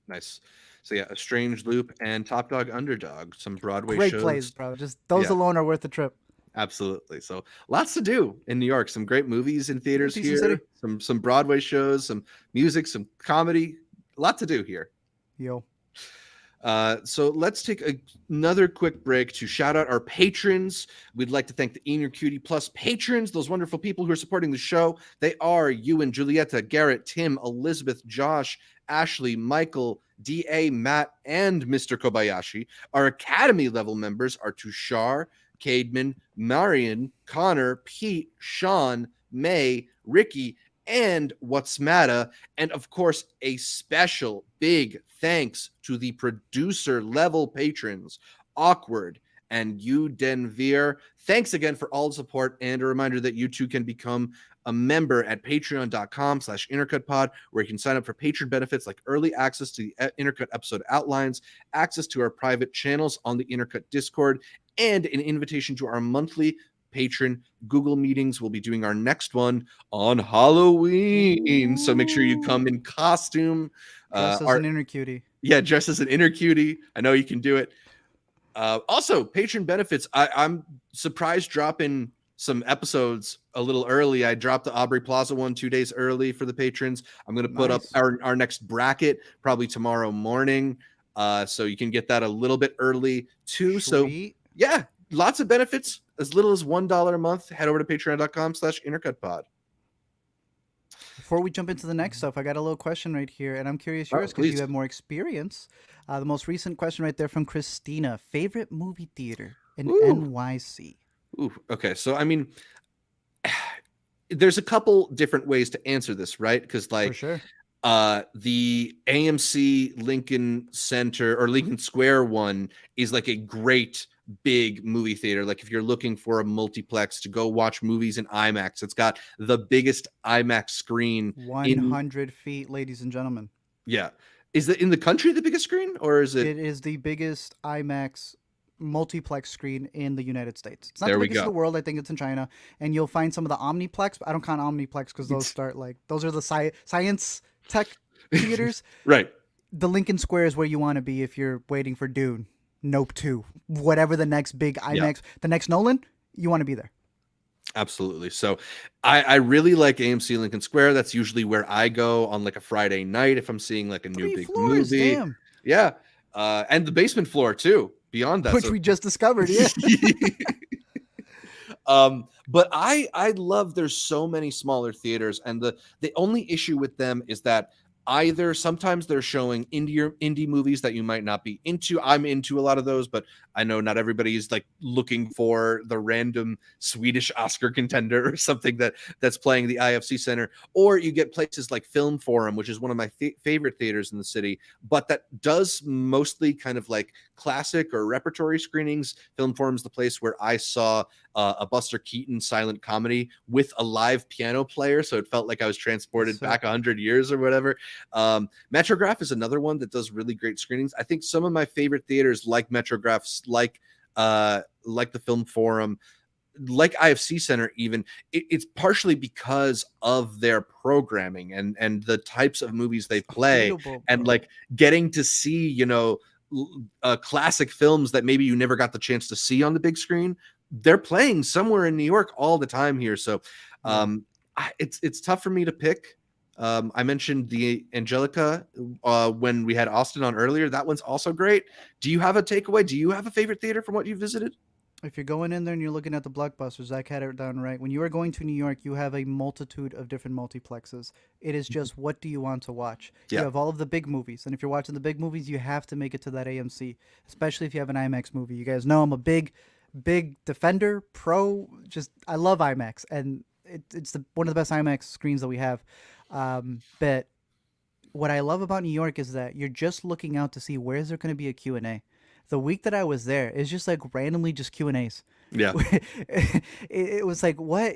nice. So yeah, A Strange Loop and Top Dog Underdog, some Broadway Great shows. plays, bro. Just those Yeah. alone are worth the trip. Absolutely. So lots to do in New York. Some great movies in theaters Decent here. city. Some Broadway shows, some music, some comedy. A lot to do here. Yo. So let's take another quick break to shout out our patrons. We'd like to thank the Inner Cutie Plus patrons, those wonderful people who are supporting the show. They are Ewan, Julieta, Garrett, Tim, Elizabeth, Josh, Ashley, Michael, D.A., Matt, and Mr. Kobayashi. Our Academy level members are Tushar, Cademan, Marion, Connor, Pete, Sean, May, Ricky, and What's Matta. And of course, a special big thanks to the producer level patrons, Awkward and you, Denvir. Thanks again for all the support, and a reminder that you too can become a member at patreon.com/intercutpod, where you can sign up for patron benefits like early access to the Intercut episode outlines, access to our private channels on the Intercut Discord, and an invitation to our monthly patron Google meetings. We'll be doing our next one on Halloween, so make sure you come in costume. Dressed as an inner cutie. Yeah, dressed as an inner cutie. I know you can do it. Also, patron benefits. I'm surprised dropping some episodes a little early. I dropped the Aubrey Plaza one 2 days early for the patrons. I'm going to put up our next bracket probably tomorrow morning, so you can get that a little bit early too. Sweet. So yeah, lots of benefits. As little as $1 a month. Head over to patreon.com/intercutpod. Before we jump into the next stuff, I got a little question right here, and I'm curious yours because you have more experience. The most recent question right there from Christina: favorite movie theater in NYC? Ooh, okay. So I mean, there's a couple different ways to answer this, right? Because like, for sure. The AMC Lincoln Center or Lincoln Square one is like a great big movie theater. Like if you're looking for a multiplex to go watch movies in IMAX, it's got the biggest IMAX screen. 100 feet, ladies and gentlemen. Yeah. Is it in the country the biggest screen, or is it? It is the biggest IMAX multiplex screen in the United States. It's not the biggest in the world. I think it's in China. And you'll find some of the Omniplex. I don't count Omniplex because those start like, those are the science tech theaters. Right. The Lincoln Square is where you want to be if you're waiting for Dune, Nope 2, whatever the next big IMAX, the next Nolan, you want to be there. Absolutely. So I really like AMC Lincoln Square. That's usually where I go on like a Friday night if I'm seeing like a new big movie. Damn. Yeah. And the basement floor too, beyond that. Which we just discovered, yeah. But I love there's so many smaller theaters, and the only issue with them is that either sometimes they're showing indie movies that you might not be into. I'm into a lot of those, but I know not everybody is like looking for the random Swedish Oscar contender or something that's playing the IFC Center. Or you get places like Film Forum, which is one of my favorite theaters in the city, but that does mostly kind of like classic or repertory screenings. Film Forum is the place where I saw a Buster Keaton silent comedy with a live piano player, so it felt like I was transported back 100 years or whatever. Metrograph is another one that does really great screenings. I think some of my favorite theaters, like Metrographs, like the Film Forum, like IFC Center, even it's partially because of their programming and the types of movies they play, and like getting to see classic films that maybe you never got the chance to see on the big screen. They're playing somewhere in New York all the time here, so it's tough for me to pick. I mentioned the Angelica when we had Austin on earlier. That one's also great. Do you have a takeaway? Do you have a favorite theater from what you visited? If you're going in there and you're looking at the blockbusters, Zach had it down right. When you are going to New York, you have a multitude of different multiplexes. It is just, what do you want to watch? Yeah. You have all of the big movies. And if you're watching the big movies, you have to make it to that AMC, especially if you have an IMAX movie. You guys know I'm a big defender, pro. Just, I love IMAX. And it's one of the best IMAX screens that we have. But what I love about New York is that you're just looking out to see where is there going to be a Q&A. The week that I was there, it's just like randomly just Q&As. Yeah. It was like, what?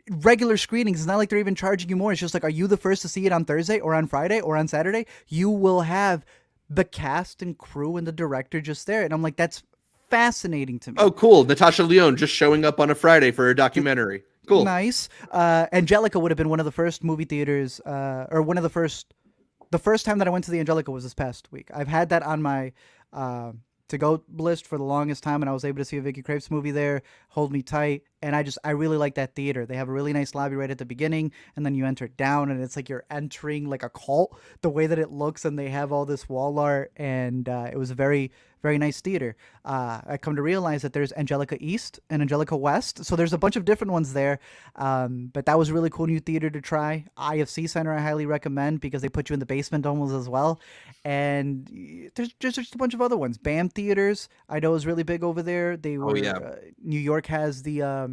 regular screenings. It's not like they're even charging you more. It's just like, are you the first to see it on Thursday or on Friday or on Saturday? You will have the cast and crew and the director just there. And I'm like, that's fascinating to me. Oh, cool. Natasha Lyonne just showing up on a Friday for a documentary. Cool. Nice. Angelica would have been one of the first movie theaters, or one of the first time that I went to the Angelica was this past week. I've had that on my to-go list for the longest time, and I was able to see a Vicky Krieps movie there, Hold Me Tight, and I really like that theater. They have a really nice lobby right at the beginning, and then you enter down, and it's like you're entering like a cult, the way that it looks, and they have all this wall art, and it was a very, very nice theater. I come to realize that there's Angelica East and Angelica West, so there's a bunch of different ones there, but that was a really cool new theater to try. IFC Center I highly recommend because they put you in the basement almost as well, and there's just a bunch of other ones. BAM Theaters I know is really big over there. They were New York has the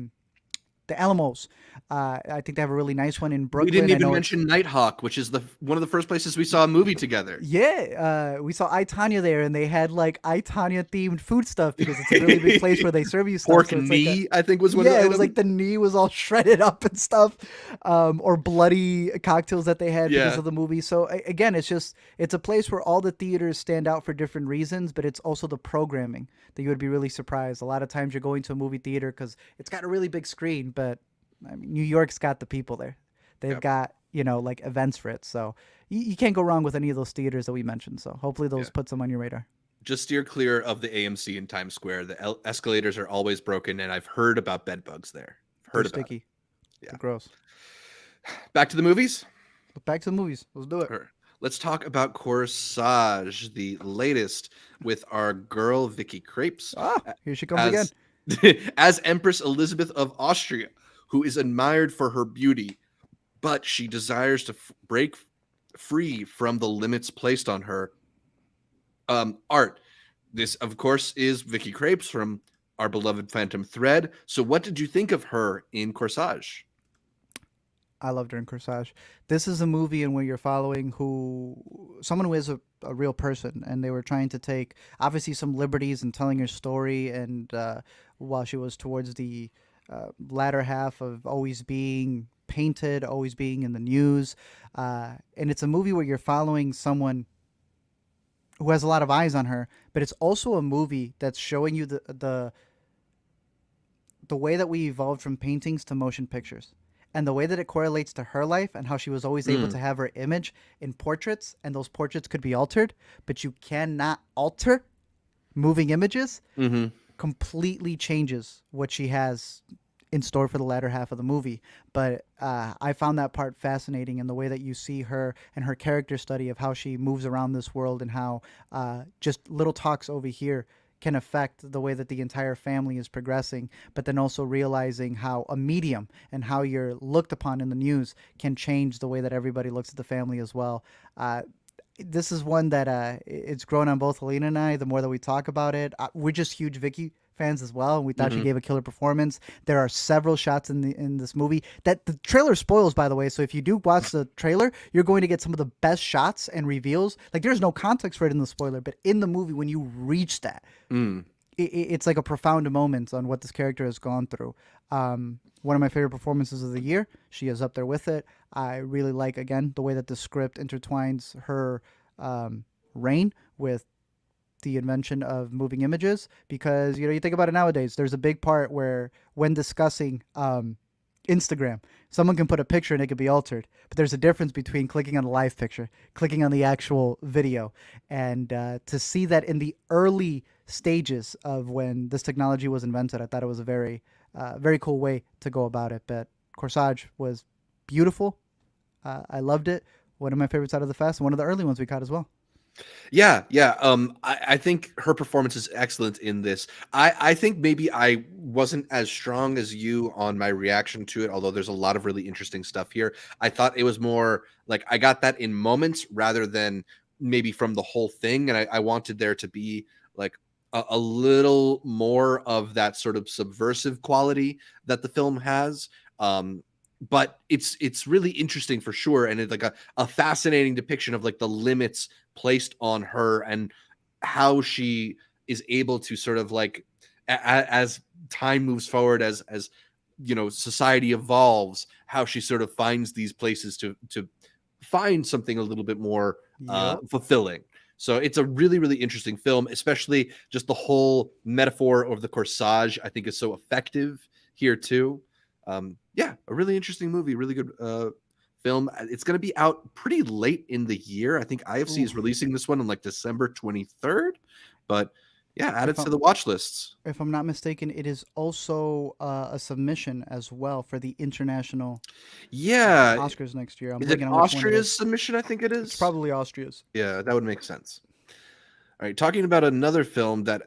Alamos. I think they have a really nice one in Brooklyn. We didn't even mention Nighthawk, which is one of the first places we saw a movie together. Yeah, we saw I, Tonya there, and they had like I, Tonya themed food stuff because it's a really big place where they serve you stuff. Pork so knee, like I think was one of the it was like the knee was all shredded up and stuff, or bloody cocktails that they had because of the movie. So again, it's a place where all the theaters stand out for different reasons, but it's also the programming that you would be really surprised. A lot of times you're going to a movie theater because it's got a really big screen, but I mean, New York's got the people there. They've got, like events for it. So you can't go wrong with any of those theaters that we mentioned. So hopefully those put some on your radar. Just steer clear of the AMC in Times Square. The escalators are always broken, and I've heard about bed bugs there. They're sticky. Yeah. They're gross. Back to the movies? Back to the movies. Let's do it. Sure. Let's talk about Corsage, the latest with our girl Vicky Krieps. Here she comes again. As Empress Elizabeth of Austria, who is admired for her beauty, but she desires to break free from the limits placed on her. Art. This, of course, is Vicky Krieps from our beloved Phantom Thread. So what did you think of her in Corsage? I loved her in Corsage. This is a movie in where you're following someone who is a real person, and they were trying to take obviously some liberties in telling her story, and while she was towards the latter half of always being painted, always being in the news, and it's a movie where you're following someone who has a lot of eyes on her, but it's also a movie that's showing you the way that we evolved from paintings to motion pictures, and the way that it correlates to her life and how she was always able to have her image in portraits, and those portraits could be altered, but you cannot alter moving images. Completely changes what she has in store for the latter half of the movie. But I found that part fascinating, in the way that you see her and her character study of how she moves around this world, and how just little talks over here can affect the way that the entire family is progressing, but then also realizing how a medium and how you're looked upon in the news can change the way that everybody looks at the family as well. This is one that it's grown on both Helena and I. The more that we talk about it, we're just huge Vicky fans as well, and we thought she gave a killer performance. There are several shots in this movie that the trailer spoils, by the way. So if you do watch the trailer, you're going to get some of the best shots and reveals. Like, there's no context for it in the spoiler, but in the movie, when you reach that, it's like a profound moment on what this character has gone through. One of my favorite performances of the year. She is up there with it. I really like, again, the way that the script intertwines her reign with the invention of moving images, because you think about it nowadays, there's a big part where when discussing Instagram, someone can put a picture and it could be altered, but there's a difference between clicking on the live picture, clicking on the actual video, and to see that in the early stages of when this technology was invented, I thought it was a very very cool way to go about it. But Corsage was beautiful. I loved it. One of my favorites out of the fest, and one of the early ones we caught as well. Yeah. I think her performance is excellent in this. I think maybe I wasn't as strong as you on my reaction to it, although there's a lot of really interesting stuff here. I thought it was more like I got that in moments rather than maybe from the whole thing, and I wanted there to be like a little more of that sort of subversive quality that the film has. But it's really interesting for sure, and it's like a fascinating depiction of like the limits placed on her and how she is able to sort of like as time moves forward, as society evolves, how she sort of finds these places to find something a little bit more fulfilling. So it's a really, really interesting film, especially just the whole metaphor of the corsage, I think is so effective here too. A really interesting movie, really good film. It's going to be out pretty late in the year. I think IFC is releasing this one on like December 23rd, but add it to the watch lists. If I'm not mistaken, it is also a submission as well for the international Oscars next year. Is it Austria's submission? I think it is. It's probably Austria's. Yeah, that would make sense. All right, talking about another film that,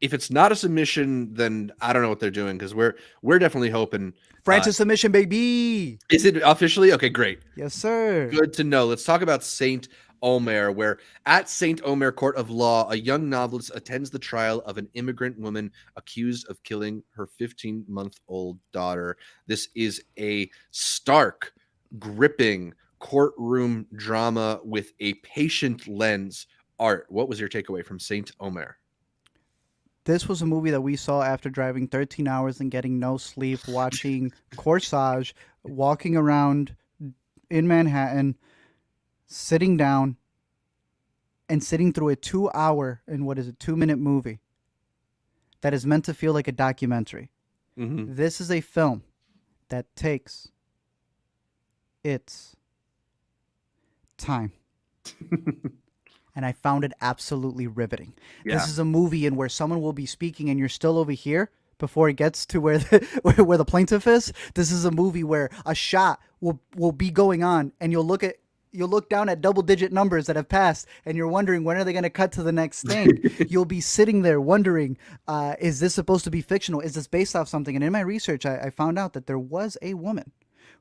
if it's not a submission, then I don't know what they're doing, because we're definitely hoping France's submission, baby. Is it officially? Okay, great. Yes, sir. Good to know. Let's talk about Saint Omer, where at Saint Omer Court of Law, a young novelist attends the trial of an immigrant woman accused of killing her 15-month-old daughter. This is a stark, gripping courtroom drama with a patient lens. Art, what was your takeaway from Saint Omer? This was a movie that we saw after driving 13 hours and getting no sleep, watching Corsage, walking around in Manhattan, sitting down and sitting through a 2-hour and 2-minute movie that is meant to feel like a documentary. Mm-hmm. This is a film that takes its time. And I found it absolutely riveting. Yeah. This is a movie in where someone will be speaking and you're still over here before it gets to where the plaintiff is. This is a movie where a shot will be going on and you'll look down at double-digit numbers that have passed, and you're wondering, when are they going to cut to the next thing? You'll be sitting there wondering, is this supposed to be fictional? Is this based off something? And in my research, I found out that there was a woman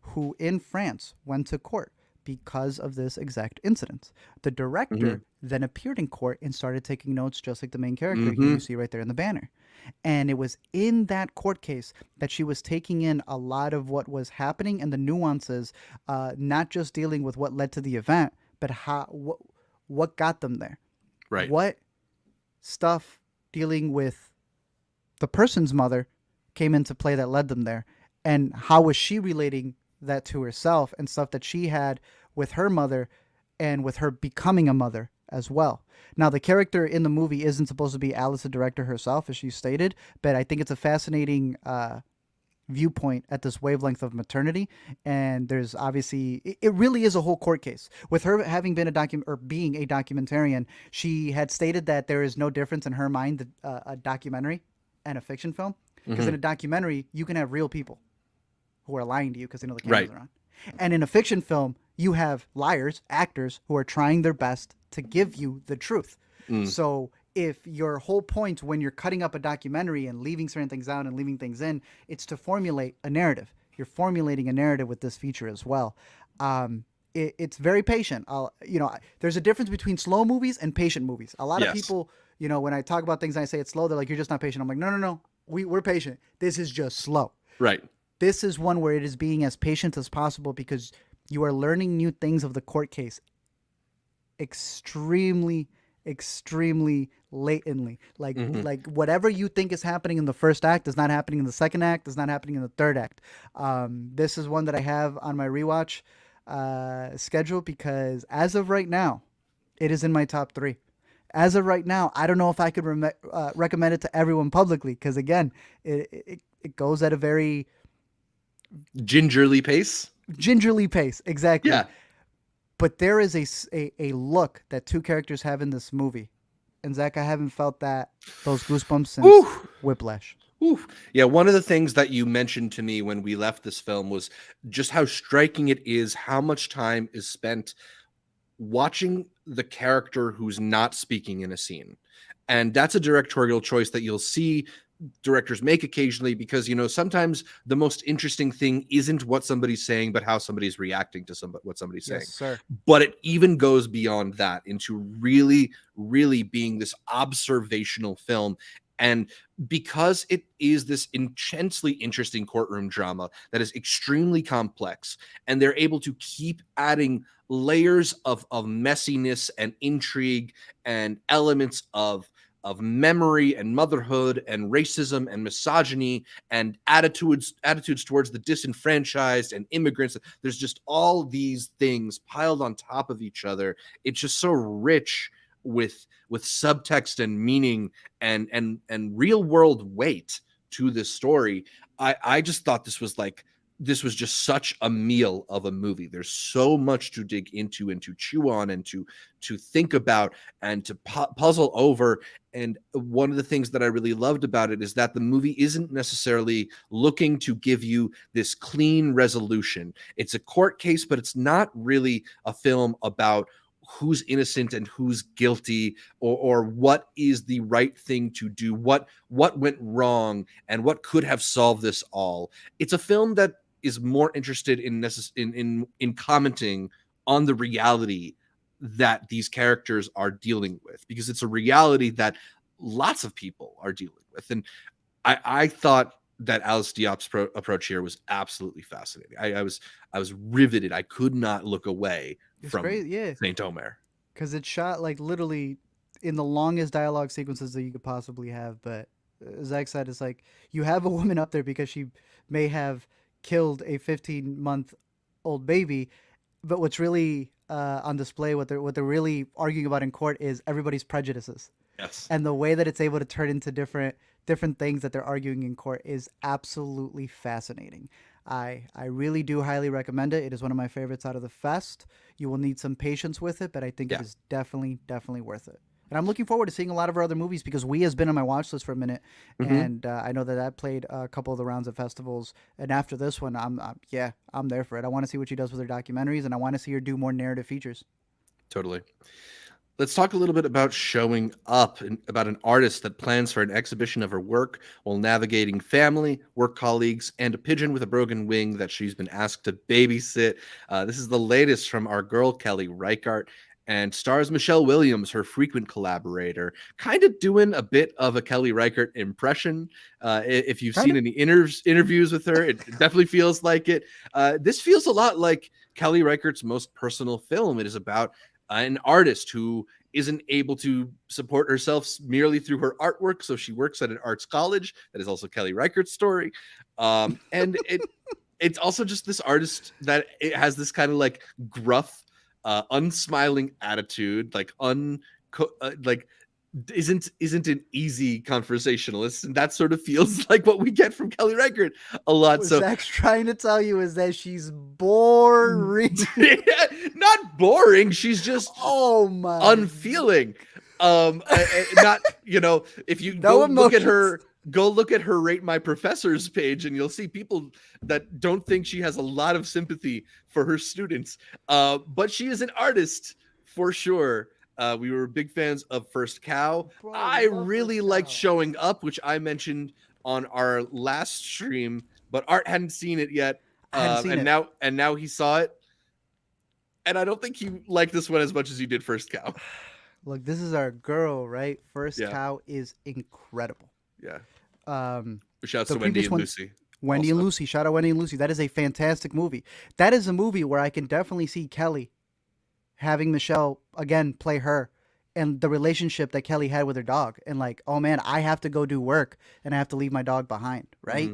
who in France went to court because of this exact incident. The director then appeared in court and started taking notes, just like the main character you see right there in the banner. And it was in that court case that she was taking in a lot of what was happening and the nuances, not just dealing with what led to the event, but what got them there. Right. What stuff dealing with the person's mother came into play that led them there, and how was she relating that to herself, and stuff that she had with her mother and with her becoming a mother as well. Now, the character in the movie isn't supposed to be Alice, the director herself, as she stated, but I think it's a fascinating viewpoint at this wavelength of maternity. And there's obviously, it really is a whole court case. With her having been being a documentarian, she had stated that there is no difference in her mind, a documentary and a fiction film. Because in a documentary, you can have real people who are lying to you because they know the cameras are on. And in a fiction film, you have liars, actors, who are trying their best to give you the truth. So if your whole point when you're cutting up a documentary and leaving certain things out and leaving things in, it's to formulate a narrative. You're formulating a narrative with this feature as well. It's very patient. There's a difference between slow movies and patient movies. A lot of people, when I talk about things and I say it's slow, they're like, you're just not patient. I'm like, no. We're patient. This is just slow. Right. This is one where it is being as patient as possible because you are learning new things of the court case extremely, extremely latently. Like whatever you think is happening in the first act is not happening in the second act, is not happening in the third act. This is one that I have on my rewatch schedule because as of right now, it is in my top 3. As of right now, I don't know if I could recommend it to everyone publicly because, again, it goes at a very gingerly pace. Exactly. Yeah. But there is a look that 2 characters have in this movie. And, Zach, I haven't felt those goosebumps since Whiplash. Oof. Yeah, one of the things that you mentioned to me when we left this film was just how striking it is, how much time is spent watching the character who's not speaking in a scene. And that's a directorial choice that you'll see directors make occasionally because, sometimes the most interesting thing isn't what somebody's saying, but how somebody's reacting to what somebody's saying. Yes, sir. But it even goes beyond that into really, really being this observational film. And because it is this intensely interesting courtroom drama that is extremely complex, and they're able to keep adding layers of messiness and intrigue and elements of memory and motherhood and racism and misogyny and attitudes towards the disenfranchised and immigrants. There's just all these things piled on top of each other. It's just so rich with subtext and meaning and real world weight to this story. I just thought this was just such a meal of a movie. There's so much to dig into and to chew on and to think about and to puzzle over. And one of the things that I really loved about it is that the movie isn't necessarily looking to give you this clean resolution. It's a court case, but it's not really a film about who's innocent and who's guilty, or what is the right thing to do, what went wrong and what could have solved this all. It's a film that is more interested in commenting on the reality that these characters are dealing with, because it's a reality that lots of people are dealing with. And I thought that Alice Diop's approach here was absolutely fascinating. I was riveted. I could not look away from Saint Omer, because it's shot like literally in the longest dialogue sequences that you could possibly have. But Zach said, it's like you have a woman up there because she may have killed a 15-month-old baby, but what's really on display, what they're really arguing about in court, is everybody's prejudices. Yes. And the way that it's able to turn into different things that they're arguing in court is absolutely fascinating. I really do highly recommend it. It is one of my favorites out of the fest. You will need some patience with it, but I think it is definitely worth it. And I'm looking forward to seeing a lot of her other movies, because We has been on my watch list for a minute, and I know that played a couple of the rounds at festivals. And after this one, I'm there for it. I want to see what she does with her documentaries, and I want to see her do more narrative features. Totally. Let's talk a little bit about Showing Up, and about an artist that plans for an exhibition of her work while navigating family, work colleagues, and a pigeon with a broken wing that she's been asked to babysit. This is the latest from our girl, Kelly Reichardt, and stars Michelle Williams, her frequent collaborator, kind of doing a bit of a Kelly Reichardt impression. If you've seen any interviews with her, it definitely feels like it. This feels a lot like Kelly Reichardt's most personal film. It is about an artist who isn't able to support herself merely through her artwork, so she works at an arts college. That is also Kelly Reichardt's story. And it's also just this artist that it has this kind of like gruff, unsmiling attitude, like isn't an easy conversationalist, and that sort of feels like what we get from Kelly Reichardt a lot. What so Zach's trying to tell you is that she's boring. Not boring, she's just unfeeling. Not, if you go look at her Rate My Professors page, and you'll see people that don't think she has a lot of sympathy for her students. But she is an artist for sure. We were big fans of First Cow. Bro, I really liked Showing Up, which I mentioned on our last stream, but Art hadn't seen it yet. Now he saw it. And I don't think he liked this one as much as he did First Cow. Look, this is our girl, right? First Cow is incredible. Yeah. Shouts to Wendy and Lucy. Wendy and Lucy. Shout out Wendy and Lucy. That is a fantastic movie. That is a movie where I can definitely see Kelly having Michelle again play her, and the relationship that Kelly had with her dog, and like, oh man, I have to go do work and I have to leave my dog behind, right?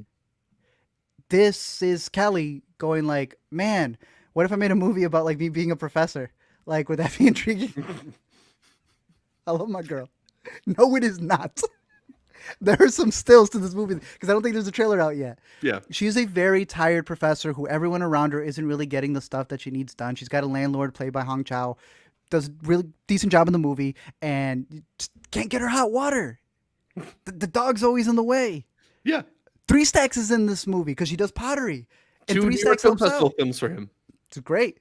This is Kelly going like, man, what if I made a movie about like me being a professor? Like, would that be intriguing? I love my girl. No, it is not. There are some stills to this movie because I don't think there's a trailer out yet. Yeah. She's a very tired professor who everyone around her isn't really getting the stuff that she needs done. She's got a landlord played by Hong Chow, does a really decent job in the movie, and just can't get her hot water. The dog's always in the way. Yeah. 3 Stacks is in this movie because she does pottery. And 2 3 New York Stacks Film helps Festival out. films for him. It's great.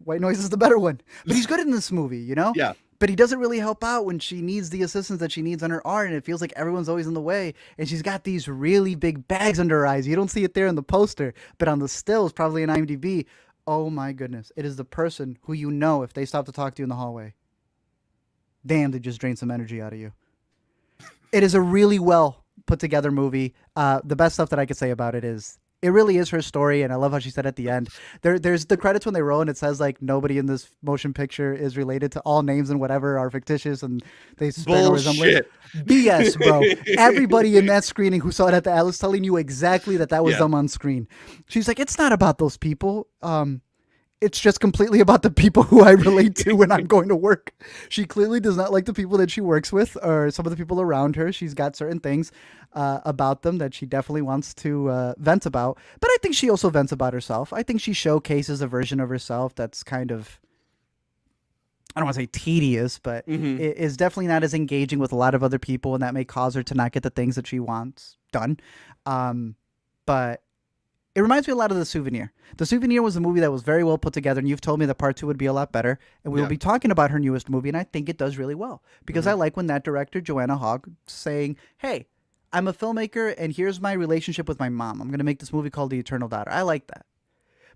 White Noise is the better one. But he's good in this movie, Yeah. But he doesn't really help out when she needs the assistance that she needs on her art, and it feels like everyone's always in the way. And she's got these really big bags under her eyes. You don't see it there in the poster, but on the stills, probably in IMDb. Oh my goodness. It is the person who if they stop to talk to you in the hallway, damn, they just drained some energy out of you. It is a really well put together movie. The best stuff that I could say about it is it really is her story, and I love how she said at the end. There's the credits when they roll, and it says like nobody in this motion picture is related to all names and whatever are fictitious, and they spare no resemblance. BS, bro. Everybody in that screening who saw it at the Atlas Tully knew exactly that was them on screen. She's like, it's not about those people. It's just completely about the people who I relate to when I'm going to work. She clearly does not like the people that she works with or some of the people around her. She's got certain things about them that she definitely wants to vent about. But I think she also vents about herself. I think she showcases a version of herself that's kind of, I don't want to say tedious, but it is definitely not as engaging with a lot of other people, and that may cause her to not get the things that she wants done. But it reminds me a lot of The Souvenir. The Souvenir was a movie that was very well put together, and you've told me that part 2 would be a lot better. And we will be talking about her newest movie, and I think it does really well. Because I like when that director, Joanna Hogg, saying, hey, I'm a filmmaker, and here's my relationship with my mom. I'm going to make this movie called The Eternal Daughter. I like that.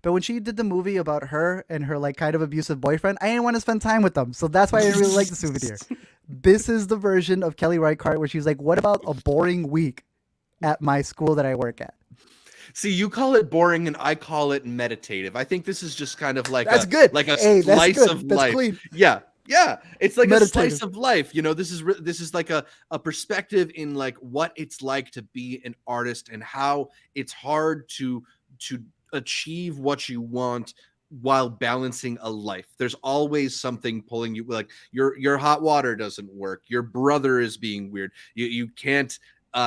But when she did the movie about her and her like kind of abusive boyfriend, I didn't want to spend time with them. So that's why I didn't really like The Souvenir. This is the version of Kelly Reichardt where she's like, what about a boring week at my school that I work at? See, you call it boring and I call it meditative. I think this is just kind of like good. Like a Hey, slice that's of that's life. Clean. Yeah. It's like Meditative. a slice of life. You know, this is like a perspective in like what it's like to be an artist and how it's hard to achieve what you want while balancing a life. There's always something pulling you, like your hot water doesn't work. Your brother is being weird. You can't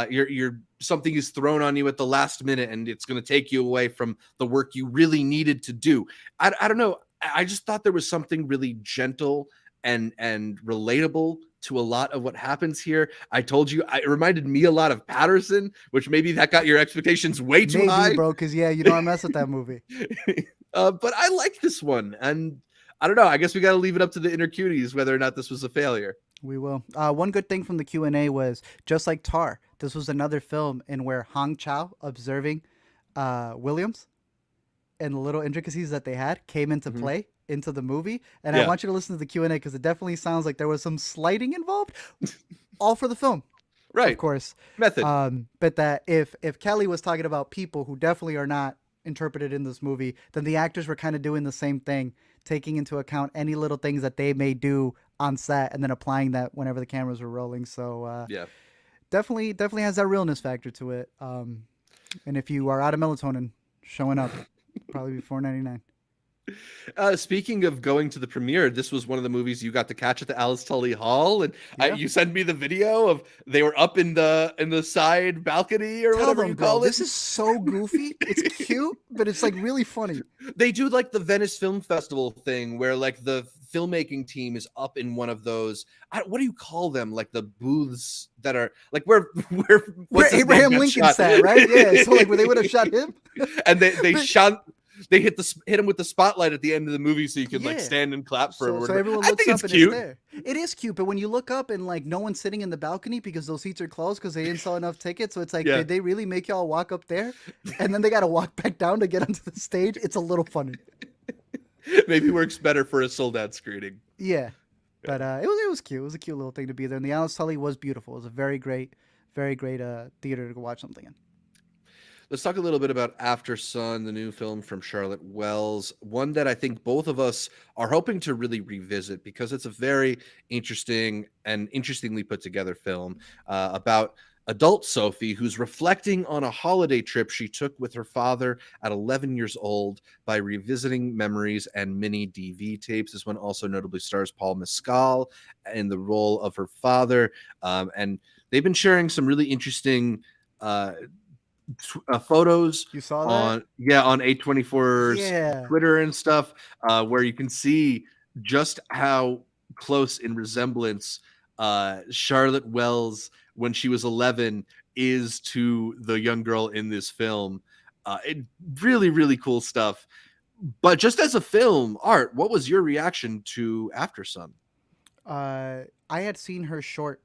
you're something is thrown on you at the last minute and it's going to take you away from the work you really needed to do. I don't know. I just thought there was something really gentle and relatable to a lot of what happens here. I told you, it reminded me a lot of Patterson, which maybe that got your expectations way too high, bro. Because I mess with that movie. But I like this one, and I don't know. I guess we got to leave it up to the inner cuties whether or not this was a failure. We will. One good thing from the Q&A was, just like Tar, this was another film in where Hong Chow observing Williams and the little intricacies that they had came into play into the movie. And I want you to listen to the Q&A because it definitely sounds like there was some slighting involved, all for the film. Right. Of course. Method. But that if Kelly was talking about people who definitely are not interpreted in this movie, then the actors were kind of doing the same thing, taking into account any little things that they may do on set and then applying that whenever the cameras were rolling. So definitely has that realness factor to it. And if you are out of melatonin, showing up, probably be $4.99. Speaking of going to the premiere, this was one of the movies you got to catch at the Alice Tully Hall, and you sent me the video of they were up in the side balcony or whatever you call it. This is so goofy. It's cute, but it's like really funny. They do like the Venice Film Festival thing where like the filmmaking team is up in one of those. What do you call them? Like the booths that are like where Abraham Lincoln sat, right? Yeah. So like where they would have shot him, and they hit him with the spotlight at the end of the movie so you can like stand and clap for him. So everyone looks up and cute. it's there. It is cute, but when you look up and like no one's sitting in the balcony because those seats are closed because they didn't sell enough tickets, so it's like, did they really make y'all walk up there and then they got to walk back down to get onto the stage? It's a little funny. Maybe works better for a sold out screening. Yeah, but it was cute. It was a cute little thing to be there, and the Alice Tully was beautiful. It was a very great theater to go watch something in. Let's talk a little bit about Aftersun, the new film from Charlotte Wells, one that I think both of us are hoping to really revisit because it's a very interesting and interestingly put together film about adult Sophie, who's reflecting on a holiday trip she took with her father at 11 years old by revisiting memories and mini DV tapes. This one also notably stars Paul Mescal in the role of her father. And they've been sharing some really interesting photos. You saw that on A24's Twitter and stuff, where you can see just how close in resemblance Charlotte Wells when she was 11 is to the young girl in this film. Really, really cool stuff. But just as a film, Art, what was your reaction to Aftersun? I had seen her short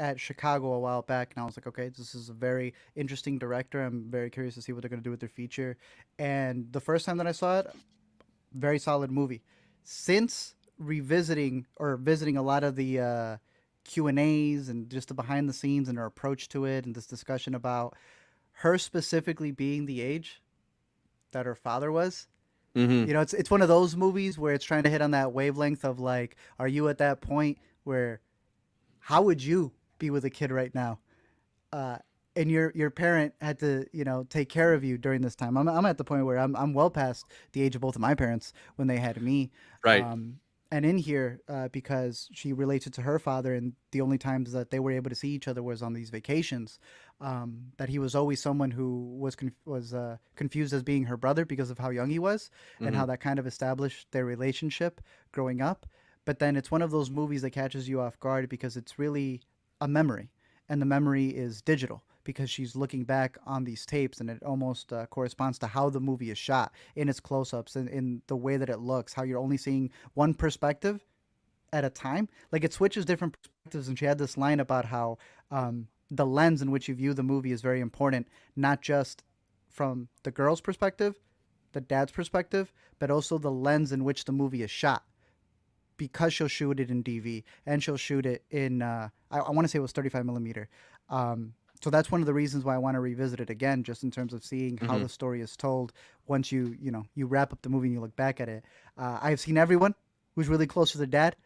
at Chicago a while back, and I was like, okay, this is a very interesting director. I'm very curious to see what they're going to do with their feature. And the first time that I saw it, very solid movie. Since revisiting or visiting a lot of the Q&As and just the behind the scenes and her approach to it and this discussion about her specifically being the age that her father was. Mm-hmm. You know, it's one of those movies where it's trying to hit on that wavelength of like, are you at that point where how would you be with a kid right now? Uh, and your parent had to, you know, take care of you during this time. I'm at the point where I'm well past the age of both of my parents when they had me. Right. Um, and in here, because she relates it to her father, and the only times that they were able to see each other was on these vacations. That he was always someone who was confused as being her brother because of how young he was, and Mm-hmm. how that kind of established their relationship growing up. But then it's one of those movies that catches you off guard because it's really a memory, and the memory is digital because she's looking back on these tapes, and it almost corresponds to how the movie is shot in its close-ups and in the way that it looks, how you're only seeing one perspective at a time. Like it switches different perspectives, and she had this line about how the lens in which you view the movie is very important, not just from the girl's perspective, the dad's perspective, but also the lens in which the movie is shot, because she'll shoot it in DV and she'll shoot it in I want to say it was 35 millimeter. So that's one of the reasons why I want to revisit it again, just in terms of seeing how Mm-hmm. the story is told once you wrap up the movie and you look back at it. I've seen everyone who's really close to their dad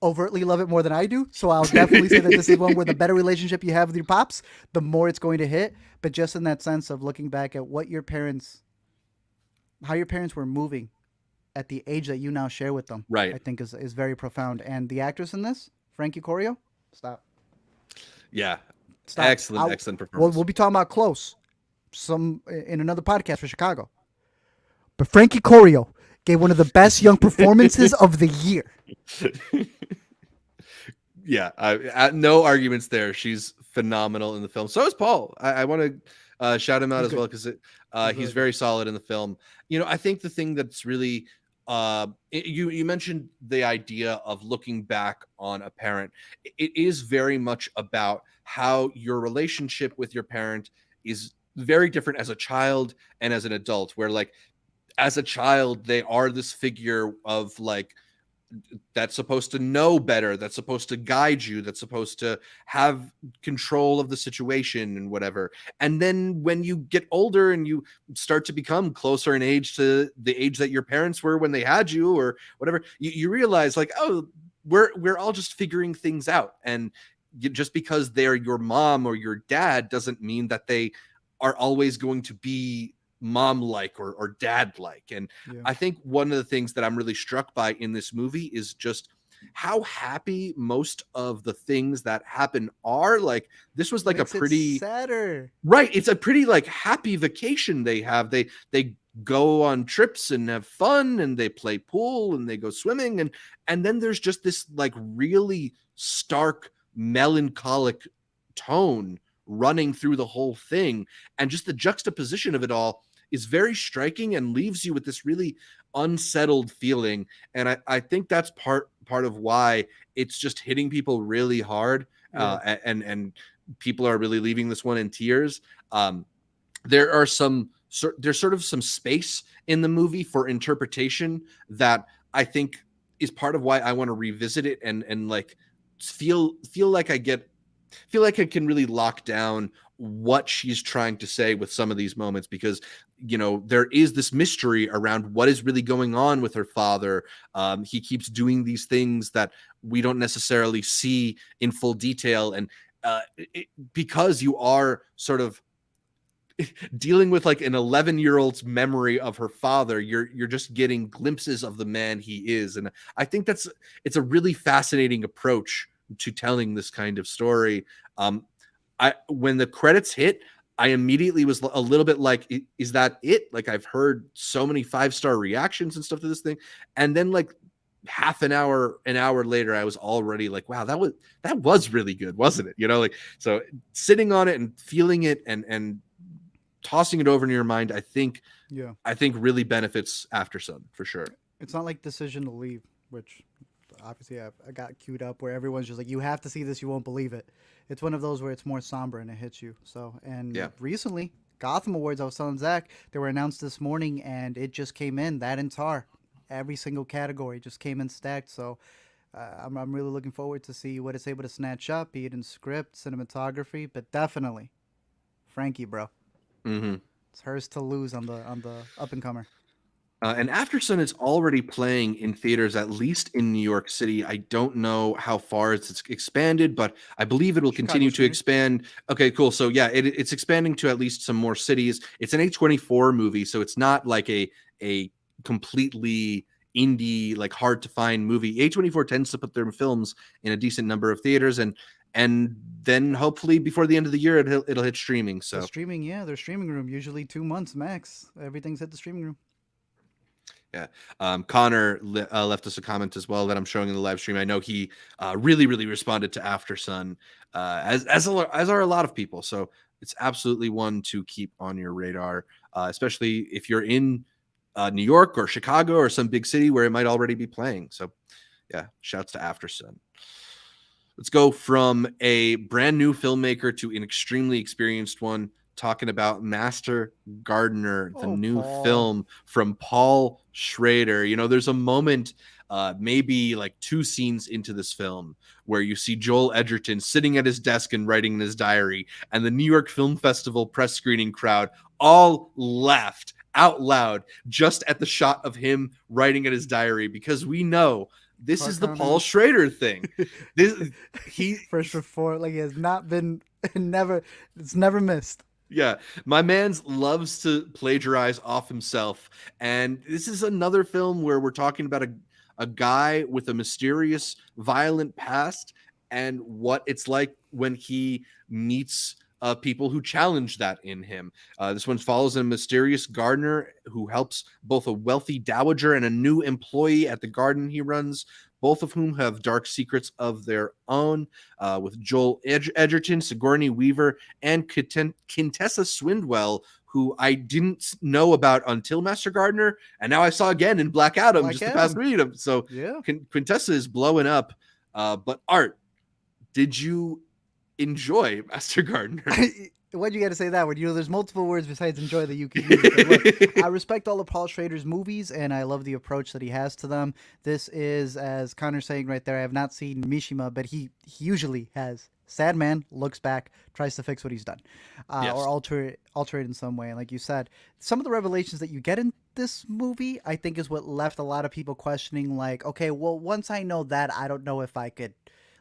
overtly love it more than I do, so I'll definitely say that this is one where the better relationship you have with your pops, the more it's going to hit. But just in that sense of looking back at how your parents were moving at the age that you now share with them, Right. I think is very profound. And the actress in this, Frankie Corio, stop. Yeah. Stop. Excellent performance. We'll be talking about Close in another podcast for Chicago. But Frankie Corio gave one of the best young performances of the year. Yeah, no arguments there. She's phenomenal in the film. So is Paul. I want to shout him out He's as good. well because he's really very solid in the film. You know, I think the thing that's really you mentioned the idea of looking back on a parent. It is very much about how your relationship with your parent is very different as a child and as an adult, where like as a child they are this figure of like that's supposed to know better, that's supposed to guide you, that's supposed to have control of the situation and whatever. And then when you get older and you start to become closer in age to the age that your parents were when they had you or whatever, you realize like, oh, we're all just figuring things out. And just because they're your mom or your dad doesn't mean that they are always going to be mom like or dad like. And Yeah. I think one of the things that I'm really struck by in this movie is just how happy most of the things that happen are. Like this was like Makes a pretty sadder. right, it's a pretty like happy vacation they have. They go on trips and have fun and they play pool and they go swimming, and then there's just this like really stark melancholic tone running through the whole thing, and just the juxtaposition of it all is very striking and leaves you with this really unsettled feeling. And I think that's part of why it's just hitting people really hard. And people are really leaving this one in tears. There's sort of some space in the movie for interpretation that I think is part of why I want to revisit it and like feel like I can really lock down what she's trying to say with some of these moments, because you know there is this mystery around what is really going on with her father. He keeps doing these things that we don't necessarily see in full detail, and because you are sort of dealing with like an 11-year-old's memory of her father, you're just getting glimpses of the man he is. And I think it's a really fascinating approach to telling this kind of story. When the credits hit, I immediately was a little bit like, is that it? Like I've heard so many 5-star reactions and stuff to this thing. And then like half an hour later, I was already like, wow, that was really good, wasn't it? You know, like, so sitting on it and feeling it and tossing it over in your mind, I think really benefits Aftersun for sure. It's not like Decision to Leave, which obviously I got queued up where everyone's just like, you have to see this, you won't believe it. It's one of those where it's more somber and it hits you. So, and recently, Gotham Awards, I was telling Zach, they were announced this morning and it just came in, that and Tar. Every single category just came in stacked. So I'm really looking forward to see what it's able to snatch up, be it in script, cinematography, but definitely Frankie, bro. Mm-hmm. It's hers to lose on the up and comer. And Aftersun is already playing in theaters, at least in New York City. I don't know how far it's expanded, but I believe it will Chicago continue to streaming. expand. Okay, cool. So yeah, it's expanding to at least some more cities. It's an A24 movie, so it's not like a completely indie, like hard to find movie. A24 tends to put their films in a decent number of theaters, and then hopefully before the end of the year it'll hit streaming. So The streaming, yeah, their streaming room usually 2 months max. Everything's at the streaming room. Yeah. Connor left us a comment as well that I'm showing in the live stream. I know he really responded to Aftersun, as are a lot of people. So it's absolutely one to keep on your radar, especially if you're in New York or Chicago or some big city where it might already be playing. So yeah, shouts to Aftersun. Let's go from a brand new filmmaker to an extremely experienced one, talking about Master Gardener, the new film from Paul Schrader. You know, there's a moment, maybe like 2 scenes into this film, where you see Joel Edgerton sitting at his desk and writing in his diary, and the New York Film Festival press screening crowd all laughed out loud just at the shot of him writing in his diary, because we know this is the Paul Schrader thing. He first before, like, he has not been it's never missed. Yeah, my man's loves to plagiarize off himself, and this is another film where we're talking about a guy with a mysterious, violent past, and what it's like when he meets people who challenge that in him. This one follows a mysterious gardener who helps both a wealthy dowager and a new employee at the garden he runs, both of whom have dark secrets of their own, with Joel Edgerton, Sigourney Weaver, and Quintessa Swindwell, who I didn't know about until Master Gardener, and now I saw again in Black Adam the past week. So yeah, Quintessa is blowing up. But Art, did you enjoy Master Gardener? Why'd you got to say that word? You know, there's multiple words besides enjoy that you can use. But look, I respect all of Paul Schrader's movies, and I love the approach that he has to them. This is, as Connor's saying right there, I have not seen Mishima, but he usually has sad man, looks back, tries to fix what he's done, Yes. or alter it in some way. And like you said, some of the revelations that you get in this movie, I think, is what left a lot of people questioning, like, okay, well, once I know that, I don't know if I could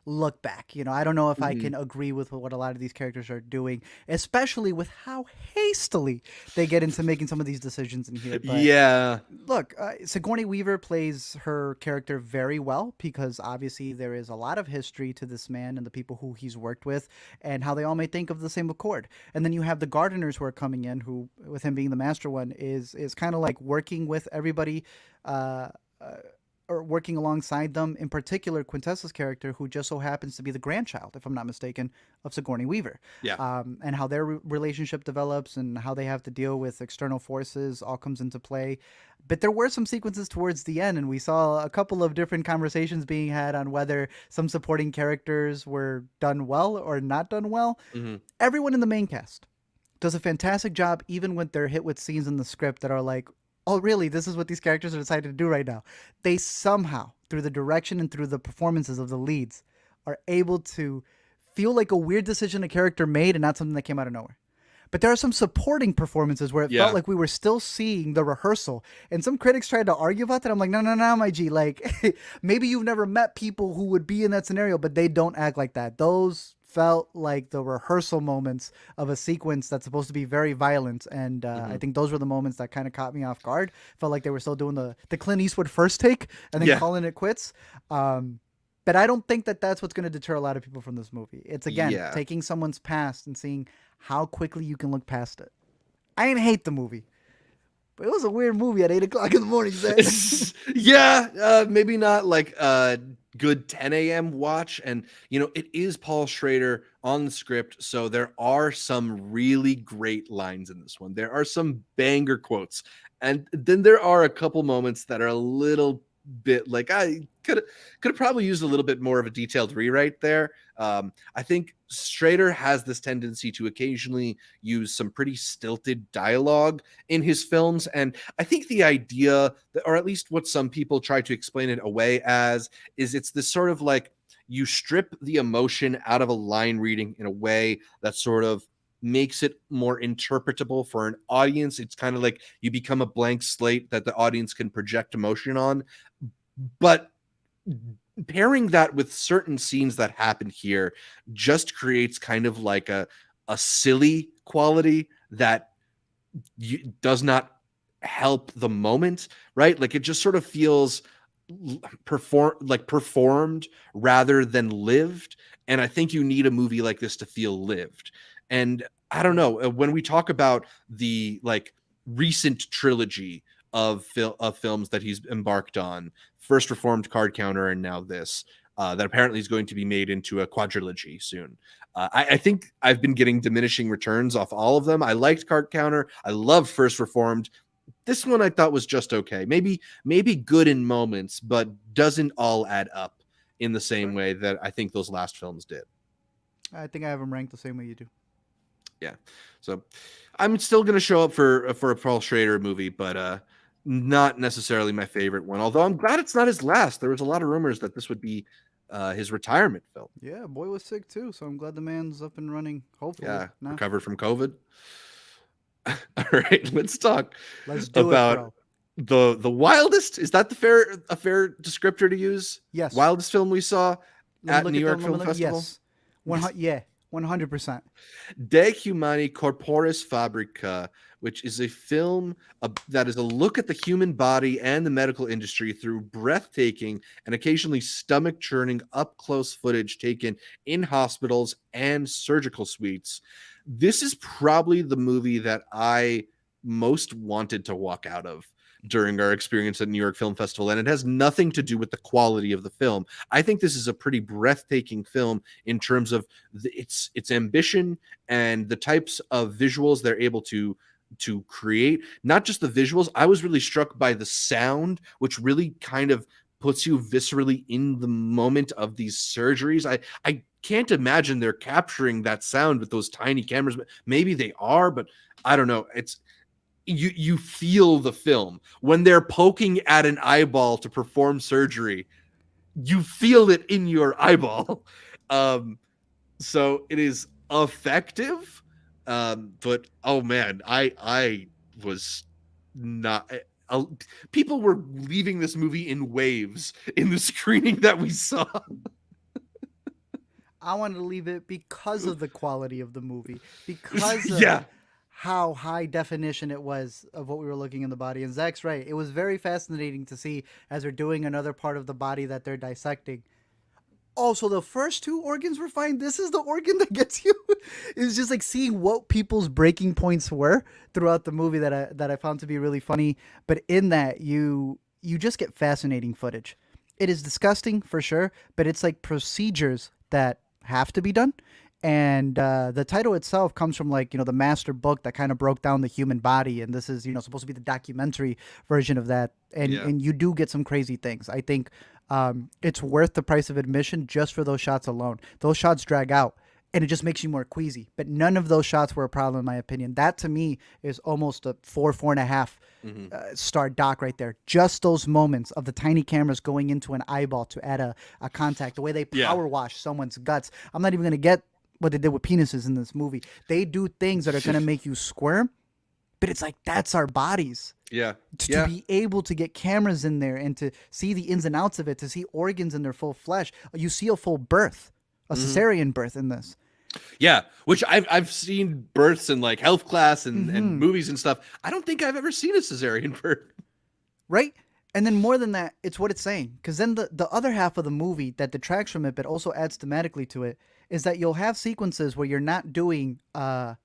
look back. You know, I don't know if I can agree with what a lot of these characters are doing, especially with how hastily they get into making some of these decisions in here. But yeah, look, Sigourney Weaver plays her character very well, because obviously there is a lot of history to this man and the people who he's worked with, and how they all may think of the same accord. And then you have the gardeners who are coming in, who, with him being the master one, is kind of like working with everybody, or working alongside them. In particular, Quintessa's character, who just so happens to be the grandchild, if I'm not mistaken, of Sigourney Weaver. Yeah. And how their relationship develops and how they have to deal with external forces all comes into play. But there were some sequences towards the end, and we saw a couple of different conversations being had on whether some supporting characters were done well or not done well. Everyone in the main cast does a fantastic job, even when they're hit with scenes in the script that are like, oh, really? This is what these characters are decided to do right now. They somehow, through the direction and through the performances of the leads, are able to feel like a weird decision a character made and not something that came out of nowhere. But there are some supporting performances where it felt like we were still seeing the rehearsal. And some critics tried to argue about that. I'm like, no, my G. Like, maybe you've never met people who would be in that scenario, but they don't act like that. Those felt like the rehearsal moments of a sequence that's supposed to be very violent, and I think those were the moments that kind of caught me off guard. Felt like they were still doing the Clint Eastwood first take and then calling it quits. But I don't think that that's what's going to deter a lot of people from this movie. It's, again, taking someone's past and seeing how quickly you can look past it. I didn't hate the movie, but it was a weird movie at 8 o'clock in the morning, Zach. Yeah, maybe not like good 10 a.m. watch. And, you know, it is Paul Schrader on the script, so there are some really great lines in this one. There are some banger quotes. And then there are a couple moments that are a little bit like, I could have probably used a little bit more of a detailed rewrite there. I think Schrader has this tendency to occasionally use some pretty stilted dialogue in his films, and I think the idea, or at least what some people try to explain it away as, is it's this sort of like, you strip the emotion out of a line reading in a way that sort of makes it more interpretable for an audience. It's kind of like you become a blank slate that the audience can project emotion on. But pairing that with certain scenes that happen here just creates kind of like a silly quality that does not help the moment, right? Like it just sort of feels performed rather than lived. And I think you need a movie like this to feel lived. And I don't know, when we talk about the like recent trilogy of films that he's embarked on, First Reformed, Card Counter, and now this, that apparently is going to be made into a quadrilogy soon. I think I've been getting diminishing returns off all of them. I liked Card Counter. I love First Reformed. This one I thought was just okay. Maybe good in moments, but doesn't all add up in the same way that I think those last films did. I think I have them ranked the same way you do. Yeah. So I'm still going to show up for a Paul Schrader movie, but not necessarily my favorite one. Although I'm glad it's not his last. There was a lot of rumors that this would be his retirement film. Yeah, boy was sick too, so I'm glad the man's up and running. Hopefully, Yeah, no. recovered from COVID. All right, let's talk about the wildest. Is that a fair descriptor to use? Yes. Wildest film we saw at New York Film Festival? Yes. 100%. De Humani Corporis Fabrica, which is a film that is a look at the human body and the medical industry through breathtaking and occasionally stomach-churning up-close footage taken in hospitals and surgical suites. This is probably the movie that I most wanted to walk out of during our experience at New York Film Festival, and it has nothing to do with the quality of the film. I think this is a pretty breathtaking film in terms of its ambition and the types of visuals they're able to create. Not just the visuals. I was really struck by the sound, which really kind of puts you viscerally in the moment of these surgeries. I can't imagine they're capturing that sound with those tiny cameras. Maybe they are, but I don't know. It's you feel the film when they're poking at an eyeball to perform surgery. You feel it in your eyeball. So it is effective. But oh man, I was not. People were leaving this movie in waves in the screening that we saw. I wanted to leave it because of the quality of the movie, because of how high definition it was of what we were looking in the body. And Zach's right. It was very fascinating to see as they're doing another part of the body that they're dissecting. Oh, so the first two organs were fine. This is the organ that gets you. It's just like seeing what people's breaking points were throughout the movie that I found to be really funny. But in that, you just get fascinating footage. It is disgusting for sure, but it's like procedures that have to be done. And the title itself comes from the master book that kind of broke down the human body. And this is, supposed to be the documentary version of that. And you do get some crazy things. I think it's worth the price of admission just for those shots alone. Those shots drag out and it just makes you more queasy. But none of those shots were a problem, in my opinion. That to me is almost a 4.5 star doc right there. Just those moments of the tiny cameras going into an eyeball to add a contact, the way they power wash someone's guts. I'm not even going to get what they did with penises in this movie. They do things that are going to make you squirm, but it's like, that's our bodies. Yeah. To be able to get cameras in there and to see the ins and outs of it, to see organs in their full flesh. You see a full birth, a cesarean birth in this. Yeah, which I've seen births in like health class and movies and stuff. I don't think I've ever seen a cesarean birth. Right? And then more than that, it's what it's saying. Because then the other half of the movie that detracts from it, but also adds thematically to it, is that you'll have sequences where you're not doing the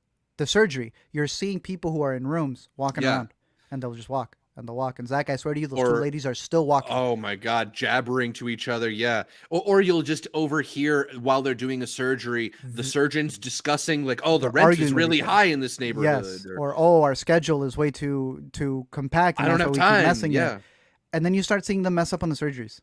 surgery. You're seeing people who are in rooms walking around, and they'll just walk. And they'll walk. And Zach, I swear to you, those two ladies are still walking. Oh my God, jabbering to each other. Yeah. Or you'll just overhear while they're doing a surgery, the surgeons discussing like, oh, the rent is really high in this neighborhood. Yes. Or our schedule is way too compact. I don't have time. Yeah. And then you start seeing them mess up on the surgeries.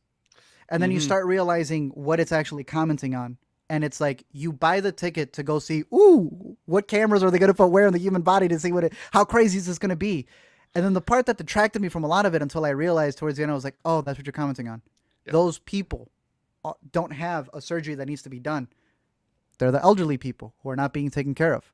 And then you start realizing what it's actually commenting on. And it's like, you buy the ticket to go see, what cameras are they going to put where in the human body to see how crazy is this going to be? And then the part that detracted me from a lot of it until I realized towards the end, I was like, oh, that's what you're commenting on. Yeah. Those people don't have a surgery that needs to be done. They're the elderly people who are not being taken care of.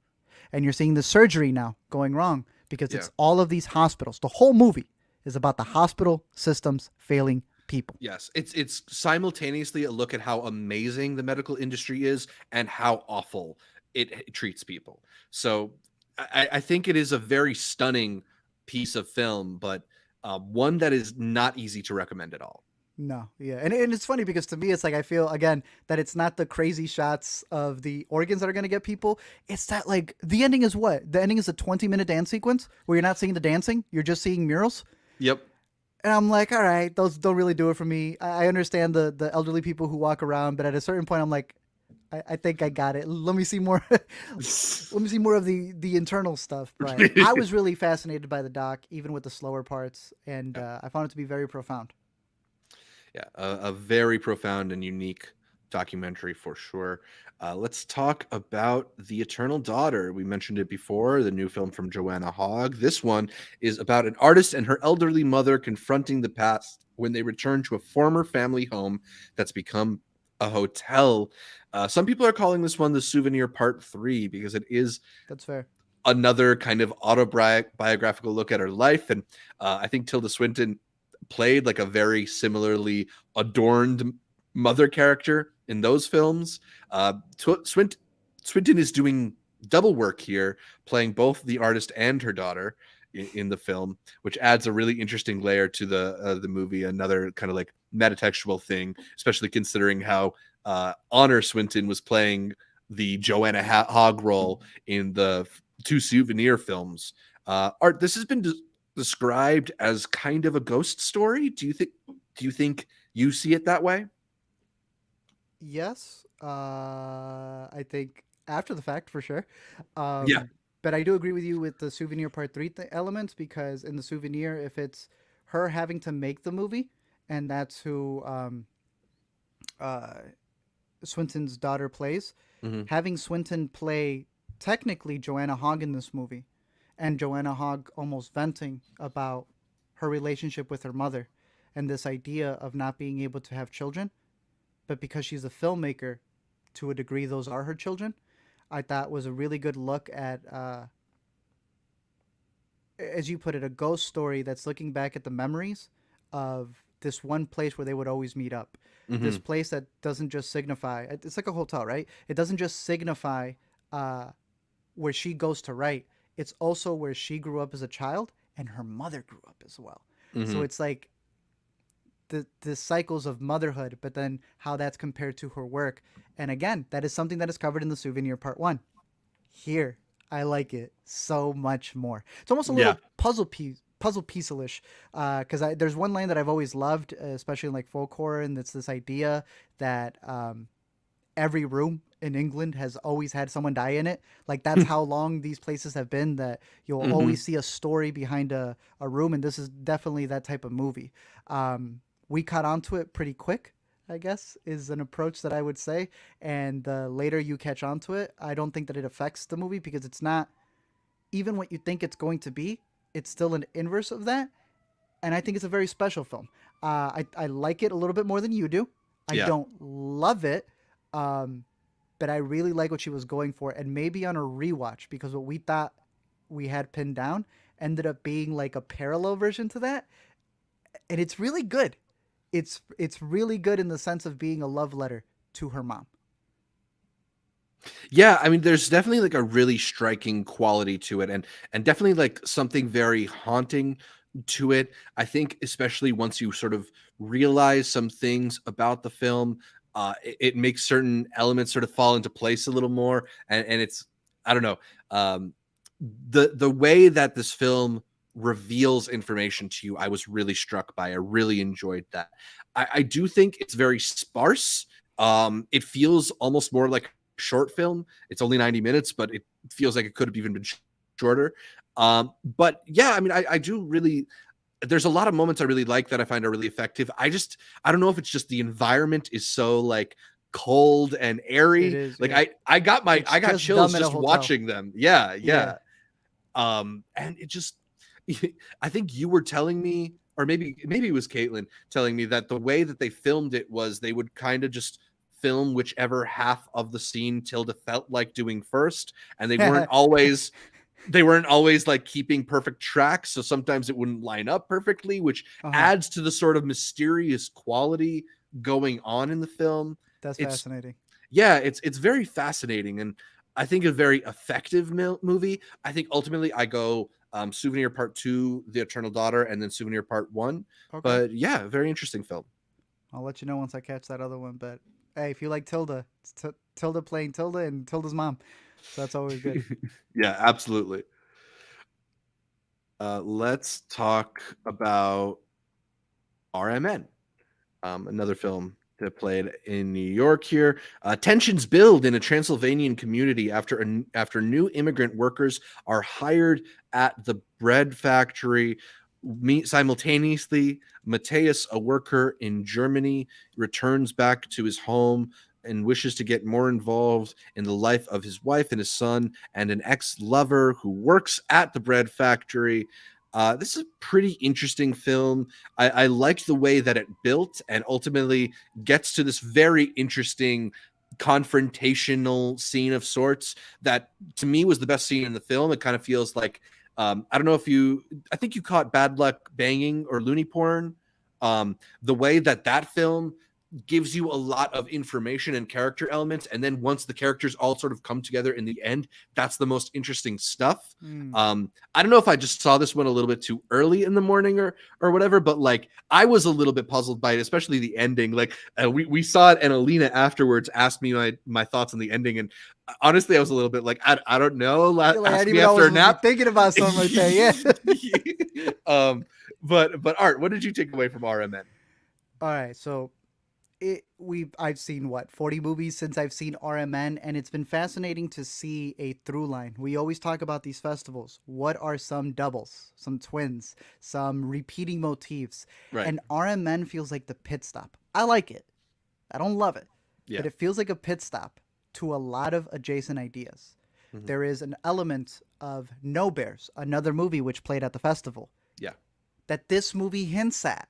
And you're seeing the surgery now going wrong because it's all of these hospitals. The whole movie is about the hospital systems failing people. Yes, it's simultaneously a look at how amazing the medical industry is and how awful it treats people. So I think it is a very stunning piece of film, but one that is not easy to recommend at all. No, yeah. And it's funny because to me, it's like I feel, again, that it's not the crazy shots of the organs that are going to get people. It's that, like, the ending is what? The ending is a 20-minute dance sequence where you're not seeing the dancing. You're just seeing murals. Yep. And I'm like, all right, those don't really do it for me. I understand the elderly people who walk around, but at a certain point, I'm like, I think I got it. Let me see more. Let me see more of the internal stuff. But I was really fascinated by the doc, even with the slower parts, and I found it to be very profound. Yeah, a very profound and unique documentary for sure. Let's talk about The Eternal Daughter. We mentioned it before, the new film from Joanna Hogg. This one is about an artist and her elderly mother confronting the past when they return to a former family home that's become a hotel. Some people are calling this one the Souvenir Part 3 because it is That's fair. another kind of autobiographical look at her life. And I think Tilda Swinton played like a very similarly adorned mother character in those films. Swinton is doing double work here, playing both the artist and her daughter in the film, which adds a really interesting layer to the movie. Another kind of like metatextual thing, especially considering how Honor Swinton was playing the Joanna Hogg role in the two Souvenir films. Art, this has been described as kind of a ghost story. Do you think you see it that way? Yes, I think after the fact for sure. Yeah. But I do agree with you with the Souvenir Part 3 elements, because in the Souvenir, if it's her having to make the movie, and that's who Swinton's daughter plays, having Swinton play technically Joanna Hogg in this movie, and Joanna Hogg almost venting about her relationship with her mother and this idea of not being able to have children, but because she's a filmmaker, to a degree, those are her children. I thought was a really good look at, as you put it, a ghost story that's looking back at the memories of this one place where they would always meet up. This place that doesn't just signify, it's like a hotel, right? It doesn't just signify where she goes to write. It's also where she grew up as a child and her mother grew up as well. So it's like the cycles of motherhood, but then how that's compared to her work. And again, that is something that is covered in the Souvenir Part 1. Here, I like it so much more. It's almost a little puzzle piece-ish, because there's one line that I've always loved, especially in like folk horror, and it's this idea that every room in England has always had someone die in it. Like that's how long these places have been, that you'll always see a story behind a room, and this is definitely that type of movie. We caught onto it pretty quick, I guess, is an approach that I would say. And the later you catch onto it, I don't think that it affects the movie, because it's not even what you think it's going to be. It's still an inverse of that. And I think it's a very special film. I like it a little bit more than you do. I don't love it. But I really like what she was going for. And maybe on a rewatch, because what we thought we had pinned down ended up being like a parallel version to that. And it's really good. It's really good in the sense of being a love letter to her mom. Yeah, I mean, there's definitely like a really striking quality to it, and definitely like something very haunting to it. I think especially once you sort of realize some things about the film, it makes certain elements sort of fall into place a little more, and it's, I don't know, the way that this film reveals information to you, I was really struck by. I really enjoyed that. I do think it's very sparse. It feels almost more like a short film. It's only 90 minutes, but it feels like it could have even been shorter. But yeah, I mean, I do really, there's a lot of moments I really like that I find are really effective. I don't know if it's just the environment is so like cold and airy. It is, like yeah. I got just chills dumb in a just hotel. watching them. Yeah. And it just, I think you were telling me, or maybe it was Caitlin telling me, that the way that they filmed it was they would kind of just film whichever half of the scene Tilda felt like doing first, and they weren't always like keeping perfect tracks, so sometimes it wouldn't line up perfectly, which adds to the sort of mysterious quality going on in the film. That's fascinating. Yeah, it's very fascinating, and I think a very effective movie. I think ultimately I go Souvenir Part 2, The Eternal Daughter, and then Souvenir Part 1. Okay. But yeah, very interesting film. I'll let you know once I catch that other one. But hey, if you like Tilda, it's Tilda playing Tilda and Tilda's mom. So that's always good. Yeah, absolutely. Let's talk about R.M.N., another film that played in New York here. Tensions build in a Transylvanian community after new immigrant workers are hired at the bread factory. Simultaneously, Matthias, a worker in Germany, returns back to his home and wishes to get more involved in the life of his wife and his son and an ex-lover who works at the bread factory. This is a pretty interesting film. I liked the way that it built and ultimately gets to this very interesting confrontational scene of sorts that to me was the best scene in the film. It kind of feels like I don't know if I think you caught Bad Luck Banging or Looney Porn. The way that film gives you a lot of information and character elements, and then once the characters all sort of come together in the end, that's the most interesting stuff. I don't know if I just saw this one a little bit too early in the morning or whatever, but like I was a little bit puzzled by it, especially the ending. Like we saw it, and Alina afterwards asked me my thoughts on the ending, and honestly I was a little bit like I don't know. Ask me after a nap. Thinking about something right there, yeah. But Art, what did you take away from R.M.N.? All right, so I've seen 40 movies since I've seen R.M.N., and it's been fascinating to see a through line. We always talk about these festivals. What are some doubles, some twins, some repeating motifs? Right. And R.M.N. feels like the pit stop. I like it. I don't love it, but it feels like a pit stop to a lot of adjacent ideas. Mm-hmm. There is an element of No Bears, another movie which played at the festival. Yeah. That this movie hints at.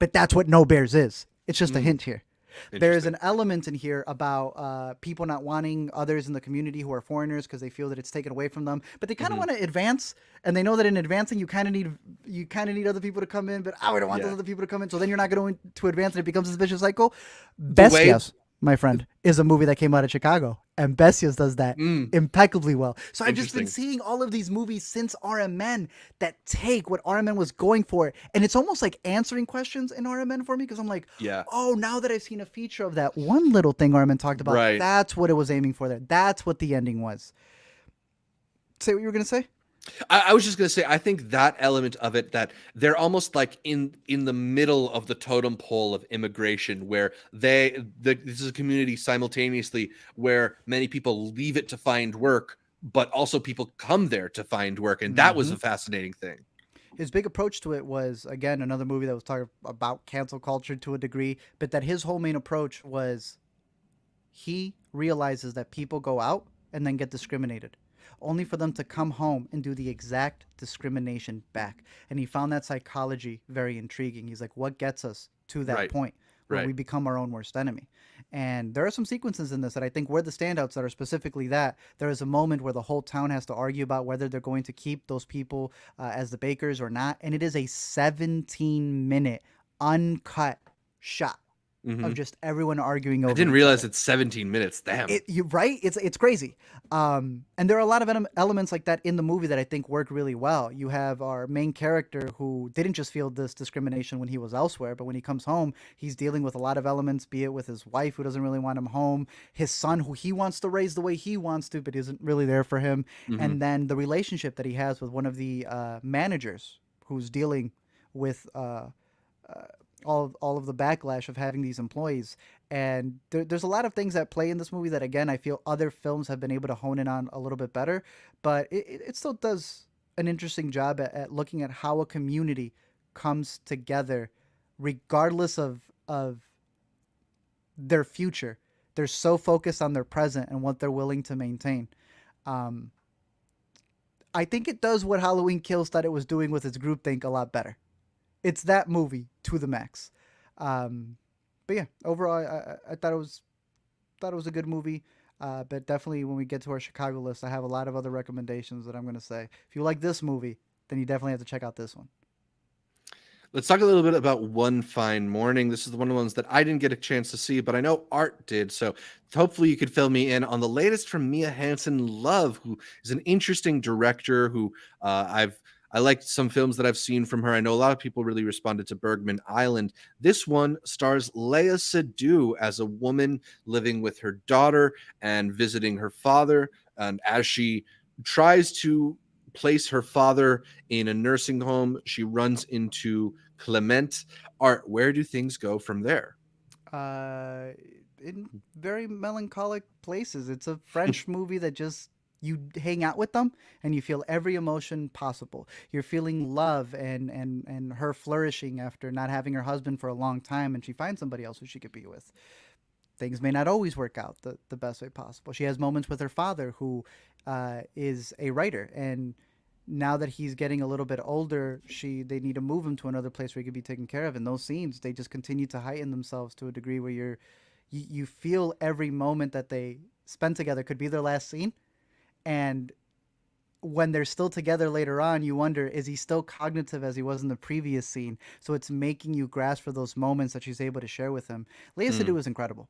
But that's what No Bears is. It's just a hint here. There is an element in here about people not wanting others in the community who are foreigners because they feel that it's taken away from them. But they kind of want to advance, and they know that in advancing you kind of need other people to come in. But we don't want those other people to come in, so then you're not going to advance, and it becomes this vicious cycle. Bestias, my friend, is a movie that came out of Chicago, and Bestias does that impeccably well. So I've just been seeing all of these movies since R.M.N. that take what R.M.N. was going for, and it's almost like answering questions in R.M.N. for me, because I'm like, oh, now that I've seen a feature of that one little thing R.M.N. talked about, that's what it was aiming for there. That's what the ending was. Say what you were going to say? I was just going to say, I think that element of it, that they're almost like in the middle of the totem pole of immigration, where this is a community simultaneously where many people leave it to find work, but also people come there to find work. And that was a fascinating thing. His big approach to it was, again, another movie that was talking about cancel culture to a degree, but that his whole main approach was he realizes that people go out and then get discriminated, only for them to come home and do the exact discrimination back. And he found that psychology very intriguing. He's like, what gets us to that point where we become our own worst enemy? And there are some sequences in this that I think were the standouts that are specifically that. There is a moment where the whole town has to argue about whether they're going to keep those people as the bakers or not. And it is a 17-minute uncut shot of just everyone arguing over. I didn't realize it's 17 minutes. Damn. You're right. It's crazy. And there are a lot of elements like that in the movie that I think work really well. You have our main character who didn't just feel this discrimination when he was elsewhere, but when he comes home, he's dealing with a lot of elements, be it with his wife who doesn't really want him home, his son who he wants to raise the way he wants to, but isn't really there for him. And then the relationship that he has with one of the managers who's dealing with all of the backlash of having these employees. And there's a lot of things that play in this movie that, again, I feel other films have been able to hone in on a little bit better, but it still does an interesting job at looking at how a community comes together regardless of their future. They're so focused on their present and what they're willing to maintain. I think it does what Halloween Kills thought it was doing with its groupthink a lot better. It's that movie to the max. But yeah, overall, I thought it was a good movie. But definitely when we get to our Chicago list, I have a lot of other recommendations that I'm going to say. If you like this movie, then you definitely have to check out this one. Let's talk a little bit about One Fine Morning. This is one of the ones that I didn't get a chance to see, but I know Art did. So hopefully you could fill me in on the latest from Mia Hansen-Løve, who is an interesting director who I liked some films that I've seen from her. I know a lot of people really responded to Bergman Island. This one stars Léa Seydoux as a woman living with her daughter and visiting her father. And as she tries to place her father in a nursing home, she runs into Clement. Art, where do things go from there? Uh, in very melancholic places. It's a French movie that just you hang out with them and you feel every emotion possible. You're feeling love and her flourishing after not having her husband for a long time, and she finds somebody else who she could be with. Things may not always work out the best way possible. She has moments with her father, who is a writer, and now that he's getting a little bit older, they need to move him to another place where he could be taken care of. And those scenes, they just continue to heighten themselves to a degree where you feel every moment that they spend together could be their last scene. And when they're still together later on, you wonder, is he still cognitive as he was in the previous scene? So it's making you grasp for those moments that she's able to share with him. Léa Seydoux is incredible.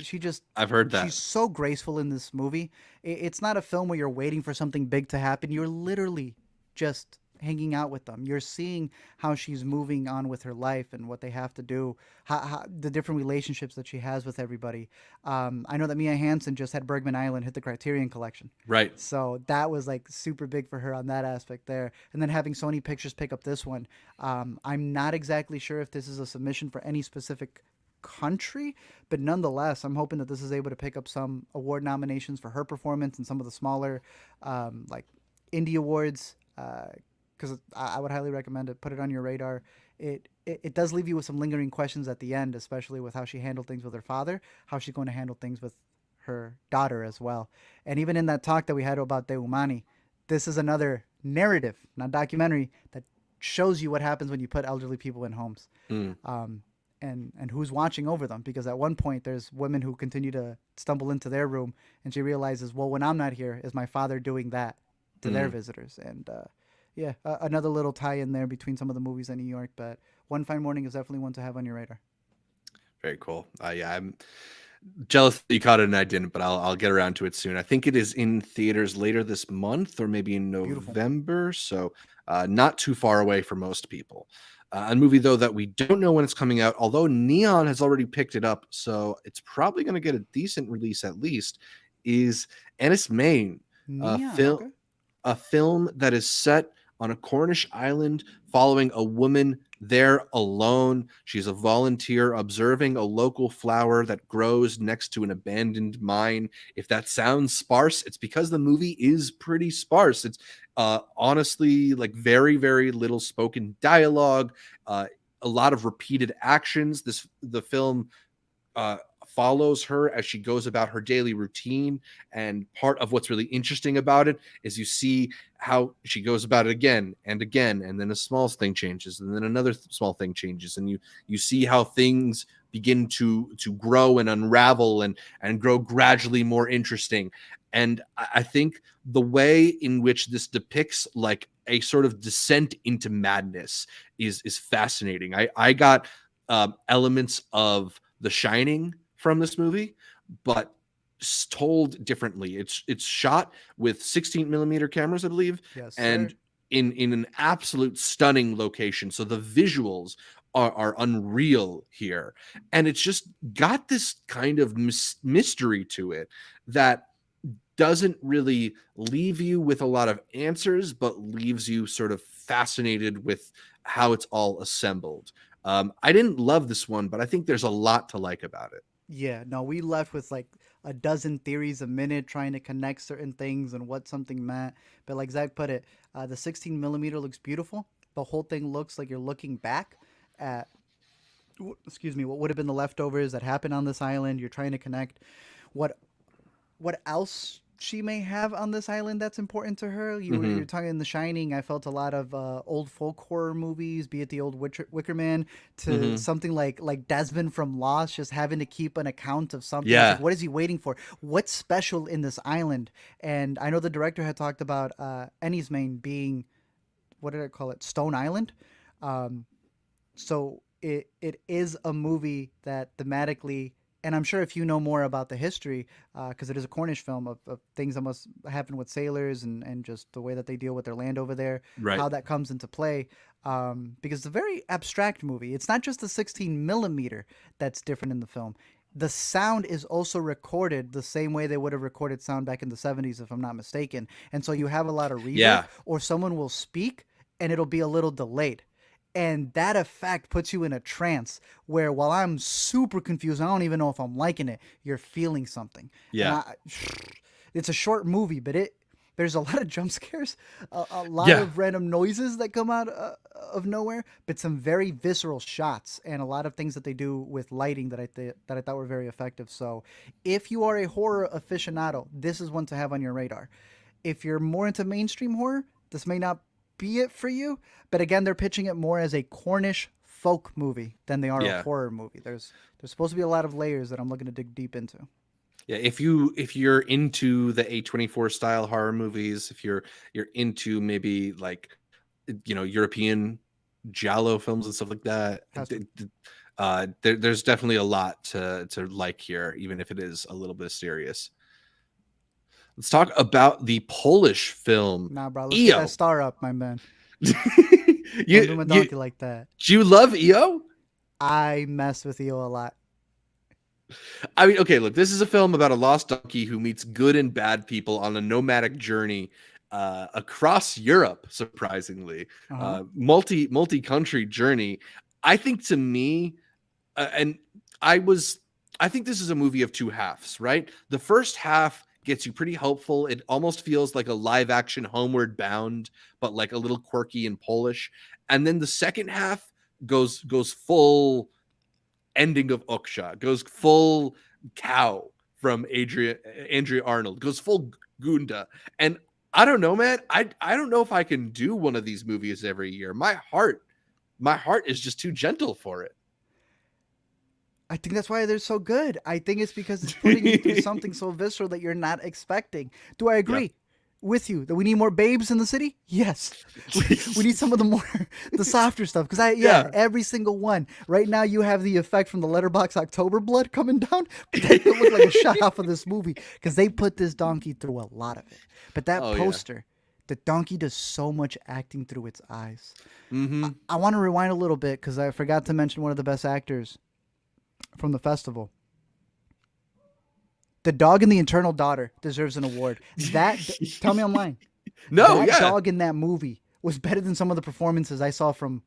She just I've heard that. she's so graceful in this movie. It's not a film where you're waiting for something big to happen. You're literally just hanging out with them. You're seeing how she's moving on with her life and what they have to do, how the different relationships that she has with everybody. I know that Mia Hansen just had Bergman Island hit the Criterion Collection. Right. So that was like super big for her on that aspect there. And then having Sony Pictures pick up this one, I'm not exactly sure if this is a submission for any specific country, but nonetheless, I'm hoping that this is able to pick up some award nominations for her performance and some of the smaller, like indie awards. Because I would highly recommend it. Put it on your radar. It does leave you with some lingering questions at the end, especially with how she handled things with her father, how she's going to handle things with her daughter as well. And even in that talk that we had about De Humani, this is another narrative, not documentary, that shows you what happens when you put elderly people in homes. And who's watching over them, because at one point there's women who continue to stumble into their room, and she realizes, well, when I'm not here, is my father doing that to their visitors? And another little tie in there between some of the movies in New York, but One Fine Morning is definitely one to have on your radar. Very cool. Yeah, I'm jealous that you caught it and I didn't, but I'll get around to it soon. I think it is in theaters later this month or maybe in November, so not too far away for most people. A movie, though, that we don't know when it's coming out, although Neon has already picked it up, so it's probably going to get a decent release at least, is Enys Men, a film that is set on a Cornish island following a woman there alone. She's a volunteer observing a local flower that grows next to an abandoned mine. If that sounds sparse, it's because the movie is pretty sparse. It's honestly like very, very little spoken dialogue, a lot of repeated actions. The film follows her as she goes about her daily routine. And part of what's really interesting about it is you see how she goes about it again and again, and then a small thing changes, and then another small thing changes, and you see how things begin to grow and unravel and grow gradually more interesting. And I think the way in which this depicts like a sort of descent into madness is fascinating. I got elements of The Shining from this movie, but told differently. It's shot with 16 millimeter cameras, I believe, Yes, and sir. in an absolute stunning location. So the visuals are unreal here, and it's just got this kind of mystery to it that doesn't really leave you with a lot of answers, but leaves you sort of fascinated with how it's all assembled. I didn't love this one, but I think there's a lot to like about it. Yeah, no, we left with like a dozen theories a minute trying to connect certain things and what something meant. But like Zach put it, the 16 millimeter looks beautiful. The whole thing looks like you're looking back at, excuse me, what would have been the leftovers that happened on this island. You're trying to connect what else she may have on this island that's important to her. Mhm. You're talking in The Shining. I felt a lot of old folk horror movies, be it the old Wicker Man, to Mhm. something like Desmond from Lost, just having to keep an account of something. It's like, Yeah. what is he waiting for? What's special in this island? And I know the director had talked about Enys Men being, what did I call it? Stone Island. Um, so it is a movie that thematically, and I'm sure if you know more about the history, because it is a Cornish film of things that must happen with sailors and just the way that they deal with their land over there, Right. how that comes into play. Because it's a very abstract movie. It's not just the 16 millimeter that's different in the film. The sound is also recorded the same way they would have recorded sound back in the 70s, if I'm not mistaken. And so you have a lot of reverb, Yeah. or someone will speak and it'll be a little delayed. And that effect puts you in a trance where, while I'm super confused, I don't even know if I'm liking it, you're feeling something. Yeah. It's a short movie, but there's a lot of jump scares, a lot Yeah. of random noises that come out of nowhere, but some very visceral shots and a lot of things that they do with lighting that I thought were very effective. So if you are a horror aficionado, this is one to have on your radar. If you're more into mainstream horror, this may not be it for you. But again, they're pitching it more as a Cornish folk movie than they are a Yeah. horror movie. There's supposed to be a lot of layers that I'm looking to dig deep into. Yeah, if you're into the A24 style horror movies, if you're into maybe like European giallo films and stuff like that, Has to- there's definitely a lot to like here, even if it is a little bit serious. Let's talk about the Polish film Nah, bro, let's get EO. that star up, my man. Don't do my you donkey like that. do you love EO? I mess with you a lot. I mean, okay, look, this is a film about a lost donkey who meets good and bad people on a nomadic journey across Europe, surprisingly. Uh-huh. Multi-country journey. I think, to me, and I think this is a movie of two halves, right? The first half gets you pretty hopeful. It almost feels like a live action Homeward Bound, but like a little quirky and Polish. And then the second half goes full ending of Uksha, goes full cow from Andrea Arnold, goes full Gunda. And I don't know, man. I don't know if I can do one of these movies every year. My heart is just too gentle for it. I think that's why they're so good. I think it's because it's putting you through something so visceral that you're not expecting. Do I agree with you that we need more babes in the city? Yes. We need some of the softer stuff. Because every single one. Right now you have the effect from the Letterboxd October blood coming down. But that could look like a shot off of this movie. Because they put this donkey through a lot of it. But that poster, the donkey does so much acting through its eyes. Mm-hmm. I want to rewind a little bit because I forgot to mention one of the best actors from the festival. The dog in The Eternal Daughter deserves an award. Tell me I'm lying. That dog in that movie was better than some of the performances I saw from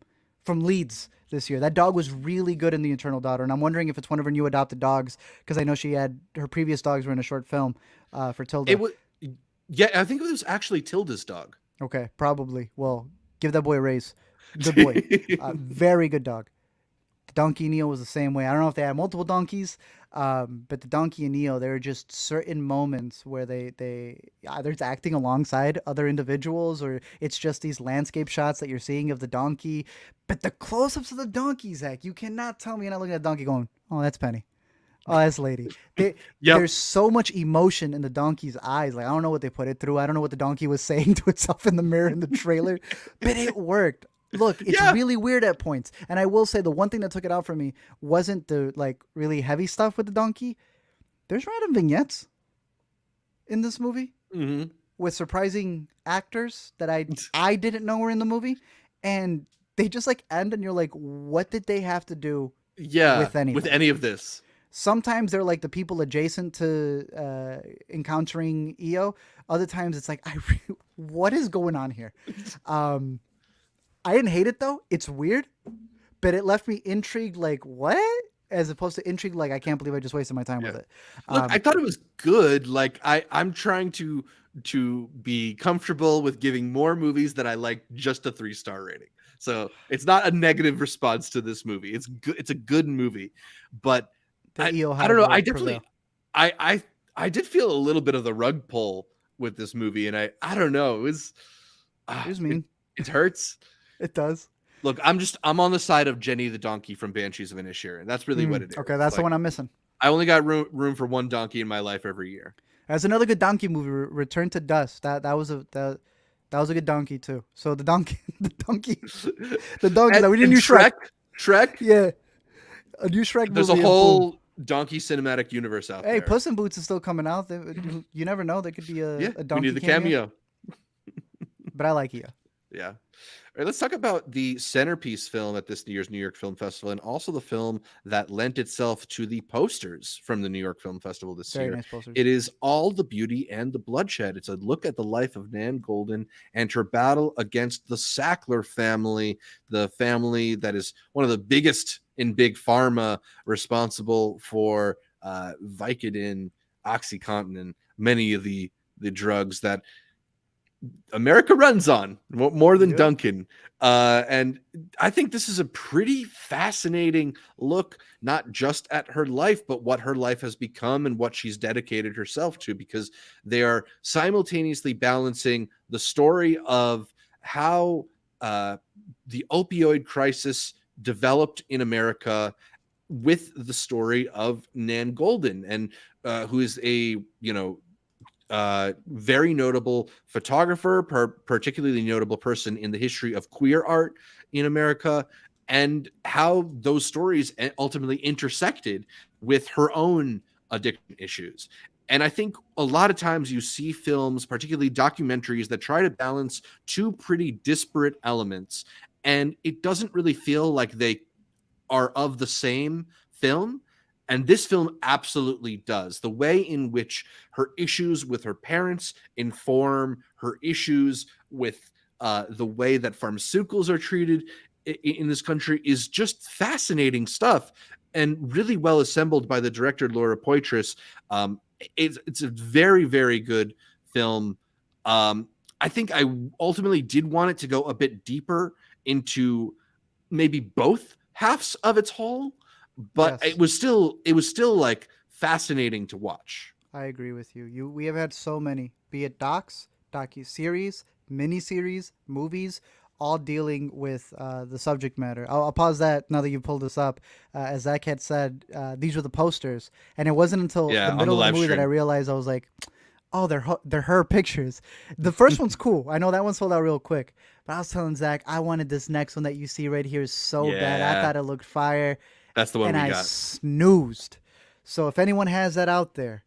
Leeds this year. That dog was really good in The Eternal Daughter, and I'm wondering if it's one of her new adopted dogs, because I know her previous dogs were in a short film for Tilda. I think it was actually Tilda's dog. Okay, probably. Well, give that boy a raise. Good boy. Very good dog. The donkey in Neo was the same way. I don't know if they had multiple donkeys, but the donkey in Neo, there are just certain moments where they either it's acting alongside other individuals, or it's just these landscape shots that you're seeing of the donkey. But the close-ups of the donkey, Zach, you cannot tell me you're not looking at the donkey going, oh, that's Penny. Oh, that's Lady. There's so much emotion in the donkey's eyes. Like, I don't know what they put it through. I don't know what the donkey was saying to itself in the mirror in the trailer, but it worked. Look, it's really weird at points. And I will say the one thing that took it out for me wasn't the really heavy stuff with the donkey. There's random vignettes in this movie with surprising actors that I didn't know were in the movie. And they just end and you're like, what did they have to do with anything? With any of this? Sometimes they're like the people adjacent to encountering EO. Other times it's like, what is going on here? I didn't hate it though. It's weird, but it left me intrigued. Like, what? As opposed to intrigued, like, I can't believe I just wasted my time with it. Look, I thought it was good. Like, I'm trying to be comfortable with giving more movies that I like just a 3-star rating. So it's not a negative response to this movie. It's good. It's a good movie, but I don't know. I definitely, I I did feel a little bit of the rug pull with this movie, and I don't know, it was mean. It hurts. It does. Look, I'm on the side of Jenny the donkey from Banshees of Inisherin. That's really what it is. Okay, that's the one I'm missing. I only got room for one donkey in my life every year. That's another good donkey movie, Return to Dust. That was a good donkey too. So the donkey that we didn't use Shrek. Yeah, a new Shrek. There's movie a whole donkey cinematic universe out there. Hey, Puss in Boots is still coming out. You never know. There could be a donkey. We need the cameo. But I like you. Yeah. All right, let's talk about the centerpiece film at this year's New York Film Festival, and also the film that lent itself to the posters from the New York Film Festival this year. Nice posters. It is All the Beauty and the Bloodshed. It's a look at the life of Nan Goldin and her battle against the Sackler family, the family that is one of the biggest in big pharma, responsible for Vicodin, OxyContin, and many of the drugs that America runs on more than Duncan. And I think this is a pretty fascinating look, not just at her life, but what her life has become and what she's dedicated herself to, because they are simultaneously balancing the story of how the opioid crisis developed in America with the story of Nan Goldin, and who is a, very notable photographer, particularly notable person in the history of queer art in America, and how those stories ultimately intersected with her own addiction issues. And I think a lot of times you see films, particularly documentaries, that try to balance two pretty disparate elements, and it doesn't really feel like they are of the same film. And this film absolutely does. The way in which her issues with her parents inform her issues with the way that pharmaceuticals are treated in this country is just fascinating stuff, and really well assembled by the director, Laura Poitras. It's a very, very good film. I think I ultimately did want it to go a bit deeper into maybe both halves of its whole, but Yes. it was still like fascinating to watch. I agree with you. We have had so many, be it docu-series, miniseries, movies, all dealing with the subject matter. I'll pause that now that you pulled this up. As Zach had said, these were the posters, and it wasn't until the middle of the movie that I realized, I was like, oh, they're her pictures. The first one's cool. I know that one sold out real quick. But I was telling Zach, I wanted this next one that you see right here so bad. I thought it looked fire. That's the one and we I got. Snoozed. So if anyone has that out there,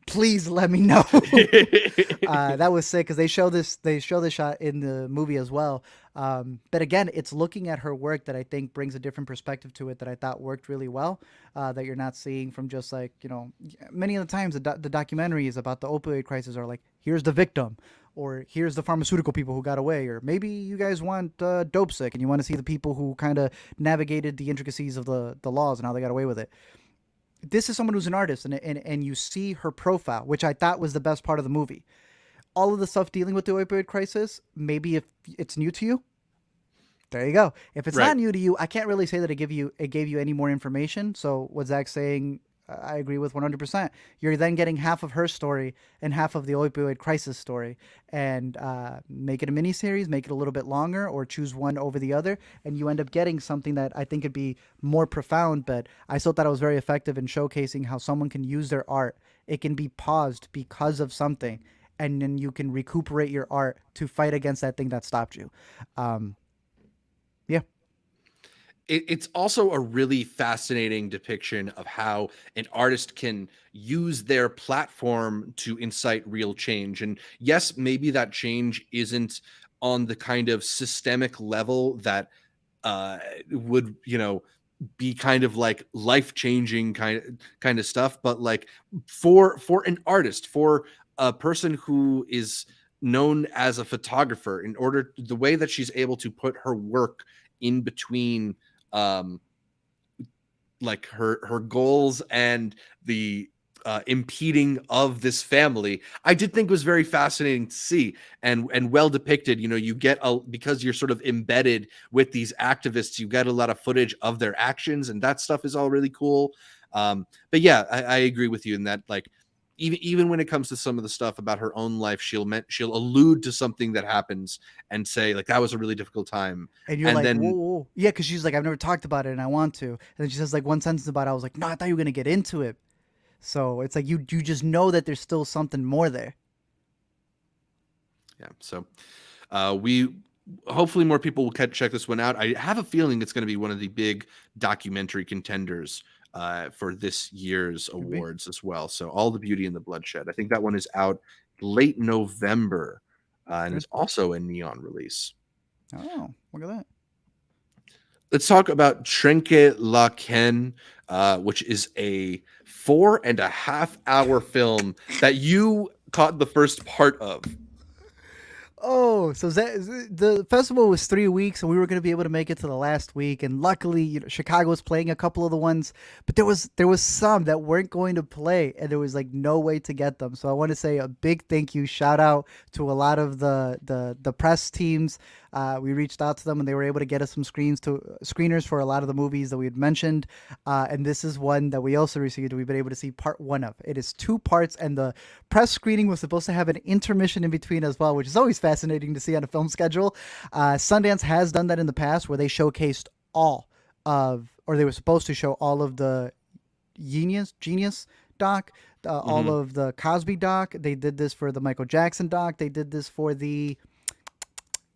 please let me know. That was sick, because they show this shot in the movie as well. But again, it's looking at her work that I think brings a different perspective to it that I thought worked really well. That you're not seeing from just like, many of the times the documentaries about the opioid crisis are like, here's the victim, or here's the pharmaceutical people who got away, or maybe you guys want Dope Sick and you want to see the people who kind of navigated the intricacies of the laws and how they got away with it. This is someone who's an artist, and you see her profile, which I thought was the best part of the movie. All of the stuff dealing with the opioid crisis, maybe if it's new to you, there you go. If it's not new to you, I can't really say that it gave you any more information. So what Zach's saying, I agree with 100%. You're then getting half of her story and half of the opioid crisis story, and make it a miniseries, make it a little bit longer, or choose one over the other, and you end up getting something that I think could be more profound. But I still thought it was very effective in showcasing how someone can use their art. It can be paused because of something, and then you can recuperate your art to fight against that thing that stopped you. Yeah. It's also a really fascinating depiction of how an artist can use their platform to incite real change. And yes, maybe that change isn't on the kind of systemic level that would, be kind of like life-changing kind of stuff. But like for an artist, for a person who is known as a photographer, the way that she's able to put her work in between like her goals and the impeding of this family, I did think was very fascinating to see, and well depicted. You get because you're sort of embedded with these activists, you get a lot of footage of their actions, and that stuff is all really cool. But yeah, I agree with you in that, like, even when it comes to some of the stuff about her own life, she'll allude to something that happens and say, like, that was a really difficult time. And you're And like, then, whoa, whoa. Yeah, because she's like, I've never talked about it and I want to. And then she says like one sentence about it. I was like, no, I thought you were going to get into it. So it's like you just know that there's still something more there. yeah, so we hopefully more people will check this one out. I have a feeling it's going to be one of the big documentary contenders for this year's awards as well. So All the Beauty and the Bloodshed. I think that one is out late November and is also a neon release. Oh, look at that. Let's talk about Trenque Lauquen, which is a 4.5-hour film that you caught the first part of. Oh, so the festival was 3 weeks, and we were going to be able to make it to the last week. And luckily, Chicago was playing a couple of the ones, but there was some that weren't going to play, and there was like no way to get them. So I want to say a big thank you, shout out to a lot of the press teams. We reached out to them, and they were able to get us some screeners for a lot of the movies that we had mentioned. And this is one that we also received. We've been able to see part 1 of. It is 2 parts, and the press screening was supposed to have an intermission in between as well, which is always fascinating to see on a film schedule. Sundance has done that in the past, where they showcased they were supposed to show all of the Genius doc, all of the Cosby doc. They did this for the Michael Jackson doc. They did this for the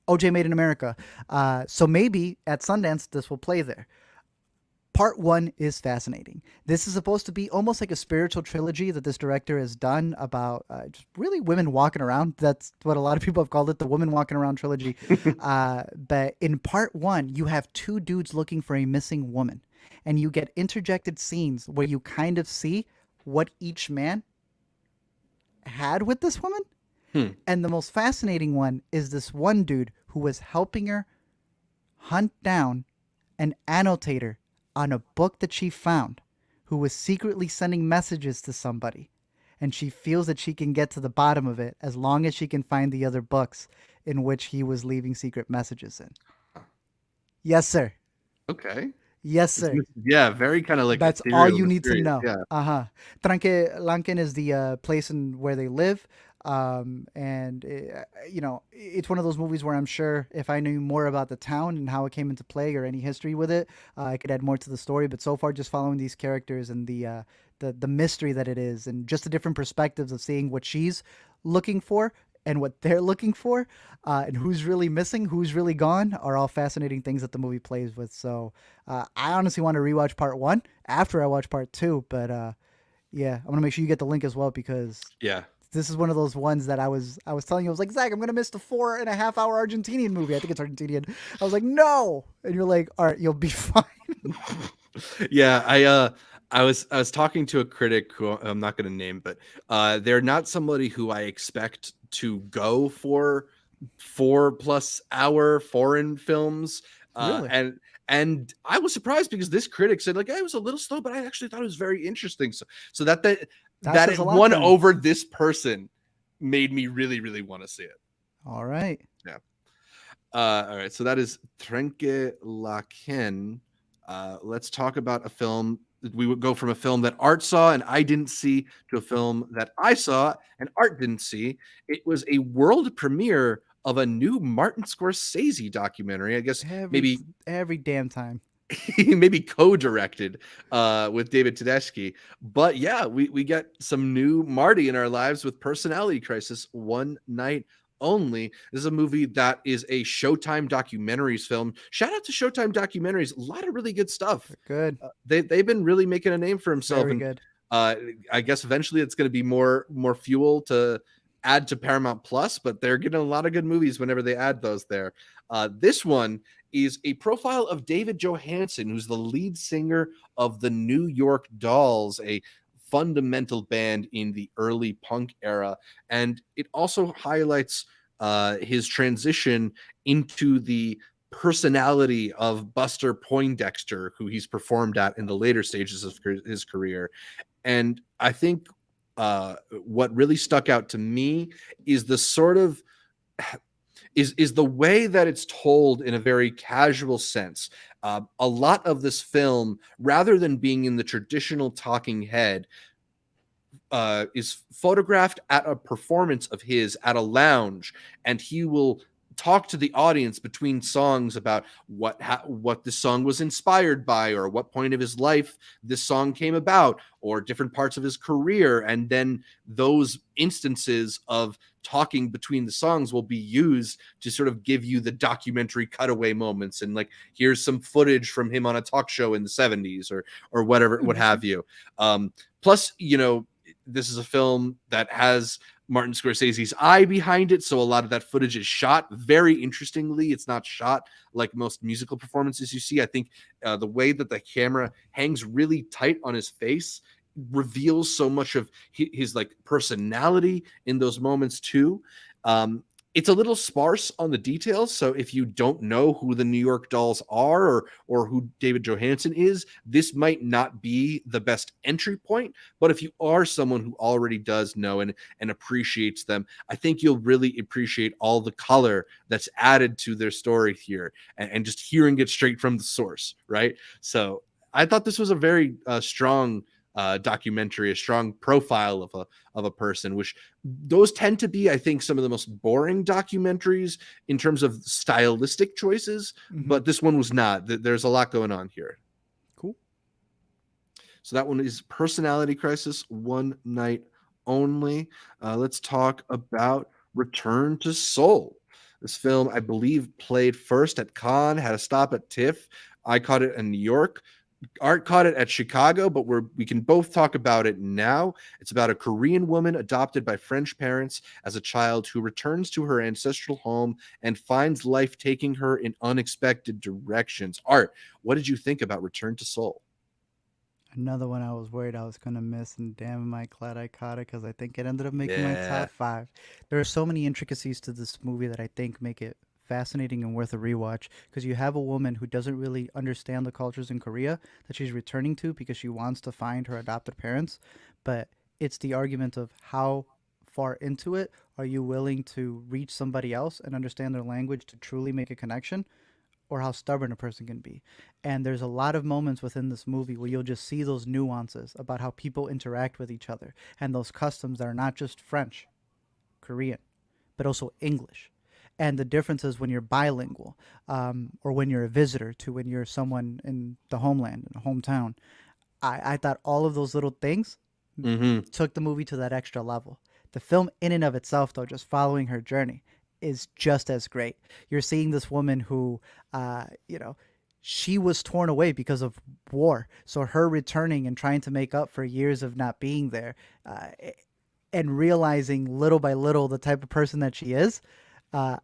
OJ Made in America. So maybe at Sundance, this will play there. Part 1 is fascinating. This is supposed to be almost like a spiritual trilogy that this director has done about just really women walking around. That's what a lot of people have called it, the women walking around trilogy. But in part 1, you have 2 dudes looking for a missing woman. And you get interjected scenes where you kind of see what each man had with this woman. And the most fascinating one is this one dude who was helping her hunt down an annotator on a book that she found, who was secretly sending messages to somebody. And she feels that she can get to the bottom of it as long as she can find the other books in which he was leaving secret messages in. Yes, sir. Okay. Yes, sir. Yeah, very kind of like that's all you ethereal, need to know. Yeah. Trenque Lauquen is the place where they live. And it's one of those movies where I'm sure if I knew more about the town and how it came into play or any history with it, I could add more to the story. But so far, just following these characters and the mystery that it is, and just the different perspectives of seeing what she's looking for and what they're looking for, and who's really missing, who's really gone, are all fascinating things that the movie plays with. So I honestly want to rewatch part 1 after I watch part 2. But yeah, I'm gonna make sure you get the link as well, because this is one of those ones that I was telling you, I was like, Zach, I'm gonna miss the 4.5-hour Argentinian movie. I think it's Argentinian. I was like, no, and you're like, all right, you'll be fine. Yeah, I was talking to a critic who I'm not going to name, but they're not somebody who I expect to go for 4+ hour foreign films. Really? And I was surprised because this critic said, like, it was a little slow, but I actually thought it was very interesting. So that it won over this person made me really, really want to see it. All right. Yeah. All right. So that is Trenque Lauquen. Let's talk about a film. We would go from a film that Art saw and I didn't see to a film that I saw and Art didn't see. It was a world premiere of a new Martin Scorsese documentary. I guess maybe every damn time. maybe co-directed with David Tedeschi. But yeah, we get some new Marty in our lives with Personality Crisis, One Night Only. This is a movie that is a Showtime Documentaries film. Shout out to Showtime Documentaries. A lot of really good stuff. Good. They've been really making a name for himself. Very good. I guess eventually it's going to be more fuel to add to Paramount Plus, but they're getting a lot of good movies whenever they add those there. This one is a profile of David Johansen, who's the lead singer of the New York Dolls, a fundamental band in the early punk era. And it also highlights his transition into the personality of Buster Poindexter, who he's performed at in the later stages of his career. And I think what really stuck out to me is the sort of is the way that it's told in a very casual sense. A lot of this film, rather than being in the traditional talking head, is photographed at a performance of his at a lounge, and he will talk to the audience between songs about what this song was inspired by, or what point of his life this song came about, or different parts of his career. And then those instances of talking between the songs will be used to sort of give you the documentary cutaway moments, and like, here's some footage from him on a talk show in the 70s, or whatever, what have you. Plus, you know, this is a film that has Martin Scorsese's eye behind it, so a lot of that footage is shot very interestingly. It's not shot like most musical performances you see. I think the way that the camera hangs really tight on his face reveals so much of his like personality in those moments too. It's a little sparse on the details, so if you don't know who the New York Dolls are, or who David Johansen is, this might not be the best entry point. But if you are someone who already does know and appreciates them, I think you'll really appreciate all the color that's added to their story here, and just hearing it straight from the source, right? So I thought this was a very strong documentary, a strong profile of a person, which those tend to be, I think, some of the most boring documentaries in terms of stylistic choices, but this one was not. There's a lot going on here. Cool. So that one is Personality Crisis, One Night Only. Let's talk about Return to Seoul. This film, I believe, played first at Cannes, had a stop at TIFF. I caught it in New York. Art caught it at Chicago, but we can both talk about it now. It's about a Korean woman adopted by French parents as a child who returns to her ancestral home and finds life taking her in unexpected directions. Art, what did you think about Return to Seoul? Another one I was worried I was going to miss, and damn, am I glad I caught it, because I think it ended up making my top 5. There are so many intricacies to this movie that I think make it fascinating and worth a rewatch, because you have a woman who doesn't really understand the cultures in Korea that she's returning to because she wants to find her adopted parents, but it's the argument of how far into it are you willing to reach somebody else and understand their language to truly make a connection, or how stubborn a person can be. And there's a lot of moments within this movie where you'll just see those nuances about how people interact with each other, and those customs that are not just French, Korean, but also English. And the differences when you're bilingual, or when you're a visitor to when you're someone in the homeland, in a hometown. I thought all of those little things took the movie to that extra level. The film in and of itself, though, just following her journey, is just as great. You're seeing this woman who, she was torn away because of war. So her returning and trying to make up for years of not being there, and realizing little by little the type of person that she is,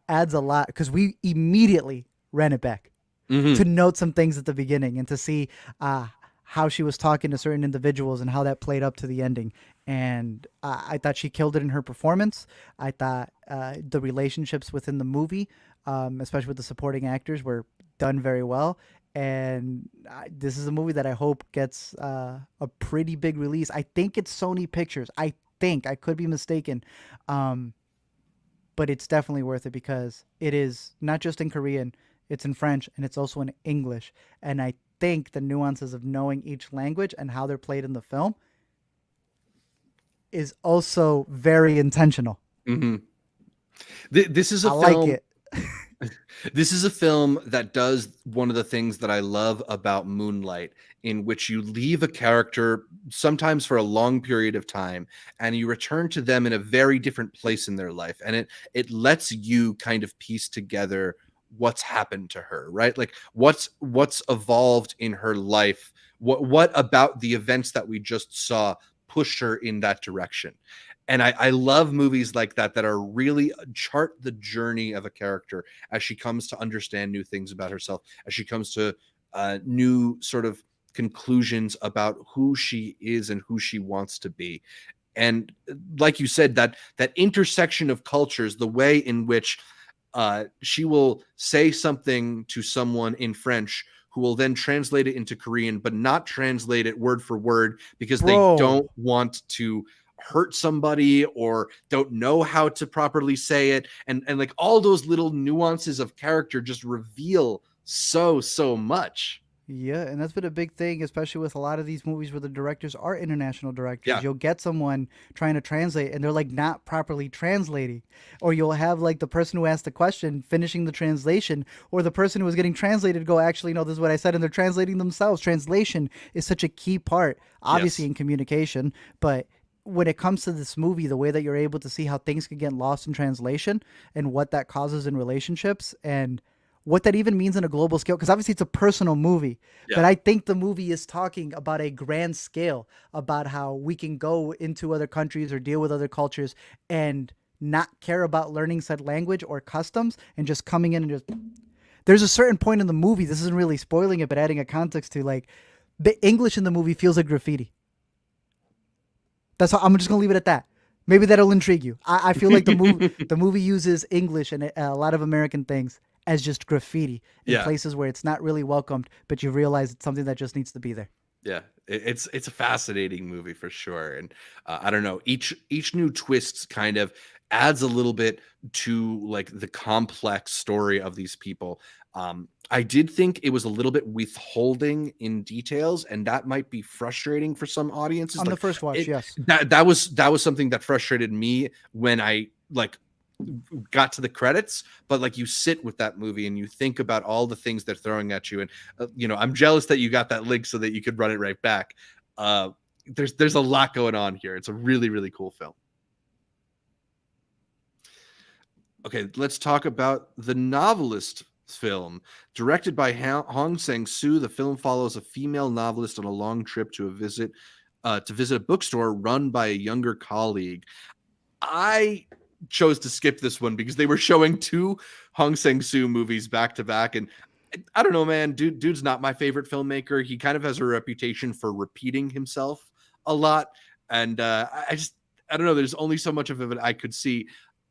adds a lot, because we immediately ran it back to note some things at the beginning and to see how she was talking to certain individuals and how that played up to the ending. And I thought she killed it in her performance. I thought the relationships within the movie, especially with the supporting actors, were done very well. And this is a movie that I hope gets a pretty big release. I think it's Sony Pictures. I could be mistaken. But it's definitely worth it, because it is not just in Korean, it's in French, and it's also in English. And I think the nuances of knowing each language and how they're played in the film is also very intentional. This is a film. Like it. This is a film that does one of the things that I love about Moonlight, in which you leave a character sometimes for a long period of time and you return to them in a very different place in their life. And it lets you kind of piece together what's happened to her, right? Like what's evolved in her life. What about the events that we just saw pushed her in that direction? And I love movies like that are really chart the journey of a character as she comes to understand new things about herself, as she comes to new sort of conclusions about who she is and who she wants to be. And like you said, that intersection of cultures, the way in which she will say something to someone in French who will then translate it into Korean, but not translate it word for word because they don't want to hurt somebody or don't know how to properly say it, and like all those little nuances of character just reveal so much. Yeah, and that's been a big thing, especially with a lot of these movies where the directors are international directors. Yeah. You'll get someone trying to translate and they're like not properly translating. Or you'll have like the person who asked the question finishing the translation, or the person who was getting translated go, actually, no, this is what I said, and they're translating themselves. Translation is such a key part, obviously, Yes. in communication, but when it comes to this movie, the way that you're able to see how things can get lost in translation and what that causes in relationships and what that even means in a global scale, because obviously it's a personal movie, but Yeah. I think the movie is talking about a grand scale, about how we can go into other countries or deal with other cultures and not care about learning said language or customs and just coming in and just. There's a certain point in the movie, this isn't really spoiling it, but adding a context to, like, the English in the movie feels like graffiti. That's how I'm just gonna leave it at that. Maybe that'll intrigue you. I feel like the movie uses English and a lot of American things as just graffiti in Yeah. places where it's not really welcomed, but you realize it's something that just needs to be there. Yeah, it's a fascinating movie for sure, and I don't know, each new twist kind of adds a little bit to like the complex story of these people. I did think it was a little bit withholding in details, and that might be frustrating for some audiences. On the Like first watch, yes. that was something that frustrated me when I like got to the credits, but like you sit with that movie and you think about all the things they're throwing at you, and I'm jealous that you got that link so that you could run it right back. There's a lot going on here. It's a really cool film. Okay, let's talk about the Novelist film. Directed by Hong Sang-soo, the film follows a female novelist on a long trip to visit a bookstore run by a younger colleague. I chose to skip this one because they were showing two Hong Sang-soo movies back to back, and I don't know, man. Dude's not my favorite filmmaker. He kind of has a reputation for repeating himself a lot, and I don't know. There's only so much of it I could see,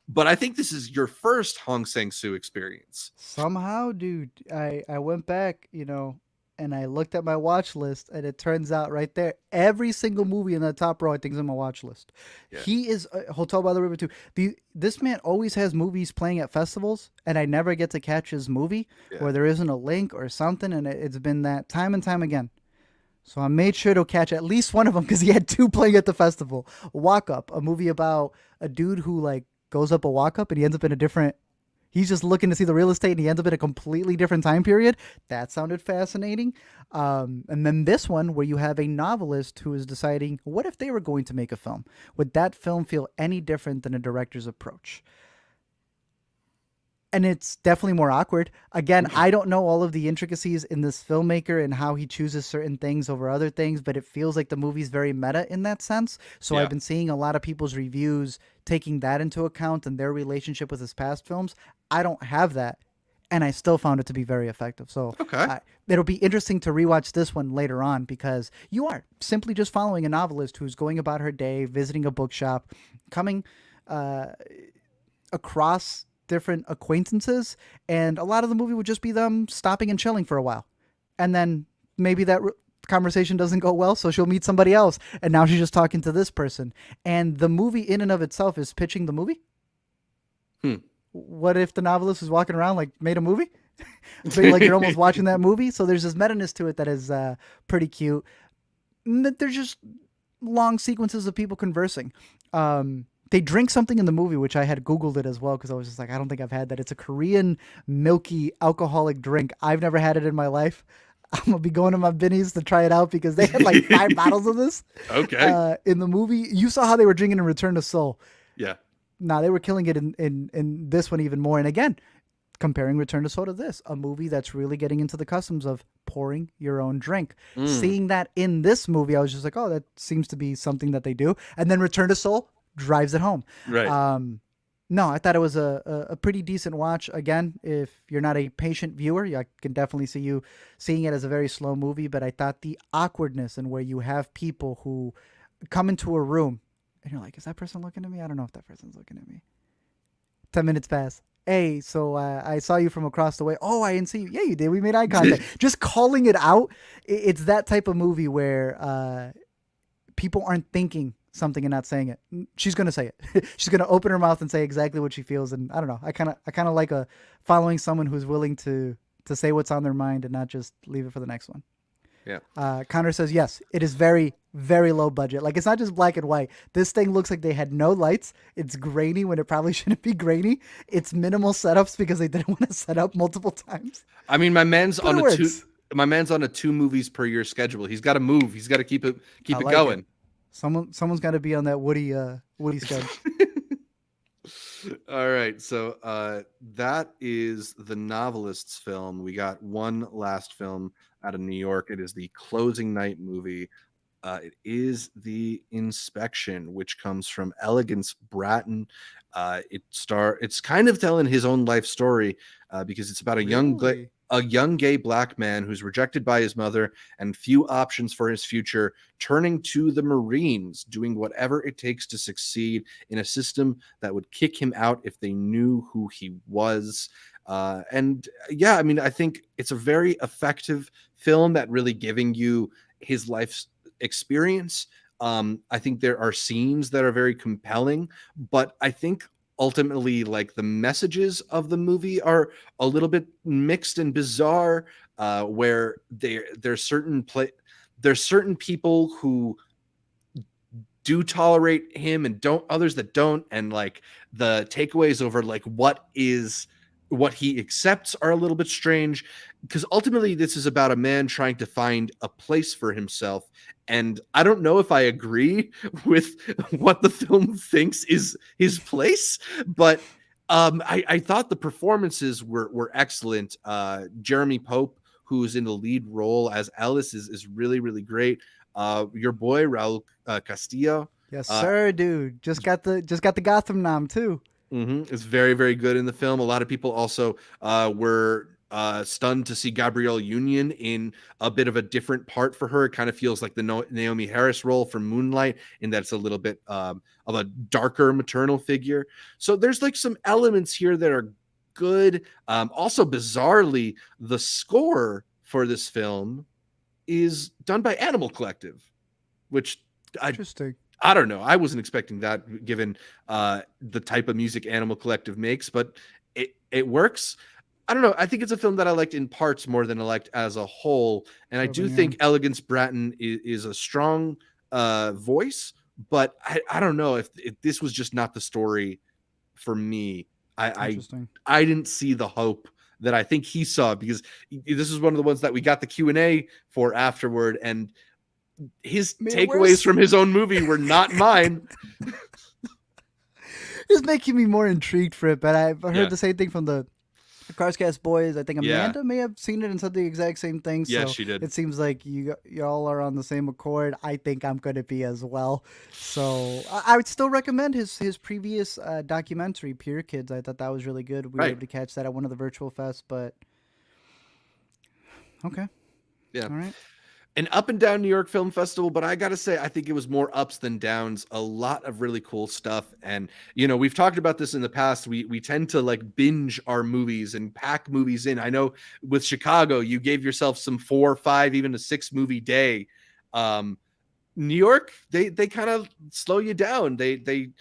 but I think this is your first Hong Sang-soo experience. Somehow, dude, I went back, and I looked at my watch list, and it turns out right there, every single movie in the top row, I think, is on my watch list. Yeah. He is Hotel by the River too. This man always has movies playing at festivals, and I never get to catch his movie, Yeah. or there isn't a link or something, and it's been that time and time again. So I made sure to catch at least one of them because he had two playing at the festival. Walk Up, a movie about a dude who like goes up a walk up and he ends up in a different. He's just looking to see the real estate and he ends up in a completely different time period. That sounded fascinating. And then this one where you have a novelist who is deciding, what if they were going to make a film? Would that film feel any different than a director's approach? And it's definitely more awkward. Again, I don't know all of the intricacies in this filmmaker and how he chooses certain things over other things, but it feels like the movie's very meta in that sense. So Yeah. I've been seeing a lot of people's reviews taking that into account and their relationship with his past films. I don't have that, and I still found it to be very effective. So Okay. it'll be interesting to rewatch this one later on because you are simply just following a novelist who's going about her day, visiting a bookshop, coming across different acquaintances, and a lot of the movie would just be them stopping and chilling for a while, and then maybe that conversation doesn't go well, so she'll meet somebody else, and now she's just talking to this person, and the movie in and of itself is pitching the movie. What if the novelist is walking around like made a movie? So like you're almost watching that movie. So there's this meta-ness to it that is pretty cute. There's just long sequences of people conversing. They drink something in the movie, which I had Googled it as well because I was just like, I don't think I've had that. It's a Korean milky alcoholic drink. I've never had it in my life. I'm going to be going to my Binnies to try it out because they had like 5 bottles of this. Okay. In the movie. You saw how they were drinking in Return to Seoul. Yeah. Nah, they were killing it in this one even more. And again, comparing Return to Seoul to this, a movie that's really getting into the customs of pouring your own drink. Seeing that in this movie, I was just like, oh, that seems to be something that they do. And then Return to Seoul drives it home. Right. No, I thought it was a pretty decent watch. Again, if you're not a patient viewer, I can definitely see you seeing it as a very slow movie. But I thought the awkwardness and where you have people who come into a room and you're like, is that person looking at me? I don't know if that person's looking at me. 10 minutes pass. Hey, so I saw you from across the way. Oh, I didn't see you. Yeah, you did. We made eye contact. Just calling it out. It's that type of movie where people aren't thinking something and not saying it. She's gonna say it. She's gonna open her mouth and say exactly what she feels. And I don't know. I kind of like following someone who's willing to say what's on their mind and not just leave it for the next one. Yeah. Connor says, yes, it is very, very low budget. Like, it's not just black and white. This thing looks like they had no lights. It's grainy when it probably shouldn't be grainy. It's minimal setups because they didn't want to set up multiple times. I mean, my man's But on it a works. a 2 movies per year schedule. He's got to move. He's got to keep it I like going. it. Someone's got to be on that Woody schedule. All right, so that is the Novelist's film. We got one last film out of New York. It is the closing night movie. It is The Inspection, which comes from Elegance Bratton. It's kind of telling his own life story because it's about a young gay black man who's rejected by his mother and few options for his future, turning to the Marines, doing whatever it takes to succeed in a system that would kick him out if they knew who he was. And yeah, I mean, I think it's a very effective film that really giving you his life's experience. I think there are scenes that are very compelling, but I think ultimately, like, the messages of the movie are a little bit mixed and bizarre, where there's certain people who do tolerate him and others that don't, and like the takeaways over like what he accepts are a little bit strange, because ultimately this is about a man trying to find a place for himself. And I don't know if I agree with what the film thinks is his place, but I thought the performances were excellent. Jeremy Pope, who's in the lead role as Ellis, is really, really great. Your boy Raul Castillo, Yes, sir, dude. Just got the Gotham nom too. It's very, very good in the film. A lot of people also were stunned to see Gabrielle Union in a bit of a different part for her. It kind of feels like the Naomi Harris role from Moonlight, in that it's a little bit of a darker maternal figure. So there's like some elements here that are good. Also, bizarrely, the score for this film is done by Animal Collective, which Interesting. I don't know. I wasn't expecting that given the type of music Animal Collective makes, but it works. I don't know. I think it's a film that I liked in parts more than I liked as a whole. And I do think Elegance Bratton is a strong voice, but I don't know if this was just not the story for me. I didn't see the hope that I think he saw, because this is one of the ones that we got the Q&A for afterward, and his takeaways from his own movie were not mine. It's making me more intrigued for it, but I've heard the same thing from the Carscast boys. I think Amanda may have seen it and said the exact same thing. Yeah, so she did. It seems like y'all are on the same accord. I think I'm going to be as well. So I would still recommend his previous documentary, Peer Kids. I thought that was really good. We were able to catch that at one of the virtual fests, but okay. Yeah. All right. An up and down New York Film Festival, but I gotta say, I think it was more ups than downs. A lot of really cool stuff. And, you know, we've talked about this in the past. We tend to like binge our movies and pack movies in. I know with Chicago, you gave yourself some 4 or 5, even a 6 movie day. New York, they kind of slow you down. They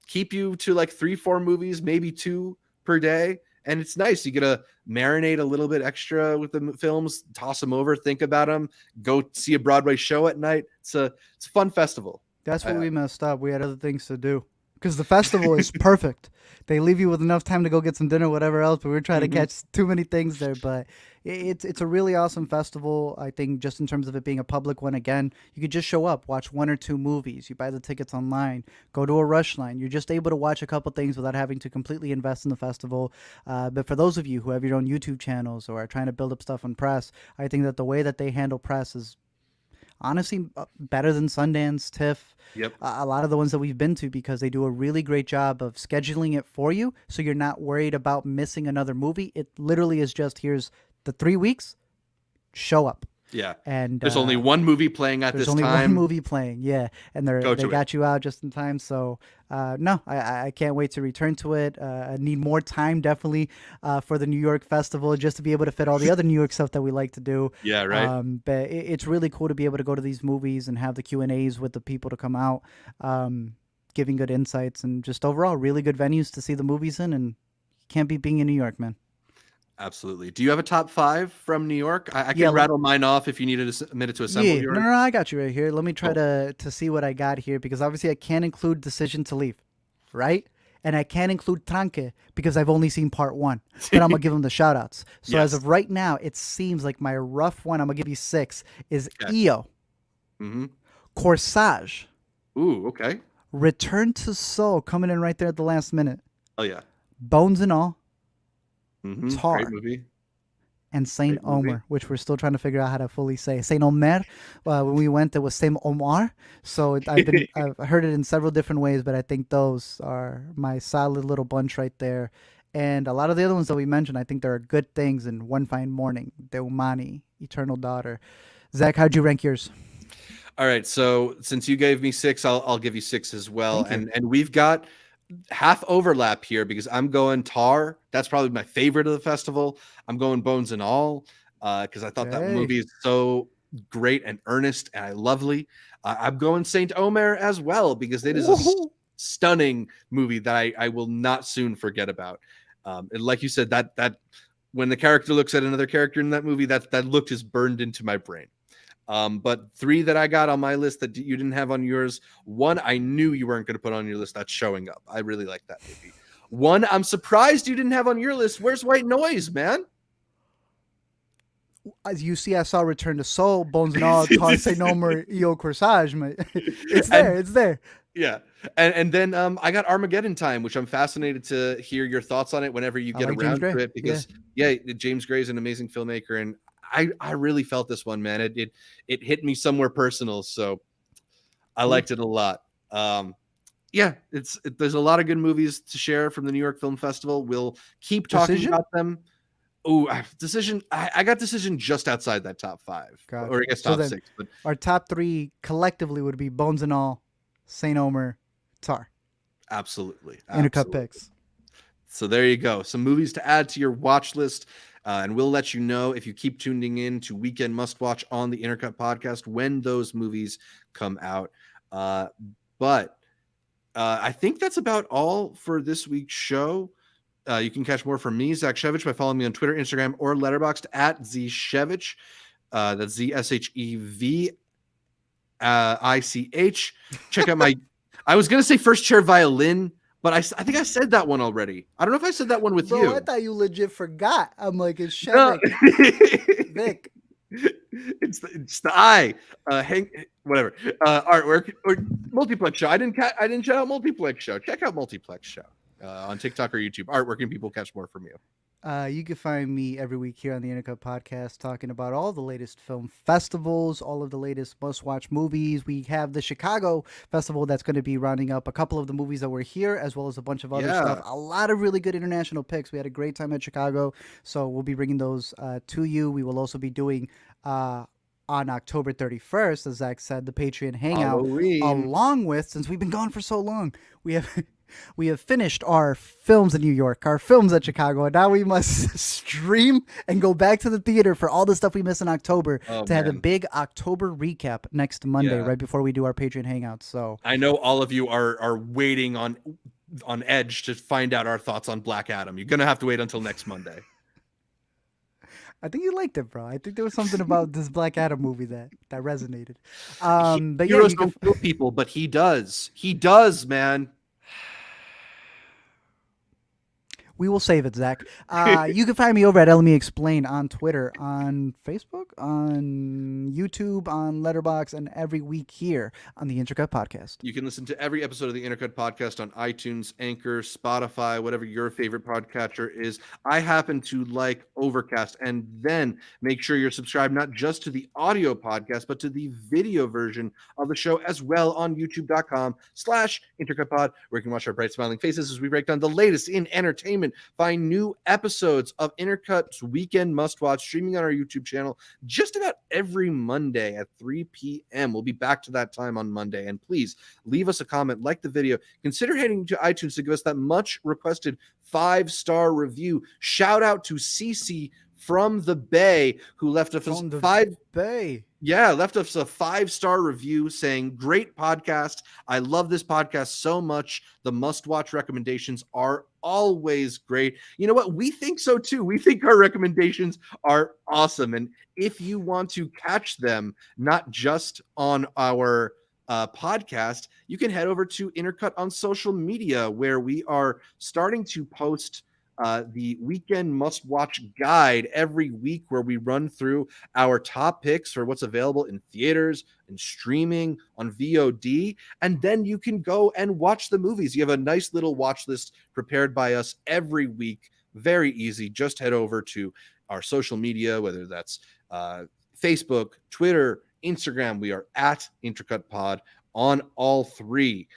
keep you to like 3, 4 movies, maybe 2 per day. And it's nice. You get to marinate a little bit extra with the films, toss them over, think about them, go see a Broadway show at night. It's a fun festival. That's what we messed up. We had other things to do, because the festival is perfect. They leave you with enough time to go get some dinner, whatever else, but we're trying to catch too many things there. But it's a really awesome festival. I think just in terms of it being a public one, again, you could just show up, watch 1 or 2 movies. You buy the tickets online, go to a rush line. You're just able to watch a couple things without having to completely invest in the festival. But for those of you who have your own YouTube channels or are trying to build up stuff on press, I think that the way that they handle press is honestly better than Sundance, TIFF, a lot of the ones that we've been to, because they do a really great job of scheduling it for you, so you're not worried about missing another movie. It literally is just, here's the 3 weeks, show up. Yeah. And There's only one movie playing at this time. There's only one movie playing, yeah, and they got it. you out just in time. So no, I can't wait to return to it. I need more time, definitely, for the New York Festival, just to be able to fit all the other New York stuff that we like to do. Yeah, right. But it's really cool to be able to go to these movies and have the Q&As with the people to come out, giving good insights, and just overall really good venues to see the movies in. And you can't beat being in New York, man. Absolutely. Do you have a top 5 from New York? I can rattle mine off if you needed a minute to assemble yours. No, I got you right here. Let me try to see what I got here, because obviously I can't include Decision to Leave, right? And I can't include Trenque because I've only seen part 1, but I'm going to give them the shout outs. So as of right now, it seems like my rough one, I'm going to give you 6, is EO, Corsage. Ooh, okay. Return to Seoul, coming in right there at the last minute. Oh, yeah. Bones and All. Tar. Great movie. And Saint Omer, which we're still trying to figure out how to fully say. Saint Omer, when we went, it was Saint Omar. So I've heard it in several different ways, but I think those are my solid little bunch right there. And a lot of the other ones that we mentioned, I think there are good things in One Fine Morning, The Humani, Eternal Daughter. Zach, how'd you rank yours? All right, so since you gave me 6, I'll give you 6 as well. And we've got half overlap here because I'm going Tar. That's probably my favorite of the festival. I'm going Bones and All because I thought that movie is so great and earnest and lovely. I'm going Saint Omer as well because it is a stunning movie that I will not soon forget about. And like you said, that when the character looks at another character in that movie, that look is burned into my brain. But 3 that I got on my list that you didn't have on yours. 1, I knew you weren't going to put on your list. That's Showing Up. I really like that movie. 1, I'm surprised you didn't have on your list. Where's White Noise, man? As you see, I saw Return to Seoul, Bones and All, Tar, Saint Omer, EO, Corsage. It's there. It's there. Yeah. And then I got Armageddon Time, which I'm fascinated to hear your thoughts on it whenever you get around to it. Because, James Gray is an amazing filmmaker, and I really felt this one, man. It hit me somewhere personal, so I liked it a lot. There's a lot of good movies to share from the New York Film Festival. We'll keep talking about them. Oh, Decision. I got Decision just outside that top 5, or I guess top 6. But our top 3 collectively would be Bones and All, Saint Omer, Tar. Absolutely. Intercut picks. So there you go. Some movies to add to your watch list. And we'll let you know if you keep tuning in to Weekend Must Watch on the Intercut podcast when those movies come out. But I think that's about all for this week's show. You can catch more from me, Zach Shevich, by following me on Twitter, Instagram, or Letterboxd at ZShevich. That's ZSHEVICH. Check out my... I was going to say First Chair Violin, but I think I said that one already. I don't know if I said that one with you. I thought you legit forgot. I'm like, it's Shevich. No. Vic. It's the I. Whatever. Artwork or Multiplex Show. I didn't shout out Multiplex Show. Check out Multiplex Show on TikTok or YouTube. Art, where can people catch more from you? You can find me every week here on the Intercut podcast talking about all the latest film festivals, all of the latest must-watch movies. We have the Chicago Festival that's going to be rounding up a couple of the movies that were here, as well as a bunch of other stuff. A lot of really good international picks. We had a great time at Chicago, so we'll be bringing those to you. We will also be doing... on October 31st, as Zach said, the Patreon Hangout, along with, since we've been gone for so long, we have finished our films in New York, our films at Chicago, and now we must stream and go back to the theater for all the stuff we missed in October have a big October recap next Monday, right before we do our Patreon Hangout. So I know all of you are waiting on edge to find out our thoughts on Black Adam. You're gonna have to wait until next Monday. I think you liked it, bro. I think there was something about this Black Adam movie that resonated. But heroes don't kill people, but he does. He does, man. We will save it, Zach. You can find me over at LME Explain on Twitter, on Facebook, on YouTube, on Letterboxd, and every week here on the Intercut podcast. You can listen to every episode of the Intercut podcast on iTunes, Anchor, Spotify, whatever your favorite podcatcher is. I happen to like Overcast, and then make sure you're subscribed not just to the audio podcast, but to the video version of the show as well on youtube.com/IntercutPod, where you can watch our bright smiling faces as we break down the latest in entertainment, find new episodes of Intercut's Weekend Must Watch streaming on our YouTube channel just about every Monday at 3 p.m. We'll be back to that time on Monday. And please leave us a comment, like the video. Consider heading to iTunes to give us that much requested 5-star review. Shout out to Cece from the Bay, who left us left us a 5-star review saying, great podcast. I love this podcast so much. The must-watch recommendations are always great. You know what? We think so too. We think our recommendations are awesome. And if you want to catch them, not just on our podcast, you can head over to Intercut on social media, where we are starting to post the Weekend Must Watch guide every week, where we run through our top picks for what's available in theaters and streaming on VOD, and then you can go and watch the movies. You have a nice little watch list prepared by us every week. Very easy. Just head over to our social media, whether that's Facebook, Twitter, Instagram. We are at Intercut Pod on all three.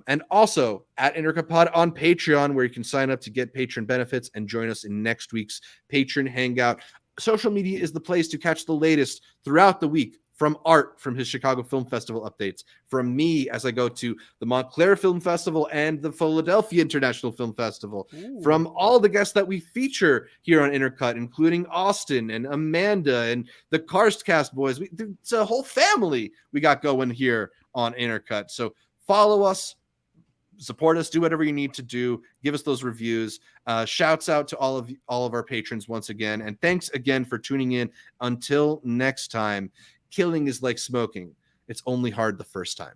And also at Intercut Pod on Patreon, where you can sign up to get patron benefits and join us in next week's patron hangout. Social media is the place to catch the latest throughout the week from Art, from his Chicago Film Festival updates, from me as I go to the Montclair Film Festival and the Philadelphia International Film Festival, from all the guests that we feature here on Intercut, including Austin and Amanda and the Karstcast boys. It's a whole family we got going here on Intercut. So follow us, support us, do whatever you need to do. Give us those reviews. Shouts out to all of our patrons once again. And thanks again for tuning in. Until next time, killing is like smoking. It's only hard the first time.